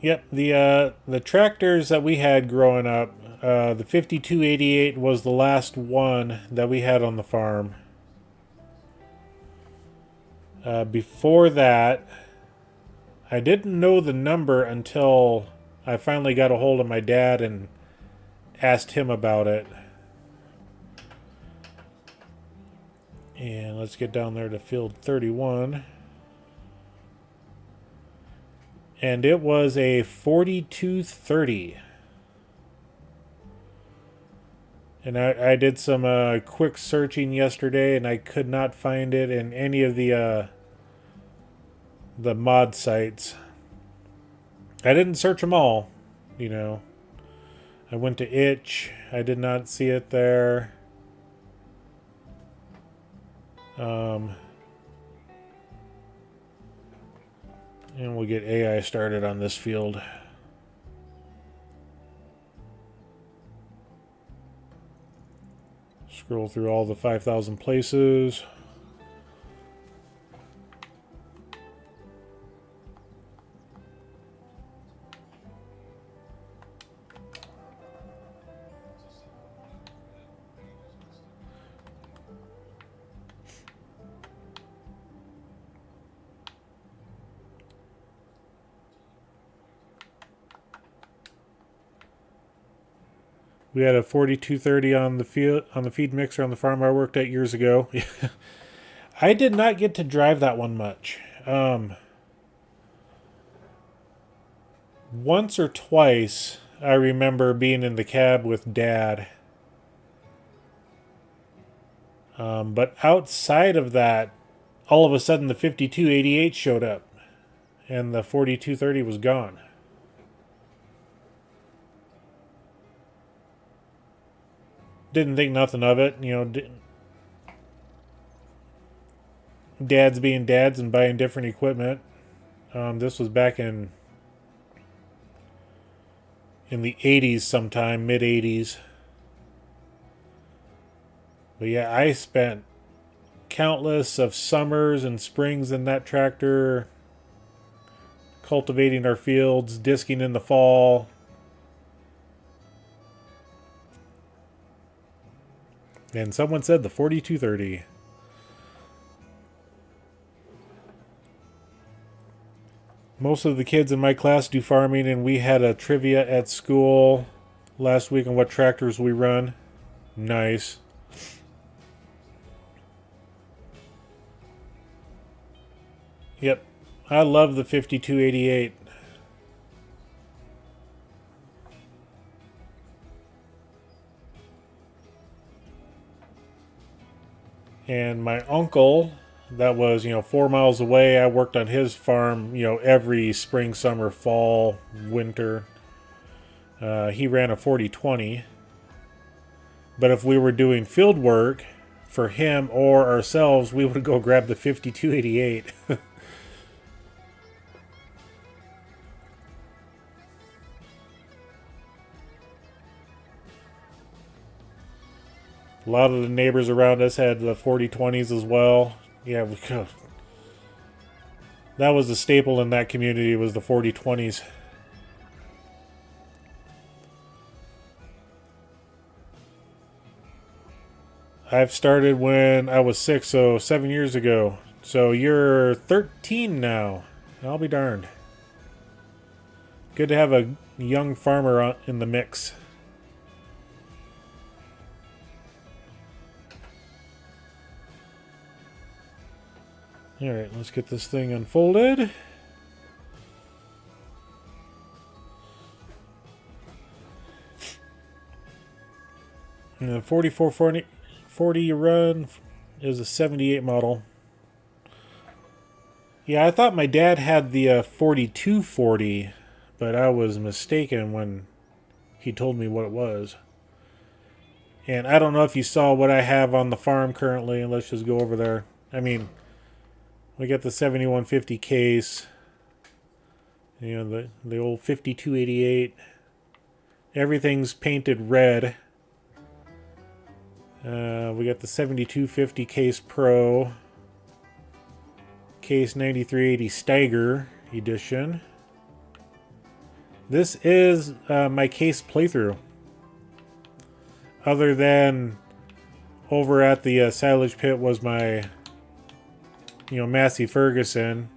S1: Yep, the tractors that we had growing up, the 5288 was the last one that we had on the farm. Before that, I didn't know the number until I finally got a hold of my dad and asked him about it. And let's get down there to field 31. And it was a 4230. And I did some quick searching yesterday, and I could not find it in any of the mod sites. I didn't search them all, you know. I went to Itch. I did not see it there. And we'll get AI started on this field. Scroll through all the 5,000 places. We had a 4230 on the feed mixer on the farm I worked at years ago. I did not get to drive that one much. Once or twice, I remember being in the cab with Dad. But outside of that, all of a sudden the 5288 showed up, and the 4230 was gone. Didn't think nothing of it, you know. Dads being dads and buying different equipment. This was back in the 80s sometime, mid 80s. But yeah, I spent countless of summers and springs in that tractor, cultivating our fields, disking in the fall. And someone said the 4230. Most of the kids in my class do farming, and we had a trivia at school last week on what tractors we run. Nice. Yep, I love the 5288. And my uncle, that was, 4 miles away, I worked on his farm, every spring, summer, fall, winter. He ran a 4020. But if we were doing field work for him or ourselves, we would go grab the 5288. A lot of the neighbors around us had the 4020s as well. Yeah, that was the staple in that community, was the 4020s. I've started when I was 6, so 7 years ago. So you're 13 now. I'll be darned. Good to have a young farmer in the mix. Alright, let's get this thing unfolded. And the 4440 run is a 78 model. Yeah, I thought my dad had the 4240, but I was mistaken when he told me what it was. And I don't know if you saw what I have on the farm currently. Let's just go over there. I mean, we got the 7150 case, the old 5288. Everything's painted red. We got the 7250 case Pro, case 9380 Stagger edition. This is my case playthrough. Other than over at the silage pit was my Massey Ferguson,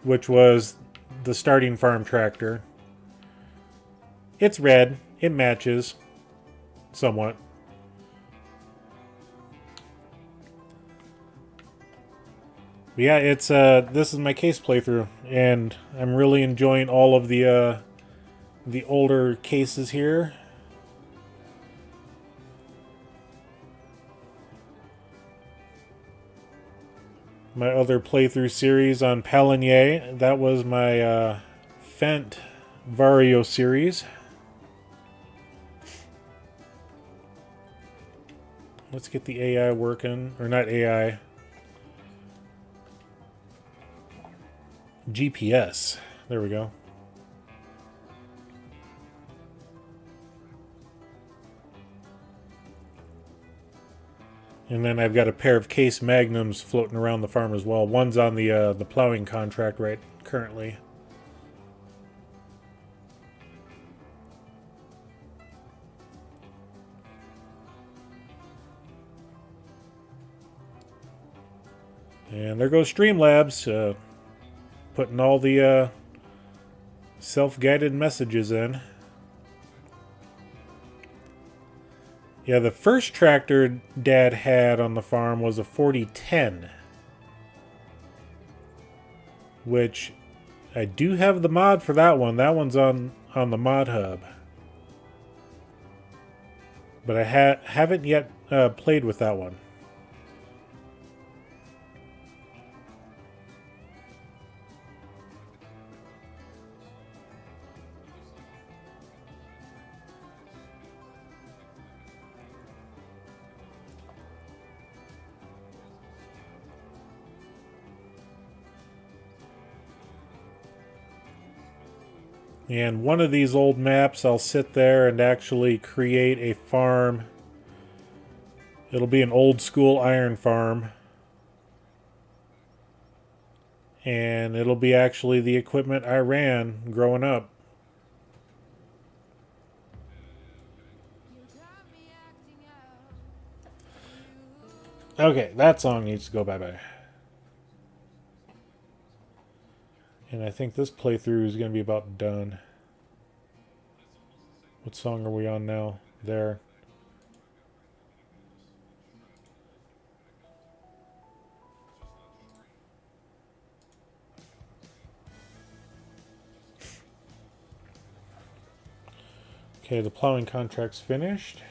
S1: which was the starting farm tractor. It's red. It matches somewhat. But yeah, it's this is my case playthrough, and I'm really enjoying all of the older cases here. My other playthrough series on Palinier, that was my Fendt Vario series. Let's get the AI working, or not AI. GPS. There we go. And then I've got a pair of Case Magnums floating around the farm as well. One's on the plowing contract right currently. And there goes Streamlabs, putting all the self-guided messages in. Yeah, the first tractor Dad had on the farm was a 4010, which I do have the mod for that one. That one's on the mod hub, but I haven't yet played with that one. And one of these old maps, I'll sit there and actually create a farm. It'll be an old school iron farm. And it'll be actually the equipment I ran growing up. Okay, that song needs to go bye-bye. And I think this playthrough is going to be about done. What song are we on now? There. Okay, the plowing contract's finished.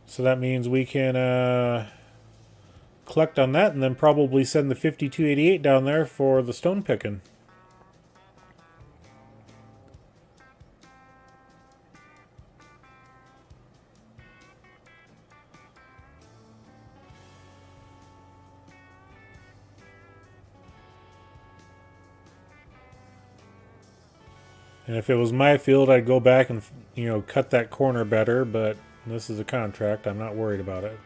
S1: So that means we can collect on that and then probably send the 5288 down there for the stone picking. And if it was my field, I'd go back and, you know, cut that corner better, but this is a contract. I'm not worried about it.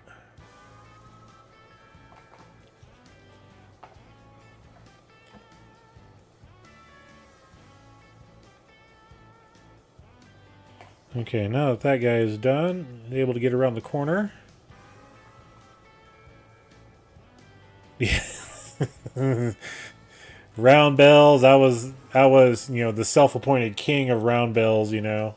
S1: Okay, now that that guy is done, able to get around the corner. Yeah. Round bells. I was, you know, the self-appointed king of round bells, you know.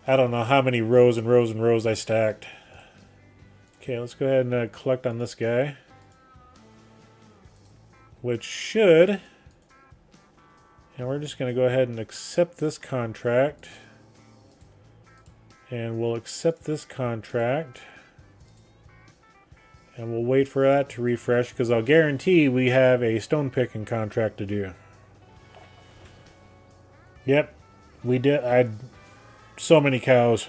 S1: I don't know how many rows and rows and rows I stacked. Okay, let's go ahead and collect on this guy. Which should... And we're just going to go ahead and accept this contract. And we'll accept this contract. And we'll wait for that to refresh, because I'll guarantee we have a stone picking contract to do. Yep, we did. So many cows.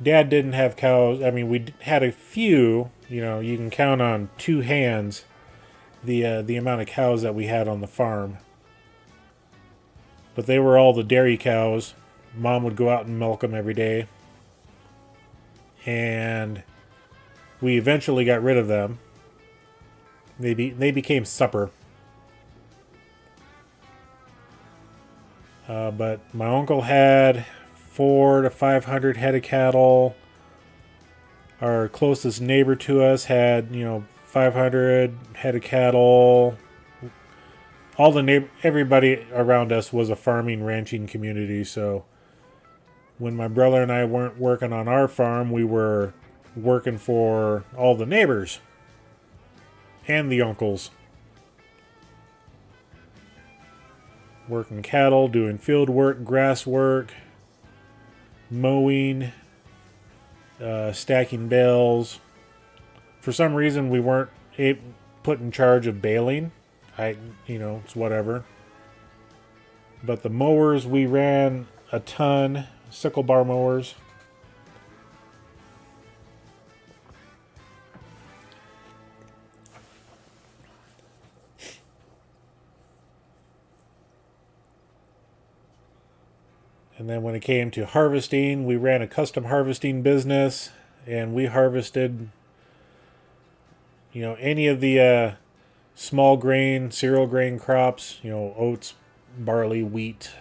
S1: Dad didn't have cows. I mean, we had a few. You know, you can count on two hands the amount of cows that we had on the farm. But they were all the dairy cows. Mom would go out and milk them every day. And we eventually got rid of them. They became supper. But my uncle had 400 to 500 head of cattle. Our closest neighbor to us had, you know, 500 head of cattle. Everybody around us was a farming, ranching community. So when my brother and I weren't working on our farm, we were working for all the neighbors and the uncles. Working cattle, doing field work, grass work, mowing, stacking bales. For some reason, we weren't put in charge of baling. You know, it's whatever. But the mowers, we ran a ton, sickle bar mowers. And then when it came to harvesting, we ran a custom harvesting business, and we harvested, you know, any of the small grain, cereal grain crops, you know, oats, barley, wheat.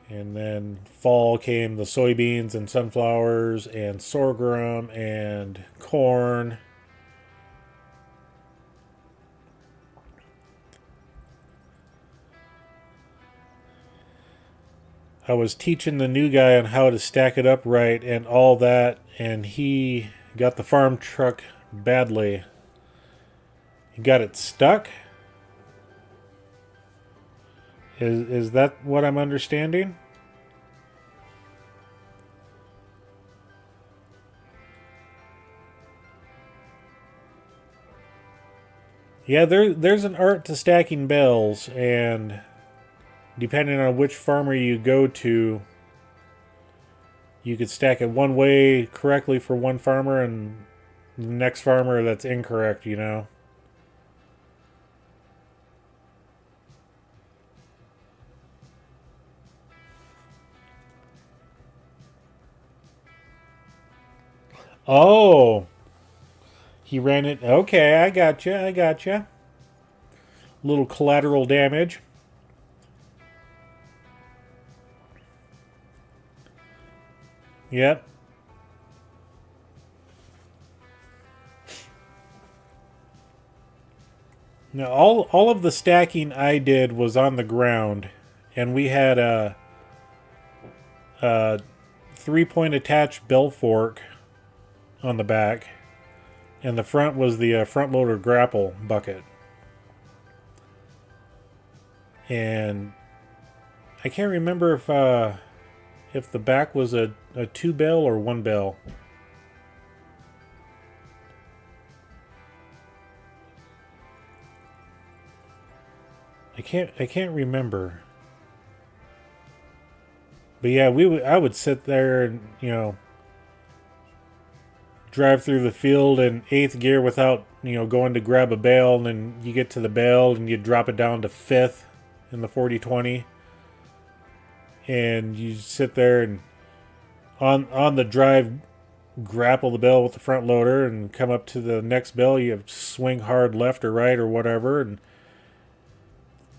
S1: And then fall came the soybeans and sunflowers and sorghum and corn. I was teaching the new guy on how to stack it up right and all that, and he got the farm truck badly. He got it stuck? Is that what I'm understanding? Yeah, there's an art to stacking bales, and depending on which farmer you go to, you could stack it one way correctly for one farmer and the next farmer that's incorrect, you know? Oh, he ran it. Okay, I gotcha. I gotcha. Little collateral damage. Yep. Now, all of the stacking I did was on the ground, and we had a 3-point attached bell fork on the back, and the front was the front loader grapple bucket. And I can't remember if the back was a 2 bell or 1 bell. I can't remember. But yeah, I would sit there and, you know, drive through the field in 8th gear without, you know, going to grab a bale, and then you get to the bale and you drop it down to 5th in the 40/20, and you sit there and on the drive grapple the bale with the front loader and come up to the next bale. You have to swing hard left or right or whatever and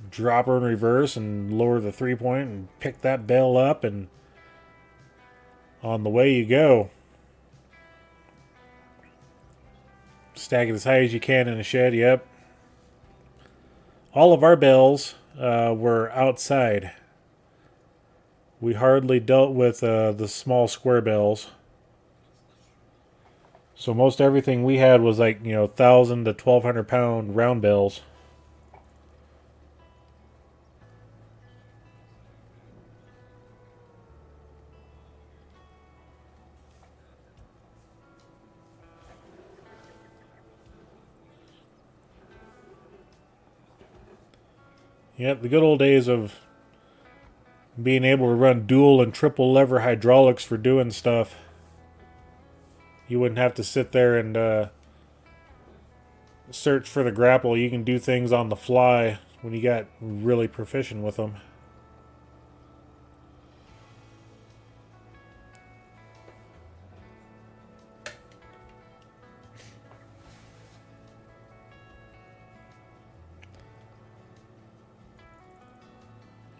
S1: drop her in reverse and lower the 3-point and pick that bale up, and on the way you go. Stack it as high as you can in a shed. Yep. All of our bales were outside. We hardly dealt with the small square bales. So most everything we had was like, you know, 1,000 to 1,200 pound round bales. Yep, the good old days of being able to run dual and triple lever hydraulics for doing stuff. You wouldn't have to sit there and search for the grapple. You can do things on the fly when you got really proficient with them.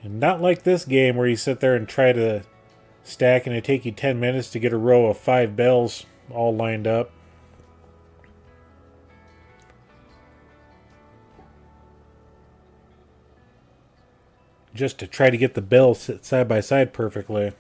S1: And not like this game where you sit there and try to stack and it take you 10 minutes to get a row of 5 bales all lined up. Just to try to get the bales sit side by side perfectly.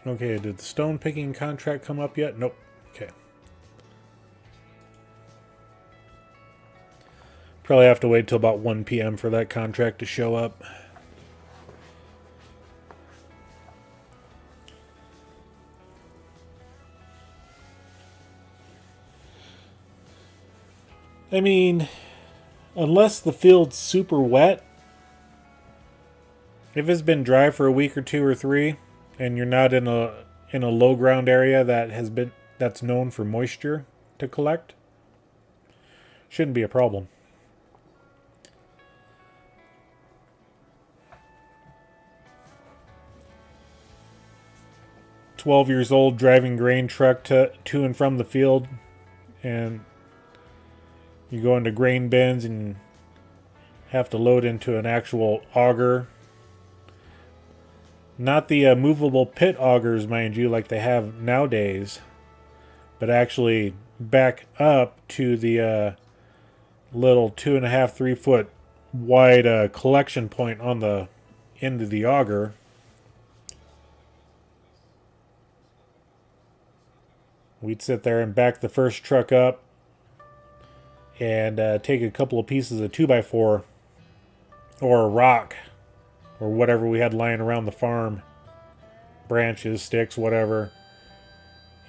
S1: Okay, did the stone picking contract come up yet? Nope. Okay. Probably have to wait till about 1 p.m. for that contract to show up. I mean, unless the field's super wet, if it's been dry for a week or 2 or 3, and you're not in a low ground area that's known for moisture to collect, shouldn't be a problem. "12 years old, driving grain truck to and from the field, and you go into grain bins and have to load into an actual auger. Not the movable pit augers, mind you, like they have nowadays, but actually back up to the little 2.5, 3 foot wide collection point on the end of the auger. We'd sit there and back the first truck up and take a couple of pieces of 2x4 or a rock or whatever we had lying around the farm, branches, sticks, whatever.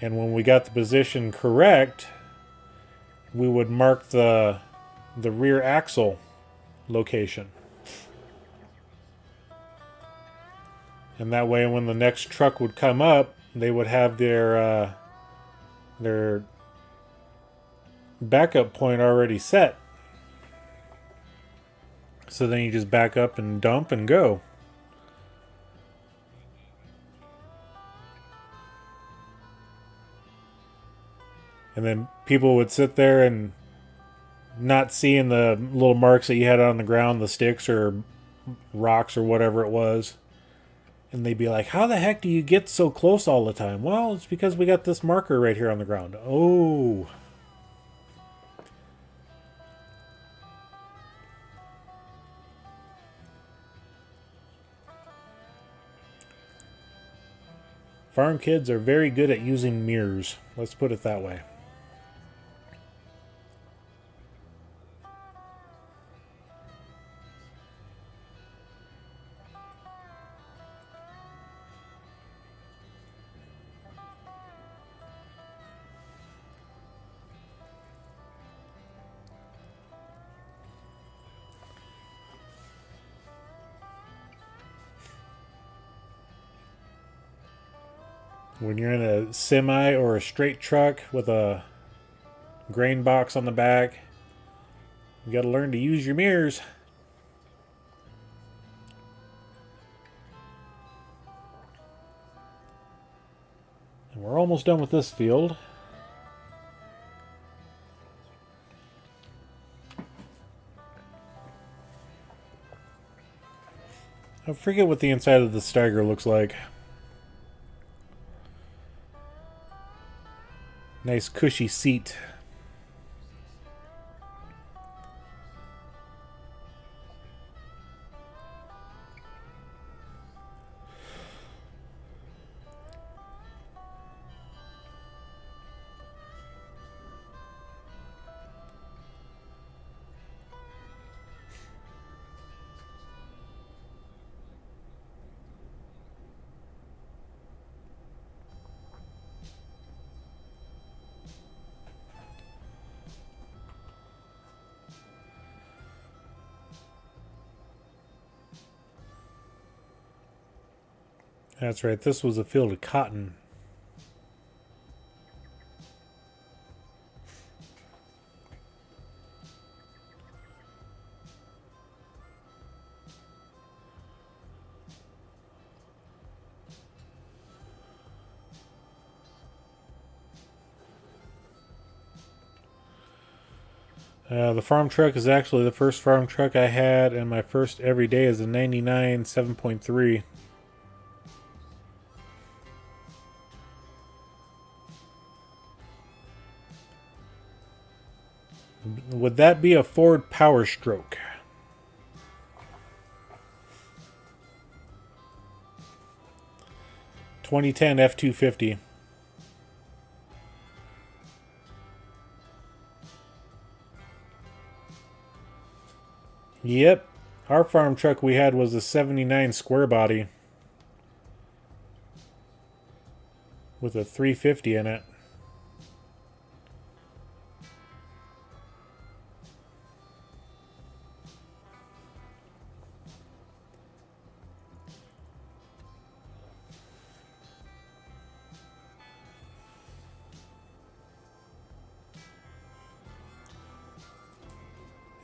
S1: And when we got the position correct, we would mark the rear axle location. And that way when the next truck would come up, they would have their backup point already set. So then you just back up and dump and go. And then people would sit there and not seeing the little marks that you had on the ground, the sticks or rocks or whatever it was. And they'd be like, "How the heck do you get so close all the time?" "Well, it's because we got this marker right here on the ground." Oh. Farm kids are very good at using mirrors. Let's put it that way. When you're in a semi or a straight truck with a grain box on the back, you got to learn to use your mirrors. And we're almost done with this field. I forget what the inside of the Steiger looks like. Nice cushy seat. That's right, this was a field of cotton. The farm truck is actually the first farm truck I had, and my first every day is a 99 7.3. Would that be a Ford Power Stroke? (2010) F250. Yep, our farm truck we had was a 79 square body with a 350 in it.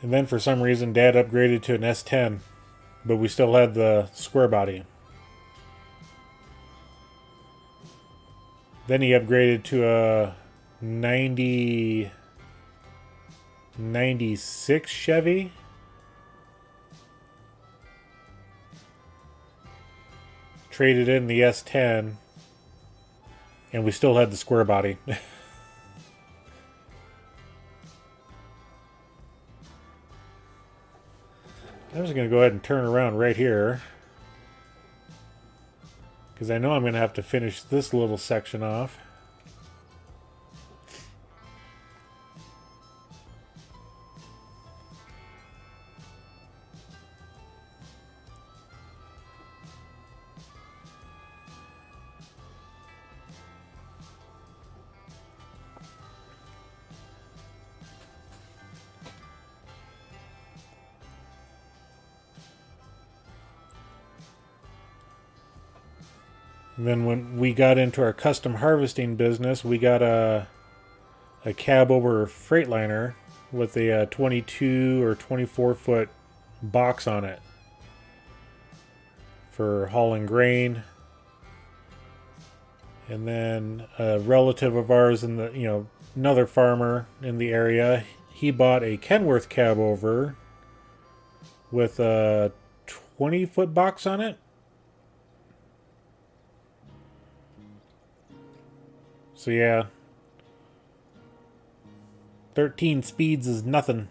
S1: And then for some reason Dad upgraded to an S10, but we still had the square body. Then he upgraded to a 96 Chevy. Traded in the S10, and we still had the square body. I'm just going to go ahead and turn around right here, because I know I'm going to have to finish this little section off. And then when we got into our custom harvesting business, we got a cab over Freightliner with a 22 or 24 foot box on it for hauling grain. And then a relative of ours in the, another farmer in the area, he bought a Kenworth cab over with a 20 foot box on it. So yeah, 13 speeds is nothing.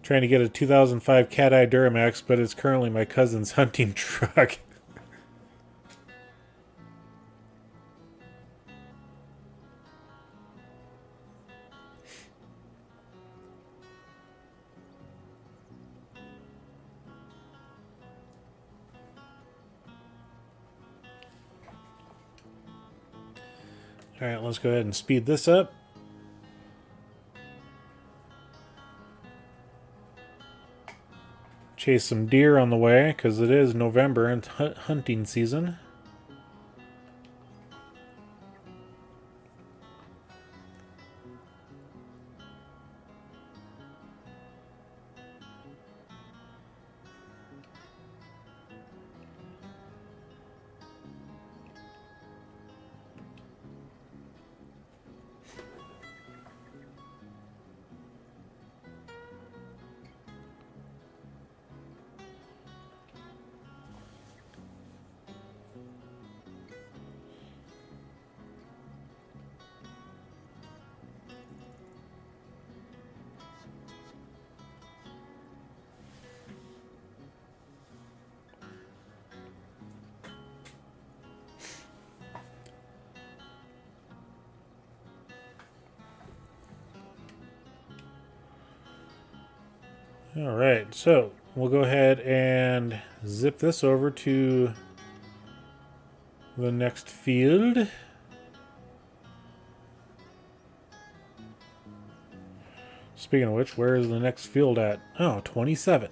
S1: Trying to get a 2005 Cat Eye Duramax, but it's currently my cousin's hunting truck. Alright, let's go ahead and speed this up. Chase some deer on the way, because it is November and hunting season. Alright, so we'll go ahead and zip this over to the next field. Speaking of which, where is the next field at? Oh, 27.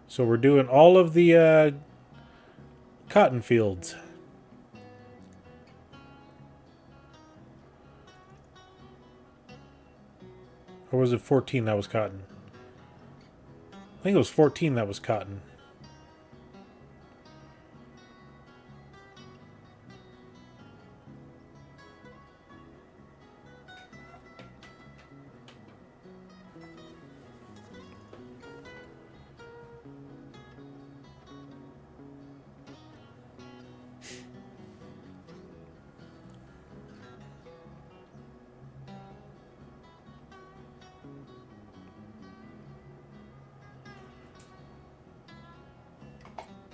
S1: So we're doing all of the cotton fields. Or was it 14 that was cotton? I think it was 14 that was cotton.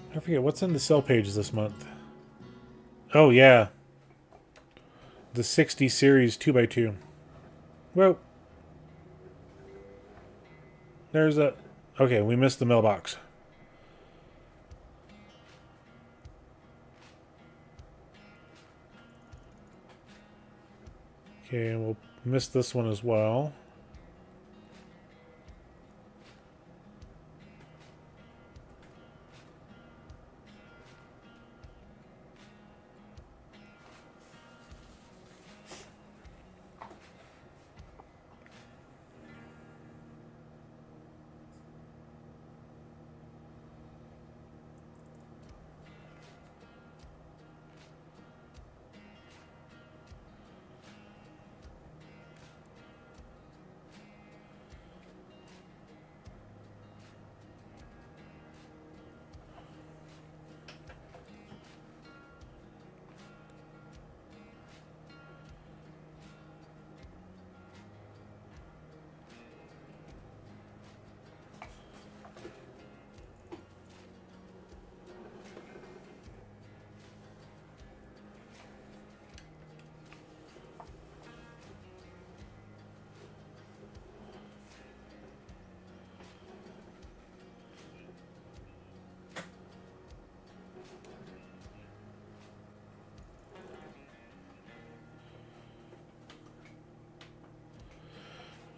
S1: I forget, what's in the sell page this month? Oh, yeah. The 60 series 2x2. Well, there's a... Okay, we missed the mailbox. Okay, and we'll miss this one as well.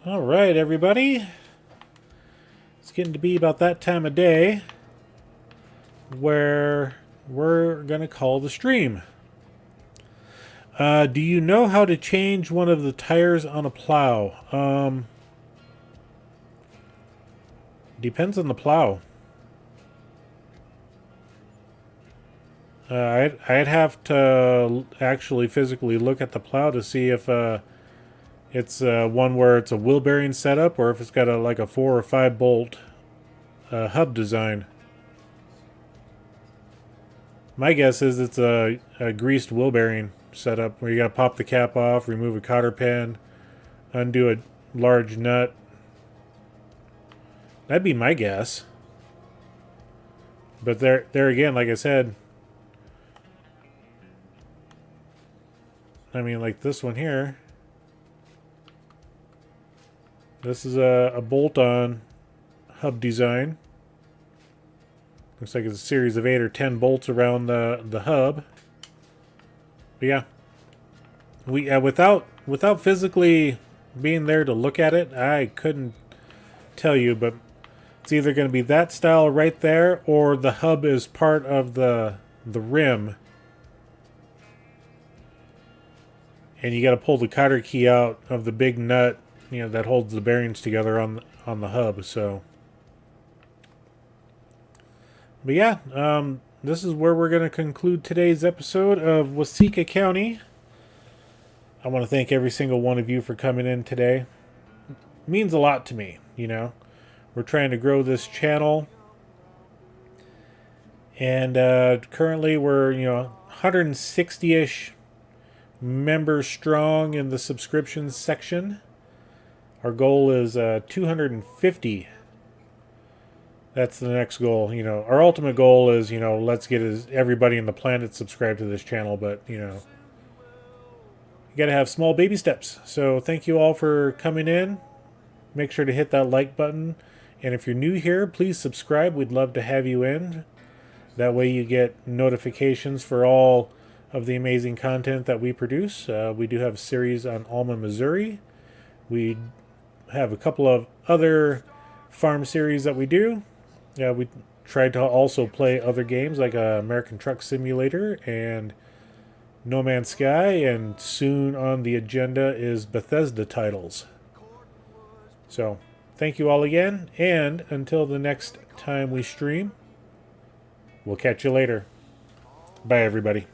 S1: All right, everybody. It's getting to be about that time of day where we're going to call the stream. Do you know how to change one of the tires on a plow? Depends on the plow. I'd have to actually physically look at the plow to see if it's one where it's a wheel bearing setup or if it's got like a 4 or 5 bolt hub design. My guess is it's a greased wheel bearing setup where you gotta pop the cap off, remove a cotter pin, undo a large nut. That'd be my guess. But there again, like I said, I mean, like this one here, this is a bolt-on hub design. Looks like it's a series of 8 or 10 bolts around the hub. But yeah, without physically being there to look at it, I couldn't tell you. But it's either going to be that style right there, or the hub is part of the rim, and you got to pull the cotter key out of the big nut, you know, that holds the bearings together on the hub. So. But yeah, this is where we're going to conclude today's episode of Waseca County. I want to thank every single one of you for coming in today. It means a lot to me, you know. We're trying to grow this channel. And currently we're, 160-ish members strong in the subscriptions section. Our goal is 250. That's the next goal. Our ultimate goal is, let's get everybody on the planet subscribed to this channel. But, you got to have small baby steps. So thank you all for coming in. Make sure to hit that like button. And if you're new here, please subscribe. We'd love to have you in. That way you get notifications for all of the amazing content that we produce. We do have a series on Alma, Missouri. We have a couple of other farm series that we do. Yeah, we tried to also play other games like American Truck Simulator and No Man's Sky, and soon on the agenda is Bethesda titles. So, thank you all again, and until the next time we stream, we'll catch you later. Bye, everybody.